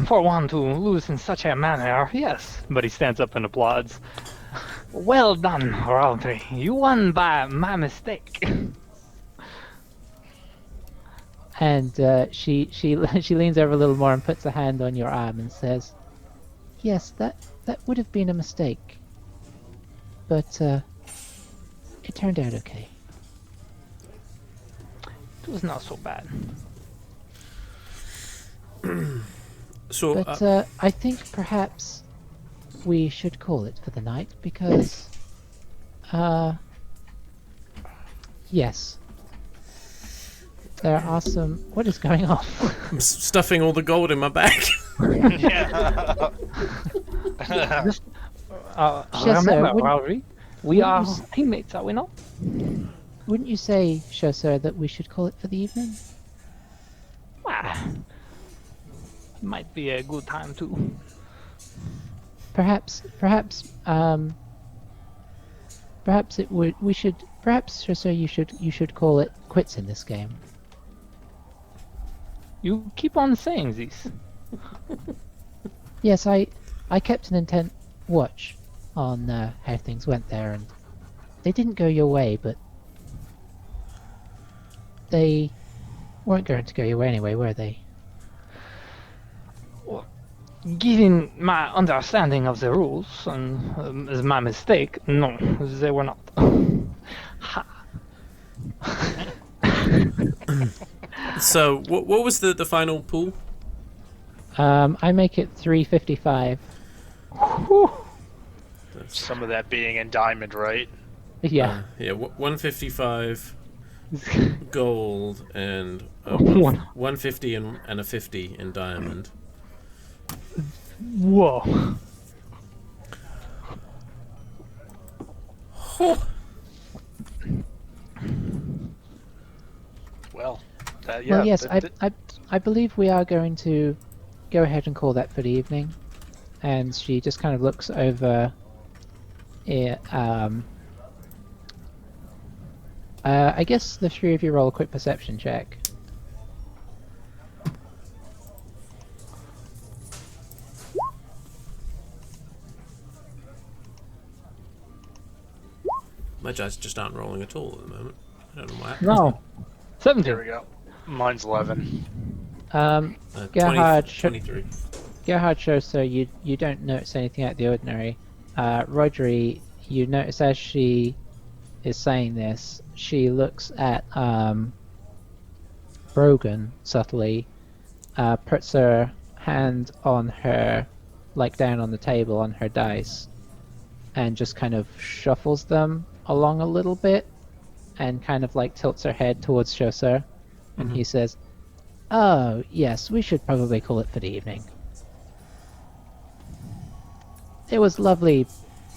For one to lose in such a manner, yes. But he stands up and applauds. Well done, Rodri. You won by my mistake. And she leans over a little more and puts a hand on your arm and says, Yes, that would have been a mistake. But it turned out okay. It was not so bad. So, But I think perhaps we should call it for the night because yes. There are some... What is going on? I'm stuffing all the gold in my bag. Yeah. Just, Chester, remember, wouldn't- Rory, we are wouldn't you teammates, are we not? Wouldn't you say, Chasseur, that we should call it for the evening? Ah, might be a good time too. Perhaps it would. We should. Perhaps, Chasseur, you should call it quits in this game. You keep on saying this. Yes, I kept an intent watch on how things went there, and they didn't go your way, but they weren't going to go your way anyway, were they? Given my understanding of the rules and my mistake, no, they were not. Ha. So, what was the final pool? I make it 355. Some of that being in diamond, right? Yeah. Yeah, 155 gold and One. 150 and a 50 in diamond. Whoa. Well, yeah. Well, yes, I believe we are going to go ahead and call that for the evening. And she just kind of looks over. I guess the three of you roll a quick perception check. My dice just aren't rolling at all at the moment. I don't know why. No. 17. There we go. Mine's 11. Gerhard, 23. Gerhard shows so you don't notice anything out of the ordinary. Rodri, you notice as she is saying this, she looks at Brogan subtly, puts her hand on her, like down on the table on her dice, and just kind of shuffles them along a little bit, and kind of like tilts her head towards Chasseur, and he says, "Oh yes, we should probably call it for the evening. It was lovely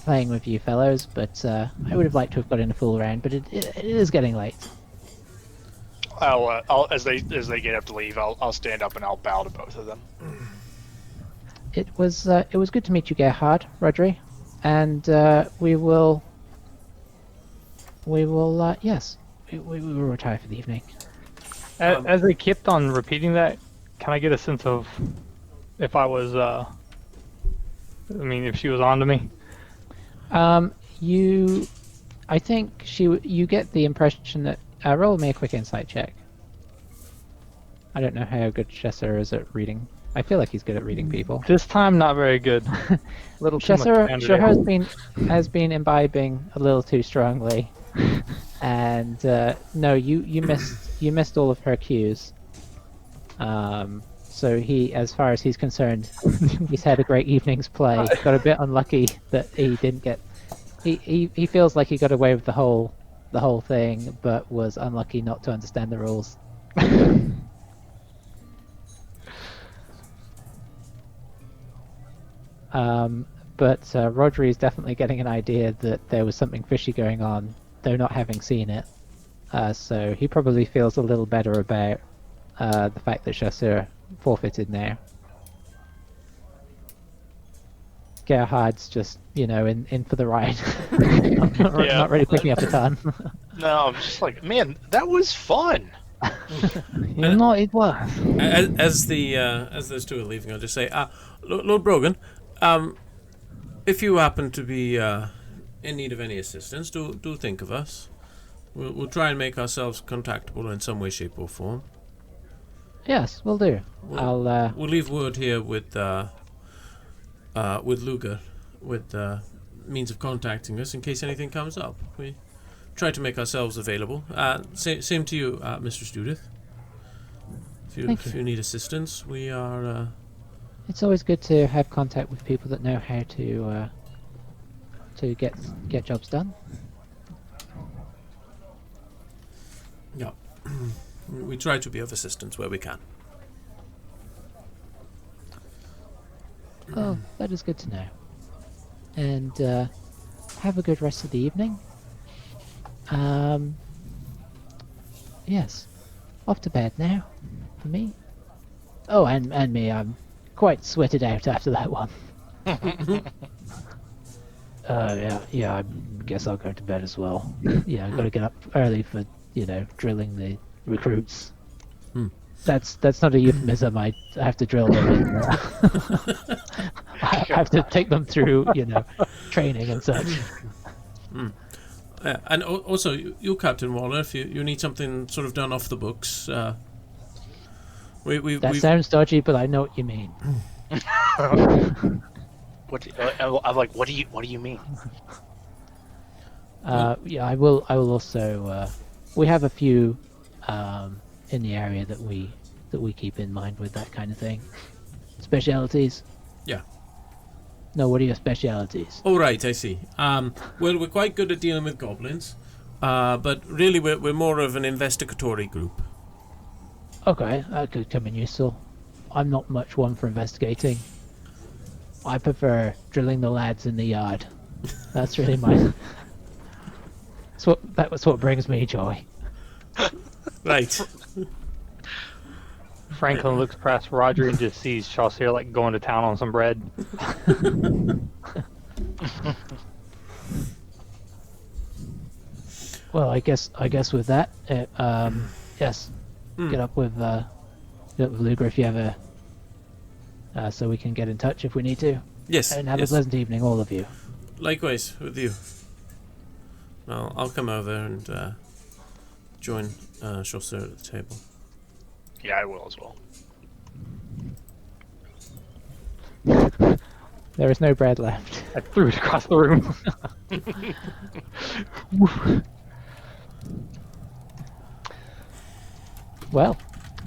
playing with you fellows, but I would have liked to have got in a full round, but it is getting late." I'll as they get up to leave, I'll stand up and I'll bow to both of them. It was good to meet you, Gerhard, Rodri, and we will yes, we will retire for the evening. As they kept on repeating that, can I get a sense of if I was, if she was on to me? I think you get the impression that, roll me a quick insight check. I don't know how good Chesser is at reading. I feel like he's good at reading people. This time, not very good. A little too much Chesser has been imbibing a little too strongly, and no, you missed all of her cues. So he, as far as he's concerned, he's had a great evening's play. Got a bit unlucky that he didn't get. He feels like he got away with the whole thing, but was unlucky not to understand the rules. But Rodri is definitely getting an idea that there was something fishy going on, though not having seen it. So he probably feels a little better about the fact that Chasseur forfeited now. Gerhard's just, in for the ride. Not really picking up a ton. No, I'm just like, man, that was fun. It was. As those two are leaving, I'll just say, Lord Brogan, if you happen to be in need of any assistance, do think of us. We'll try and make ourselves contactable in some way, shape, or form. Yes, we'll do. We'll leave word here with with Luger, with means of contacting us in case anything comes up. We try to make ourselves available. Same to you, Mistress Judith. If you need assistance, we are... It's always good to have contact with people that know how to get jobs done. Yeah. We try to be of assistance where we can. Oh, that is good to know. And have a good rest of the evening. Yes. Off to bed now. For me. Oh, and me, I'm quite sweated out after that one. Yeah, I guess I'll go to bed as well. Yeah, I've got to get up early for, drilling the recruits. That's not a euphemism. I have to drill them in. I have to take them through, training and such. And also, you, Captain Waller, if you need something sort of done off the books, that sounds dodgy, but I know what you mean. I'm like, what do you mean? Yeah, I will also. We have a few in the area that we keep in mind with that kind of thing. Specialities. Yeah. No, what are your specialities? Oh, right, I see. Well, we're quite good at dealing with goblins, but really we're more of an investigatory group. Okay, that could come in useful. I'm not much one for investigating. I prefer drilling the lads in the yard. That's really my... That was what brings me joy. Right. Franklin looks past Roger and just sees Chaucer like going to town on some bread. Well, I guess with that, yes, get up with Luger if you have so we can get in touch if we need to. Yes. And have yes. a pleasant evening, all of you. Likewise with you. I'll come over and join Chaucer at the table. Yeah, I will as well. There is no bread left. I threw it across the room. Well,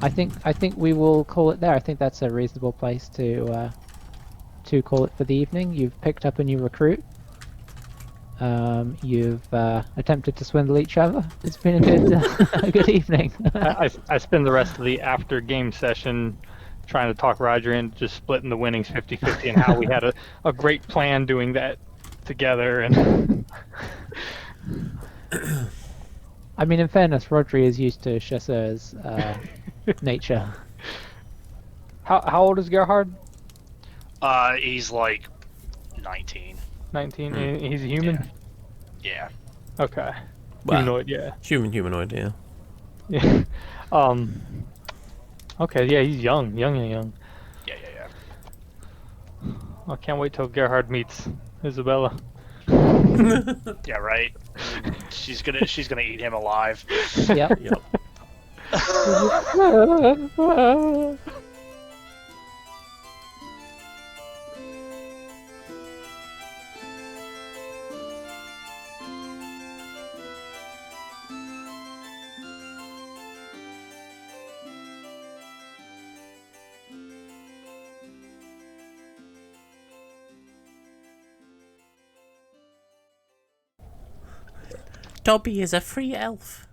I think we will call it there. I think that's a reasonable place to call it for the evening. You've picked up a new recruit. You've attempted to swindle each other. It's been a good evening. I spend the rest of the after game session trying to talk Roger into just splitting the winnings 50-50 and how we had a great plan doing that together. And I mean, in fairness, Rodri is used to Chasseur's nature. How old is Gerhard? He's like 19. 19. He's a human. Yeah. Okay. Wow. Humanoid. Yeah. Humanoid. Yeah. Yeah. Okay. Yeah, he's young. Yeah. I can't wait till Gerhard meets Isabella. Yeah, right. She's gonna eat him alive. Yep. Yep. Dobby is a free elf.